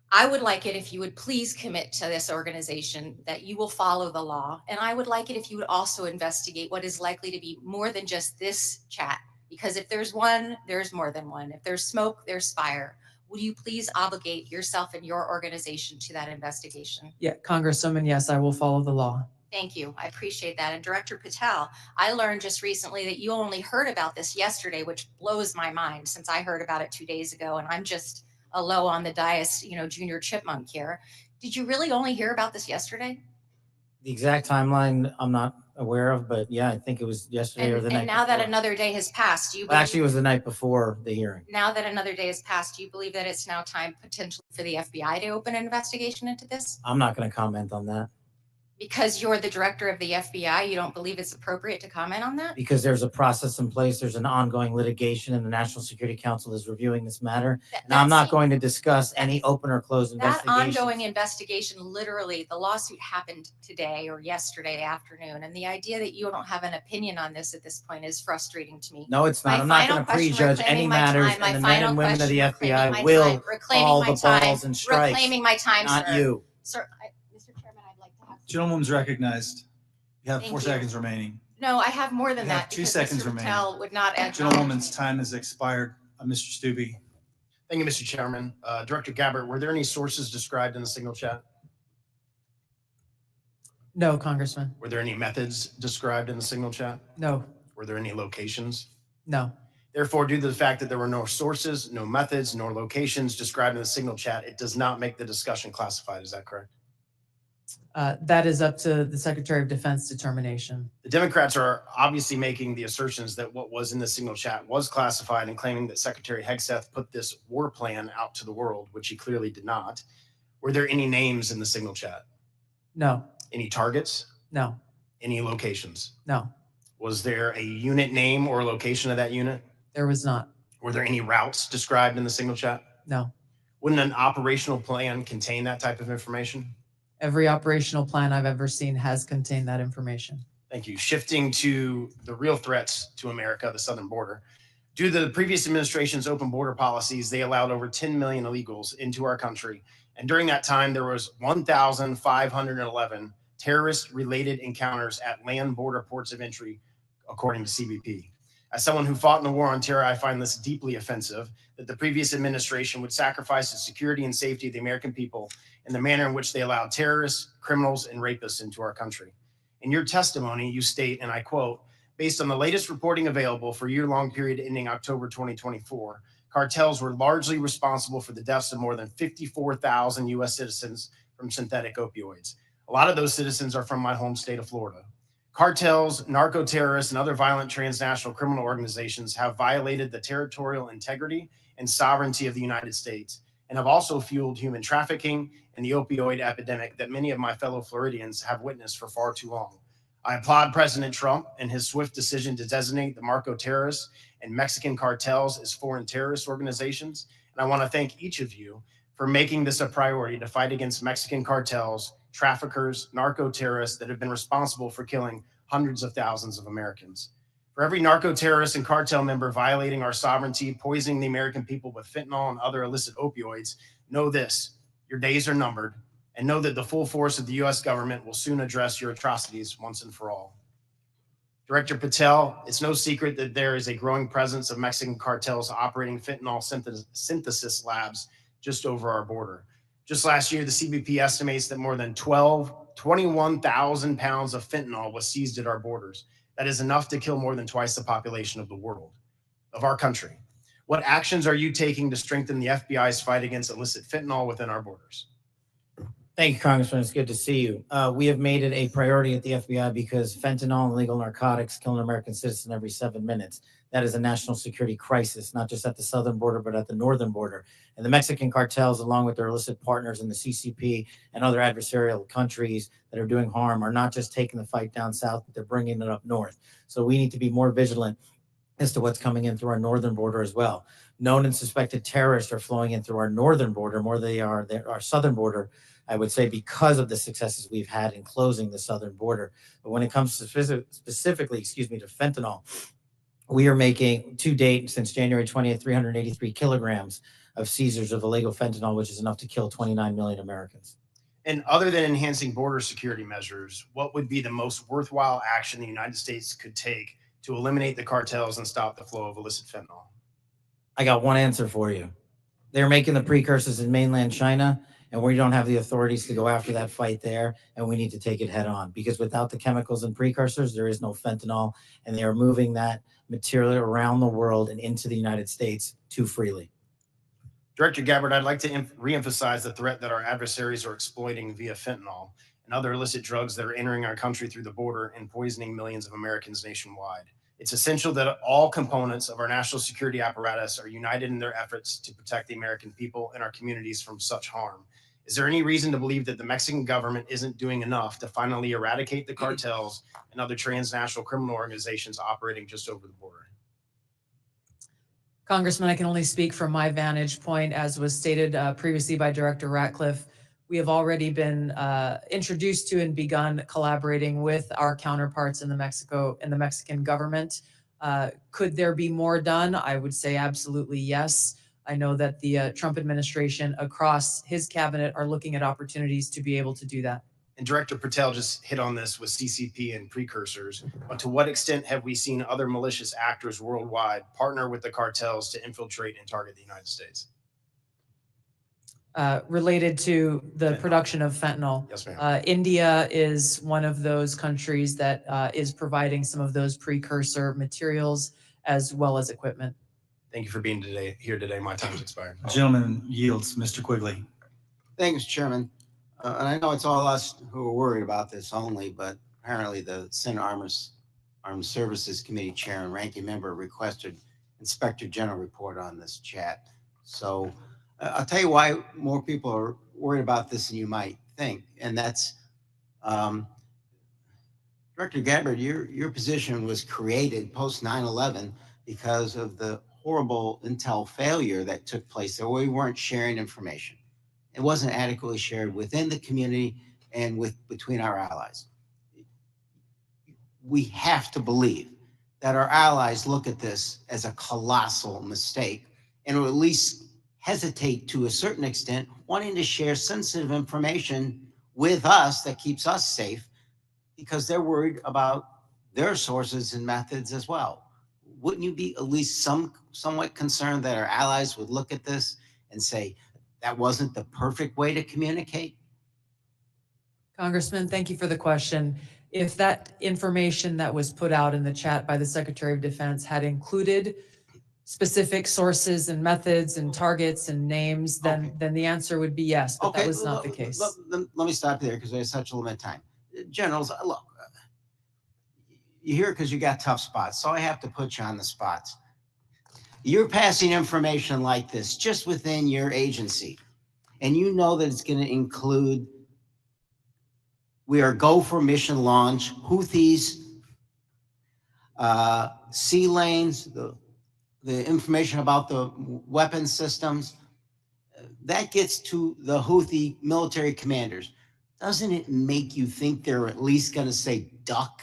I would like it if you would please commit to this organization that you will follow the law. And I would like it if you would also investigate what is likely to be more than just this chat. Because if there's one, there's more than one. If there's smoke, there's fire. Will you please obligate yourself and your organization to that investigation? Yeah, Congresswoman, yes, I will follow the law. Thank you. I appreciate that. And Director Patel, I learned just recently that you only heard about this yesterday, which blows my mind since I heard about it 2 days ago. And I'm just a low on the dais, junior chipmunk here. Did you really only hear about this yesterday? The exact timeline I'm not aware of, but yeah, I think it was yesterday or the night And now that before. another day has passed, do you Well, believe, actually, it was the night before the hearing. now that another day has passed, do you believe that it's now time potentially for the FBI to open an investigation into this? I'm not going to comment on that Because you're the director of the FBI, you don't believe it's appropriate to comment on that? because there's a process in place. There's an ongoing litigation, and the National Security Council is reviewing this matter. And I'm not going to discuss any open or closed That investigation. ongoing investigation, literally, the lawsuit happened today or yesterday afternoon. And the idea that you don't have an opinion on this at this point is frustrating to me. No, it's not. My I'm not final going to question, prejudge any reclaiming my matters, time, my and the men final and women of the question, reclaiming FBI my will time, reclaiming call my the balls time, and strikes. reclaiming my time, not sir. you. Sir, Mr. Chairman, I'd like to have. Gentlewoman's recognized. You have Thank 4 you. seconds remaining. No, I have more than You have that. 2 because seconds Mr. remaining. Patel would not add. Gentlewoman's time has expired. Mr. Stubbe. Thank you, Mr. Chairman. Director Gabbard, were there any sources described in the signal chat? No, Congressman. Were there any methods described in the signal chat? No, Were there any locations? no. Therefore, due to the fact that there were no sources, no methods, nor locations described in the signal chat, it does not make the discussion classified. Is that correct? That is up to the Secretary of Defense determination. The Democrats are obviously making the assertions that what was in the signal chat was classified and claiming that Secretary Hegseth put this war plan out to the world, which he clearly did not. Were there any names in the signal chat? No, Any targets? no, Any locations? no, Was there a unit name or location of that unit? there was not. Were there any routes described in the signal chat? No. Wouldn't an operational plan contain that type of information? Every operational plan I've ever seen has contained that information. Thank you. Shifting to the real threats to America, the southern border. Due to the previous administration's open border policies, they allowed over 10 million illegals into our country. And during that time, there was 1,511 terrorist-related encounters at land border ports of entry, according to CBP. As someone who fought in the war on terror, I find this deeply offensive that the previous administration would sacrifice the security and safety of the American people in the manner in which they allowed terrorists, criminals, and rapists into our country. In your testimony, you state, and I quote, Based on the latest reporting available for year-long period ending October 2024, cartels were largely responsible for the deaths of more than 54,000 U.S. citizens from synthetic opioids. A lot of those citizens are from my home state of Florida. Cartels, narco-terrorists, and other violent transnational criminal organizations have violated the territorial integrity and sovereignty of the United States and have also fueled human trafficking and the opioid epidemic that many of my fellow Floridians have witnessed for far too long. I applaud President Trump and his swift decision to designate the narco terrorists and Mexican cartels as foreign terrorist organizations. And I want to thank each of you for making this a priority to fight against Mexican cartels, traffickers, narco terrorists that have been responsible for killing hundreds of thousands of Americans. For every narco terrorist and cartel member violating our sovereignty, poisoning the American people with fentanyl and other illicit opioids, know this: your days are numbered, and know that the full force of the U.S. government will soon address your atrocities once and for all. Director Patel, it's no secret that there is a growing presence of Mexican cartels operating fentanyl synthesis labs just over our border. Just last year, the CBP estimates that more than 21,000 pounds of fentanyl was seized at our borders. That is enough to kill more than twice the population of the world, of our country. What actions are you taking to strengthen the FBI's fight against illicit fentanyl within our borders? Thank you, Congressman. It's good to see you. We have made it a priority at the FBI because fentanyl and illegal narcotics kill an American citizen every 7 minutes. That is a national security crisis, not just at the southern border, but at the northern border. And the Mexican cartels, along with their illicit partners in the CCP and other adversarial countries that are doing harm, are not just taking the fight down south, but they're bringing it up north. So we need to be more vigilant as to what's coming in through our northern border as well. Known and suspected terrorists are flowing in through our northern border more than they are our southern border, I would say, because of the successes we've had in closing the southern border. But when it comes to specifically, to fentanyl, we are making, to date, since January 20th, 383 kilograms of seizures of illegal fentanyl, which is enough to kill 29 million Americans. And other than enhancing border security measures, what would be the most worthwhile action the United States could take to eliminate the cartels and stop the flow of illicit fentanyl? I got one answer for you. They're making the precursors in mainland China, and we don't have the authorities to go after that fight there, and we need to take it head on, because without the chemicals and precursors, there is no fentanyl, and they are moving that material around the world and into the United States too freely. Director Gabbard, I'd like to reemphasize the threat that our adversaries are exploiting via fentanyl and other illicit drugs that are entering our country through the border and poisoning millions of Americans nationwide. It's essential that all components of our national security apparatus are united in their efforts to protect the American people and our communities from such harm. Is there any reason to believe that the Mexican government isn't doing enough to finally eradicate the cartels and other transnational criminal organizations operating just over the border? Congressman, I can only speak from my vantage point, as was stated previously by Director Ratcliffe. We have already been introduced to and begun collaborating with our counterparts in the Mexican government. Could there be more done? I would say absolutely yes. I know that the Trump administration across his cabinet are looking at opportunities to be able to do that. And Director Patel just hit on this with CCP and precursors, but to what extent have we seen other malicious actors worldwide partner with the cartels to infiltrate and target the United States? Related to the production of fentanyl. Yes, ma'am. India is one of those countries that is providing some of those precursor materials as well as equipment. Thank you for being here today. My time's expired. Gentleman yields. Mr. Quigley. Thank you, Mr. Chairman. And I know it's all us who are worried about this only, but apparently the Senate Armed Services Committee Chair and Ranking Member requested Inspector General report on this chat. So I'll tell you why more people are worried about this than you might think. And that's, Director Gabbard, your position was created post 9/11 because of the horrible intel failure that took place there, where we weren't sharing information. It wasn't adequately shared within the community and between our allies. We have to believe that our allies look at this as a colossal mistake and will at least hesitate to a certain extent, wanting to share sensitive information with us that keeps us safe, because they're worried about their sources and methods as well. Wouldn't you be at least somewhat concerned that our allies would look at this and say, that wasn't the perfect way to communicate? Congressman, thank you for the question. if that information that was put out in the chat by the Secretary of Defense had included specific sources and methods and targets and names, then the answer would be yes, but that was not the case. Let me stop there because there's such a limited time. Generals, look, you're here because you got tough spots, so I have to put you on the spots. You're passing information like this just within your agency, and you know that it's going to include, we are go for mission launch, Houthis, sea lanes, the information about the weapon systems. That gets to the Houthi military commanders. Doesn't it make you think they're at least going to say duck?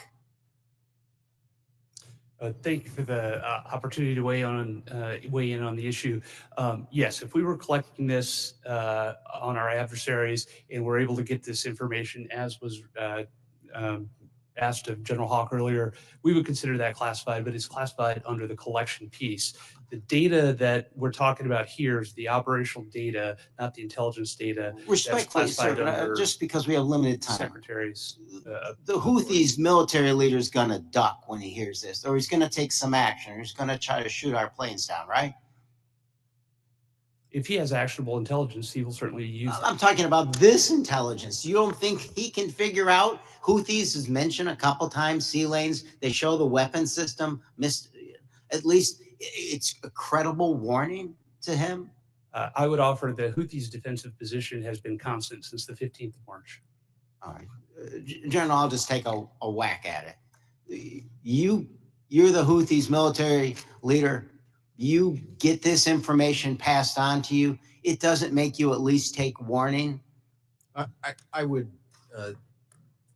Thank you for the opportunity to weigh in on the issue. Yes, if we were collecting this on our adversaries and we're able to get this information, as was asked of General Hawk earlier, we would consider that classified, but it's classified under the collection piece. The data that we're talking about here is the operational data, not the intelligence data. Respectfully, sir, just because we have limited time. Secretaries. The Houthis military leader is going to duck when he hears this, or he's going to take some action, or he's going to try to shoot our planes down, right? If he has actionable intelligence, he will certainly use it. I'm talking about this intelligence. You don't think he can figure out? Houthis is mentioned a couple times, sea lanes. They show the weapon system. At least it's a credible warning to him. I would offer the Houthis' defensive position has been constant since the 15th of March. All right. General, I'll just take a whack at it. You're the Houthis military leader. You get this information passed on to you. It doesn't make you at least take warning. I would,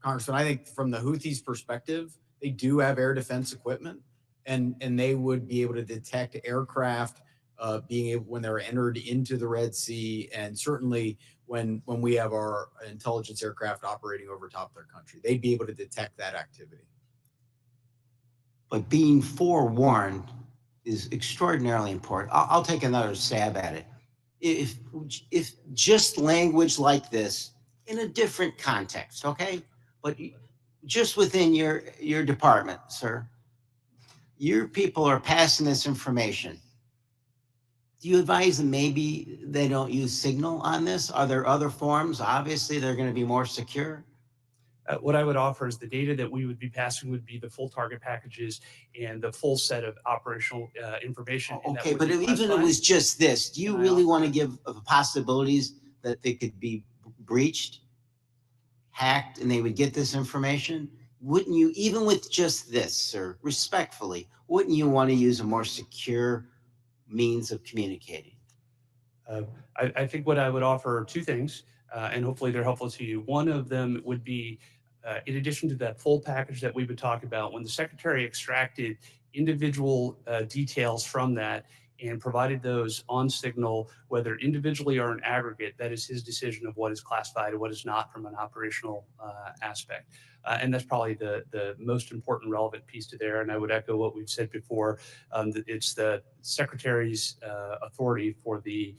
Congressman, I think from the Houthis' perspective, they do have air defense equipment, and they would be able to detect aircraft being able when they're entered into the Red Sea, and certainly when we have our intelligence aircraft operating over top of their country, they'd be able to detect that activity. But being forewarned is extraordinarily important. I'll take another stab at it. If just language like this in a different context, okay? But just within your department, sir, your people are passing this information. Do you advise them maybe they don't use Signal on this? Are there other forms? Obviously, they're going to be more secure. What I would offer is the data that we would be passing would be the full target packages and the full set of operational information. Okay, but even if it was just this, do you really want to give the possibilities that they could be breached, hacked, and they would get this information? Wouldn't you, even with just this, sir, respectfully, wouldn't you want to use a more secure means of communicating? I think what I would offer are two things, and hopefully they're helpful to you. One of them would be, in addition to that full package that we would talk about, when the Secretary extracted individual details from that and provided those on Signal, whether individually or in aggregate, that is his decision of what is classified and what is not from an operational aspect. And that's probably the most important relevant piece to there. And I would echo what we've said before, that it's the Secretary's authority for the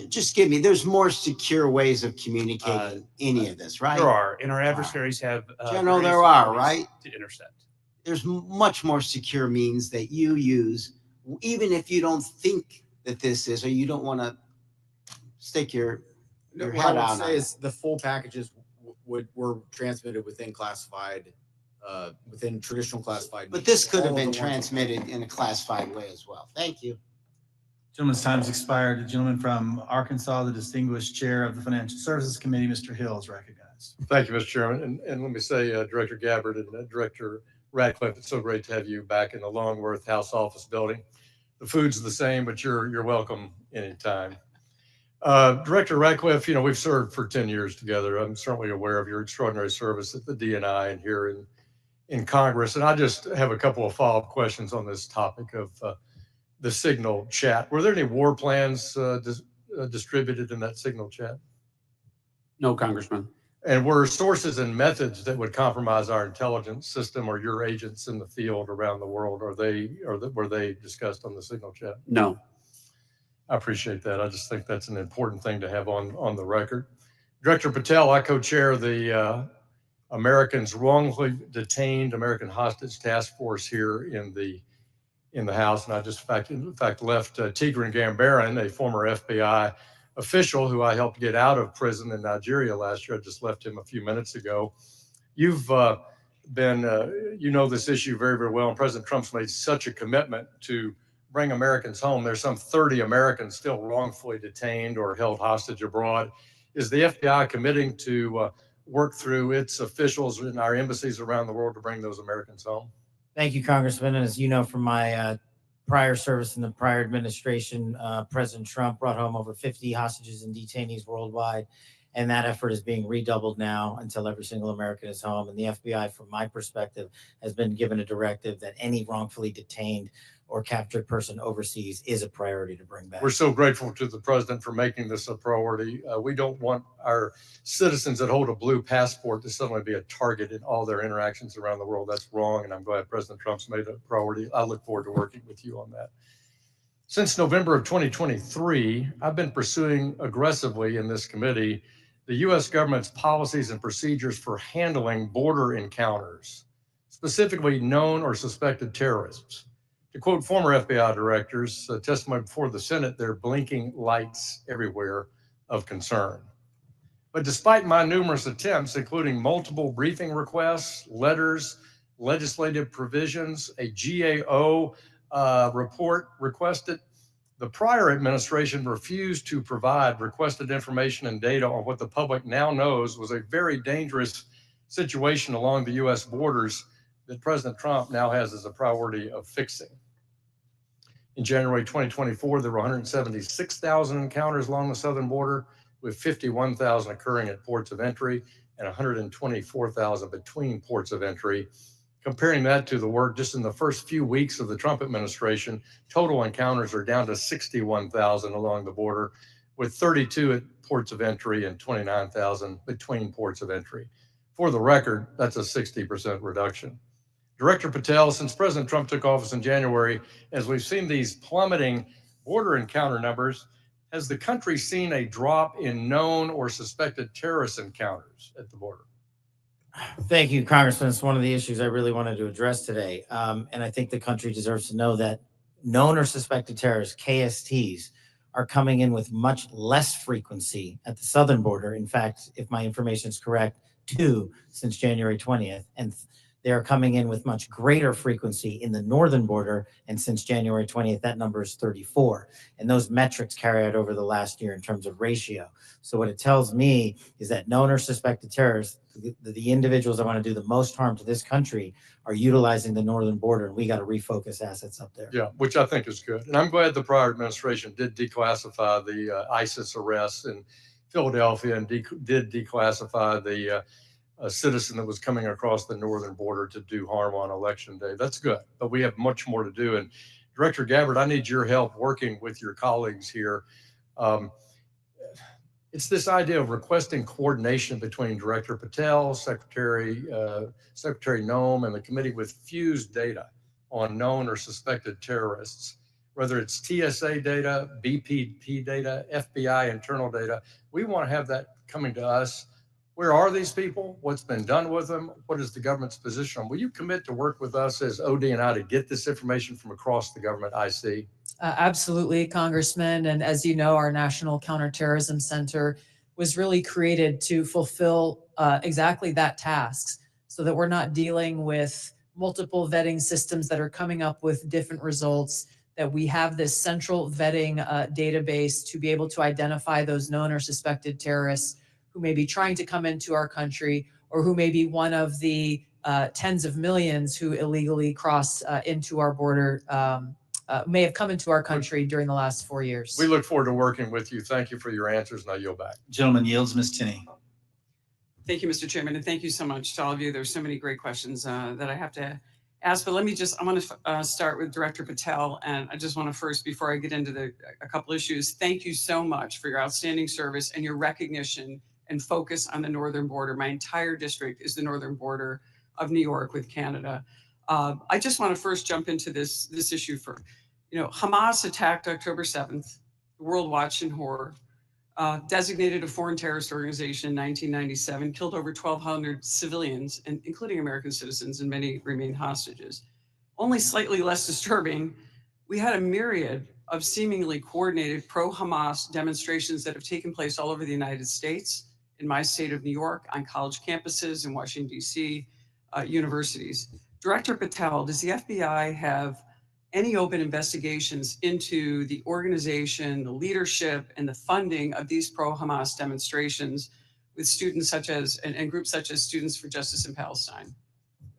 just give me, there's more secure ways of communicating any of this, right? There are, and our adversaries have General, there are, various right? To intercept. There's much more secure means that you use, even if you don't think that this is, or you don't want to stick your What head I out would on say it. is the full packages were transmitted within classified, within traditional classified. But means. this could have All of been the ones- transmitted in a classified way as well. Thank you. Gentleman's time has expired. The gentleman from Arkansas, the distinguished chair of the Financial Services Committee, Mr. Hill, is recognized. Thank you, Mr. Chairman. And let me say, Director Gabbard and Director Radcliffe, it's so great to have you back in the Longworth House Office building. The food's the same, but you're welcome anytime. Director Radcliffe, you know, we've served for 10 years together. I'm certainly aware of your extraordinary service at the DNI and here in Congress. And I just have a couple of follow-up questions on this topic of the Signal chat. Were there any war plans distributed in that Signal chat? No, Congressman. And were sources and methods that would compromise our intelligence system or your agents in the field around the world, were they discussed on the Signal chat? No. I appreciate that. I just think that's an important thing to have on the record. Director Patel, I co-chair the Americans wrongfully detained, American Hostage Task Force here in the House. And I just, in fact left Tigran Gambaryan, a former FBI official who I helped get out of prison in Nigeria last year. I just left him a few minutes ago. You've you know this issue very, very well. And President Trump's made such a commitment to bring Americans home. There's some 30 Americans still wrongfully detained or held hostage abroad. Is the FBI committing to work through its officials in our embassies around the world to bring those Americans home? Thank you, Congressman. And as you know from my prior service in the prior administration, President Trump brought home over 50 hostages and detainees worldwide. And that effort is being redoubled now until every single American is home. And the FBI, from my perspective, has been given a directive that any wrongfully detained or captured person overseas is a priority to bring back. We're so grateful to the president for making this a priority. We don't want our citizens that hold a blue passport to suddenly be a target in all their interactions around the world. That's wrong, and I'm glad President Trump's made it a priority. I look forward to working with you on that. Since November of 2023, I've been pursuing aggressively in this committee the U.S. government's policies and procedures for handling border encounters, specifically known or suspected terrorists. To quote former FBI directors, testimony before the Senate, they're blinking lights everywhere of concern. But despite my numerous attempts, including multiple briefing requests, letters, legislative provisions, a GAO report requested, the prior administration refused to provide requested information and data on what the public now knows was a very dangerous situation along the U.S. borders that President Trump now has as a priority of fixing. In January 2024, there were 176,000 encounters along the southern border, with 51,000 occurring at ports of entry and 124,000 between ports of entry. Comparing that to the work just in the first few weeks of the Trump administration, total encounters are down to 61,000 along the border, with 32 at ports of entry and 29,000 between ports of entry. For the record, that's a 60% reduction. Director Patel, since President Trump took office in January, as we've seen these plummeting border encounter numbers, has the country seen a drop in known or suspected terrorist encounters at the border? Thank you, Congressman. It's one of the issues I really wanted to address today. And I think the country deserves to know that known or suspected terrorists, KSTs, are coming in with much less frequency at the southern border. In fact, if my information is correct, 2 since January 20th. And they are coming in with much greater frequency in the northern border. And since January 20th, that number is 34. And those metrics carry out over the last year in terms of ratio. So what it tells me is that known or suspected terrorists, the individuals that want to do the most harm to this country, are utilizing the northern border, and we got to refocus assets up there. Yeah, which I think is good. And I'm glad the prior administration did declassify the ISIS arrests in Philadelphia and did declassify the a citizen that was coming across the northern border to do harm on election day. That's good, but we have much more to do. And Director Gabbard, I need your help working with your colleagues here. It's this idea of requesting coordination between Director Patel, Secretary Noem, and the committee with fused data on known or suspected terrorists, whether it's TSA data, BPP data, FBI internal data. We want to have that coming to us. Where are these people? What's been done with them? What is the government's position on? Will you commit to work with us as OD and I to get this information from across the government IC? Absolutely, Congressman. And as you know, our National Counterterrorism Center was really created to fulfill exactly that task, so that we're not dealing with multiple vetting systems that are coming up with different results, that we have this central vetting database to be able to identify those known or suspected terrorists who may be trying to come into our country, or who may be one of the tens of millions who illegally cross into our border, may have come into our country during the last 4 years. We look forward to working with you. Thank you for your answers, and I yield back. Gentleman yields. Ms. Tinney. Thank you, Mr. Chairman, and thank you so much to all of you. There's so many great questions that I have to ask, but I want to start with Director Patel, and I just want to first, before I get into a couple issues, thank you so much for your outstanding service and your recognition and focus on the northern border. My entire district is the northern border of New York with Canada. I just want to first jump into this issue for, Hamas attacked October 7th. The world watched in horror. designated a foreign terrorist organization in 1997, killed over 1,200 civilians, including American citizens, and many remain hostages. Only slightly less disturbing, we had a myriad of seemingly coordinated pro-Hamas demonstrations that have taken place all over the United States, in my state of New York, on college campuses, in Washington, D.C., universities. Director Patel, does the FBI have any open investigations into the organization, the leadership, and the funding of these pro-Hamas demonstrations with students such as, and groups such as Students for Justice in Palestine?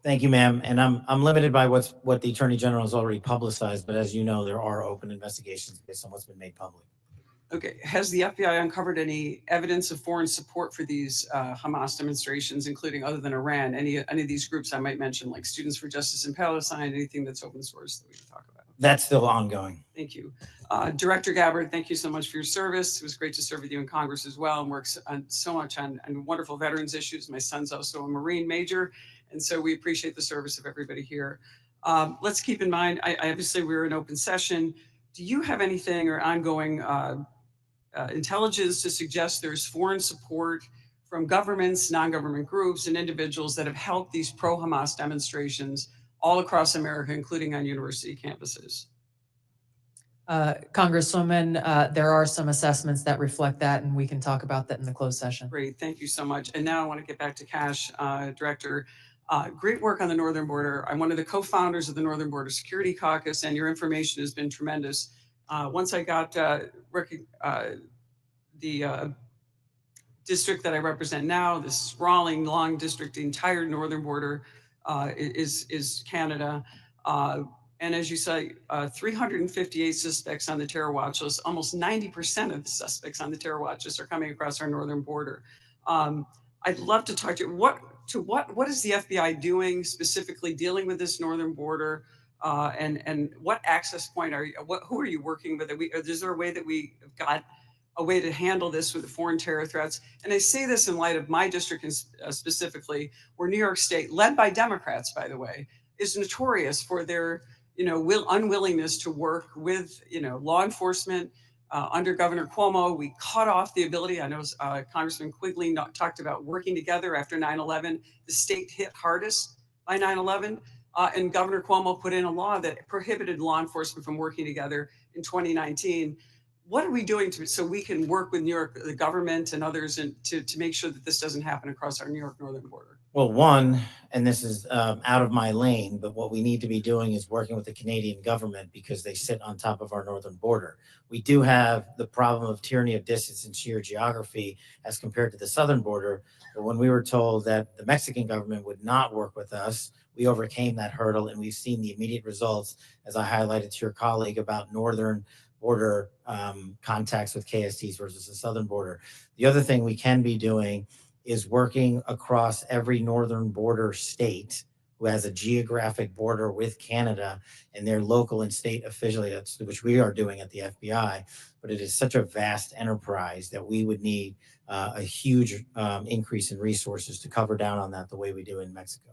Thank you, ma'am. And I'm limited by what the Attorney General has already publicized, but as you know, there are open investigations based on what's been made public. Okay, has the FBI uncovered any evidence of foreign support for these Hamas demonstrations, including, other than Iran, any of these groups I might mention, like Students for Justice in Palestine, anything that's open source that we can talk about? That's still ongoing. Thank you. Director Gabbard, thank you so much for your service. It was great to serve with you in Congress as well, and works so much on wonderful veterans issues. My son's also a Marine major, and so we appreciate the service of everybody here. Let's keep in mind, I obviously we're in open session. Do you have anything or ongoing intelligence to suggest there's foreign support from governments, non-government groups, and individuals that have helped these pro-Hamas demonstrations all across America, including on university campuses? Congresswoman, there are some assessments that reflect that, and we can talk about that in the closed session. Great, thank you so much. And now I want to get back to Cash, Director. Great work on the northern border. I'm one of the co-founders of the Northern Border Security Caucus, and your information has been tremendous. Once I got the district that I represent now, this sprawling, long district, the entire northern border is Canada. And as you say, 358 suspects on the terror watch list. Almost 90% of the suspects on the terror watch list are coming across our northern border. I'd love to talk to you. What is the FBI doing specifically dealing with this northern border? And what access point are you? Who are you working with? Is there a way that we have got a way to handle this with the foreign terror threats? And I say this in light of my district specifically, where New York State, led by Democrats, by the way, is notorious for their unwillingness to work with law enforcement. Under Governor Cuomo, we cut off the ability. I know Congressman Quigley talked about working together after 9/11. The state hit hardest by 9/11. And Governor Cuomo put in a law that prohibited law enforcement from working together in 2019. What are we doing so we can work with New York, the government and others, and to make sure that this doesn't happen across our New York northern border? Well, one, and this is out of my lane, but what we need to be doing is working with the Canadian government because they sit on top of our northern border. We do have the problem of tyranny of distance and sheer geography as compared to the southern border. But when we were told that the Mexican government would not work with us, we overcame that hurdle, and we've seen the immediate results, as I highlighted to your colleague, about northern border contacts with KSTs versus the southern border. The other thing we can be doing is working across every northern border state who has a geographic border with Canada and their local and state affiliates, which we are doing at the FBI. But it is such a vast enterprise that we would need a huge increase in resources to cover down on that the way we do in Mexico.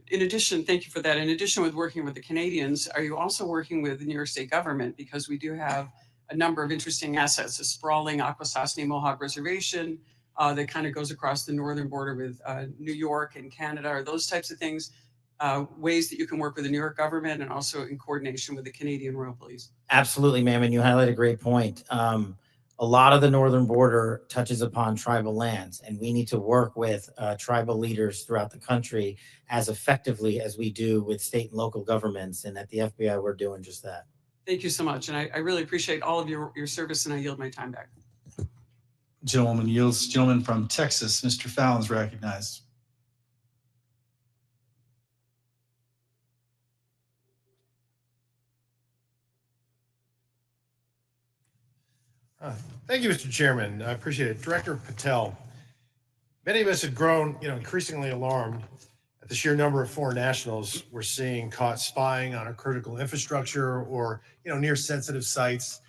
In addition, thank you for that. In addition with working with the Canadians, are you also working with the New York State government? Because we do have a number of interesting assets, a sprawling Akwesasne Mohawk Reservation that kind of goes across the northern border with New York and Canada. Are those types of things ways that you can work with the New York government and also in coordination with the Canadian Royal Police? Absolutely, ma'am, and you highlight a great point. A lot of the northern border touches upon tribal lands, and we need to work with tribal leaders throughout the country as effectively as we do with state and local governments. And at the FBI, we're doing just that. Thank you so much. And I really appreciate all of your service, and I yield my time back. Gentleman yields. Gentleman from Texas, Mr. Fallon's recognized. Thank you, Mr. Chairman. I appreciate it. Director Patel, many of us have grown, increasingly alarmed at the sheer number of foreign nationals we're seeing caught spying on our critical infrastructure or, near sensitive sites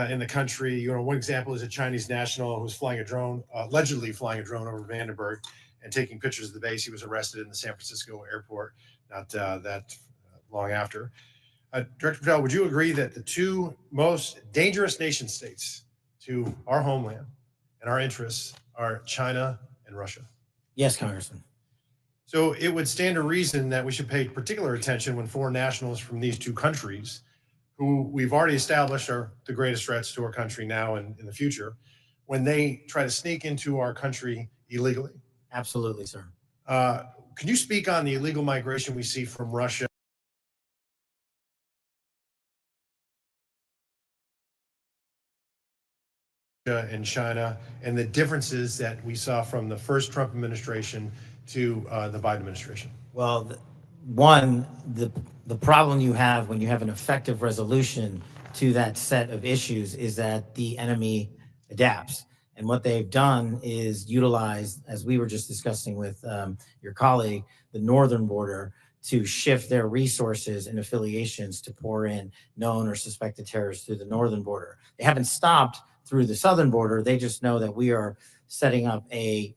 in the country. One example is a Chinese national who was flying a drone, allegedly flying a drone over Vandenberg and taking pictures of the base. He was arrested in the San Francisco airport not that long after. Director Patel, would you agree that the two most dangerous nation states to our homeland and our interests are China and Russia. Yes, Congressman. So it would stand to reason that we should pay particular attention when foreign nationals from these two countries, who we've already established are the greatest threats to our country now and in the future, when they try to sneak into our country illegally. Absolutely, sir. Can you speak on the illegal migration we see from Russia and China, and the differences that we saw from the first Trump administration to the Biden administration? Well, the problem you have when you have an effective resolution to that set of issues is that the enemy adapts. And what they've done is utilize, as we were just discussing with your colleague, the northern border to shift their resources and affiliations to pour in known or suspected terrorists through the northern border. They haven't stopped through the southern border. They just know that we are setting up a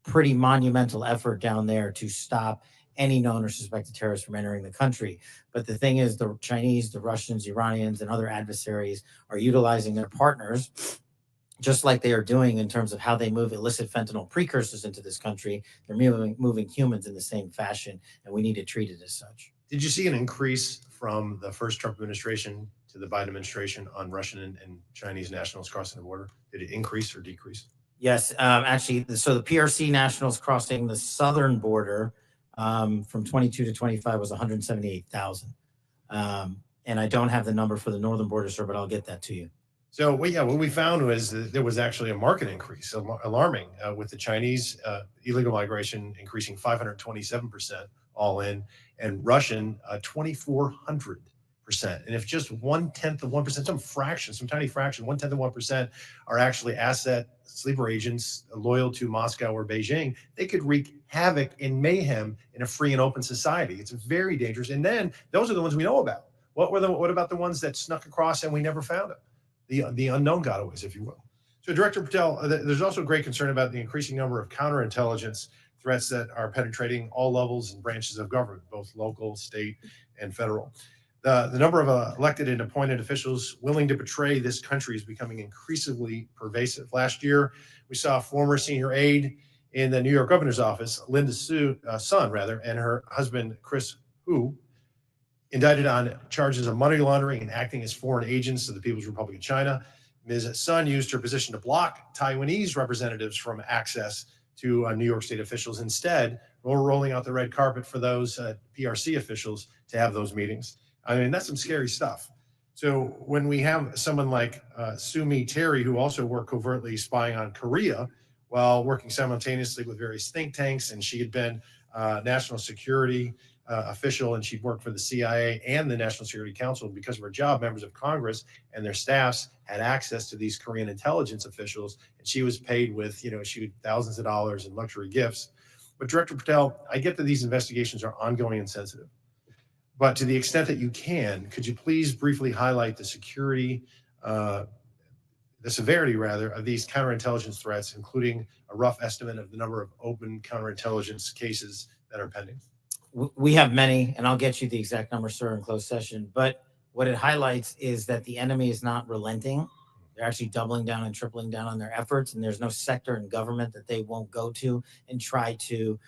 pretty monumental effort down there to stop any known or suspected terrorists from entering the country. But the thing is, the Chinese, the Russians, Iranians, and other adversaries are utilizing their partners, just like they are doing in terms of how they move illicit fentanyl precursors into this country. They're moving humans in the same fashion, and we need to treat it as such. Did you see an increase from the first Trump administration to the Biden administration on Russian and Chinese nationals crossing the border? Did it increase or decrease? Yes, actually, so the PRC nationals crossing the southern border from 22 to 25 was 178,000. And I don't have the number for the northern border, sir, but I'll get that to you. So, well, yeah, what we found was that there was actually a market increase, alarming, with the Chinese illegal migration increasing 527% all in, and Russian 2,400%. And if just 1/10 of 1%, some tiny fraction, 1/10 of 1% are actually asset sleeper agents loyal to Moscow or Beijing, they could wreak havoc and mayhem in a free and open society. It's very dangerous. And then those are the ones we know about. What about the ones that snuck across and we never found them? The unknown gotaways, if you will. So, Director Patel, there's also great concern about the increasing number of counterintelligence threats that are penetrating all levels and branches of government, both local, state, and federal. The number of elected and appointed officials willing to betray this country is becoming increasingly pervasive. Last year, we saw a former senior aide in the New York governor's office, Linda Sun, and her husband, Chris Hu, indicted on charges of money laundering and acting as foreign agents of the People's Republic of China. Ms. Sun used her position to block Taiwanese representatives from access to New York state officials. Instead, we're rolling out the red carpet for those PRC officials to have those meetings. I mean, that's some scary stuff. So when we have someone like Sumi Terry, who also worked covertly spying on Korea while working simultaneously with various think tanks, and she had been national security official, and she'd worked for the CIA and the National Security Council. Because of her job, members of Congress and their staffs had access to these Korean intelligence officials, and she was paid with, thousands of dollars in luxury gifts. But Director Patel, I get that these investigations are ongoing and sensitive. But to the extent that you can, could you please briefly highlight the severity of these counterintelligence threats, including a rough estimate of the number of open counterintelligence cases that are pending? We have many, and I'll get you the exact number, sir, in closed session. But what it highlights is that the enemy is not relenting. They're actually doubling down and tripling down on their efforts, and there's no sector in government that they won't go to and try to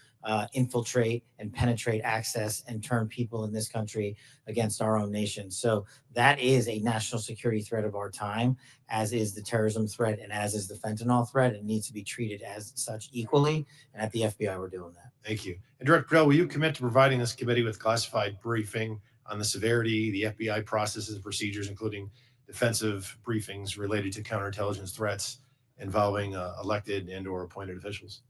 infiltrate and penetrate access and turn people in this country against our own nation. So that is a national security threat of our time, as is the terrorism threat and as is the fentanyl threat. It needs to be treated as such equally. And at the FBI, we're doing that. Thank you. And Director Patel, will you commit to providing this committee with classified briefing on the severity, the FBI processes and procedures, including defensive briefings related to counterintelligence threats involving elected and or appointed officials?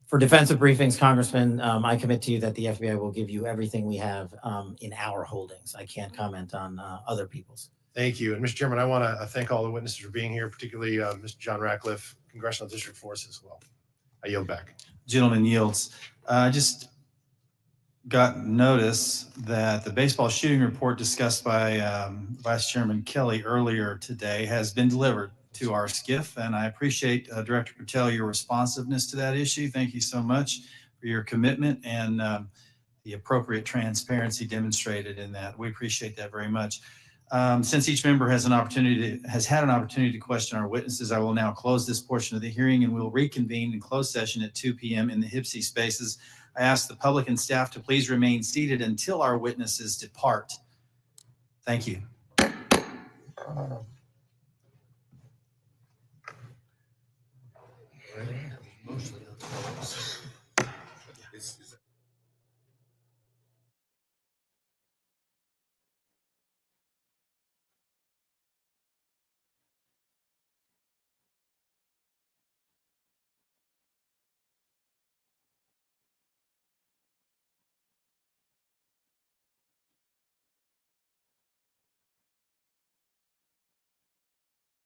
For defensive briefings, Congressman, I commit to you that the FBI will give you everything we have in our holdings. I can't comment on other people's. Thank you. And Mr. Chairman, I want to thank all the witnesses for being here, particularly Mr. John Ratcliffe, Congressional District Force as well. I yield back. Gentleman yields. Just got notice that the baseball shooting report discussed by Vice Chairman Kelly earlier today has been delivered to our SCIF, and I appreciate Director Patel, your responsiveness to that issue. Thank you so much for your commitment and the appropriate transparency demonstrated in that. We appreciate that very much. Since each member has had an opportunity to question our witnesses, I will now close this portion of the hearing and we'll reconvene in closed session at 2 p.m. in the HIPSI spaces. I ask the public and staff to please remain seated until our witnesses depart. Thank you. This is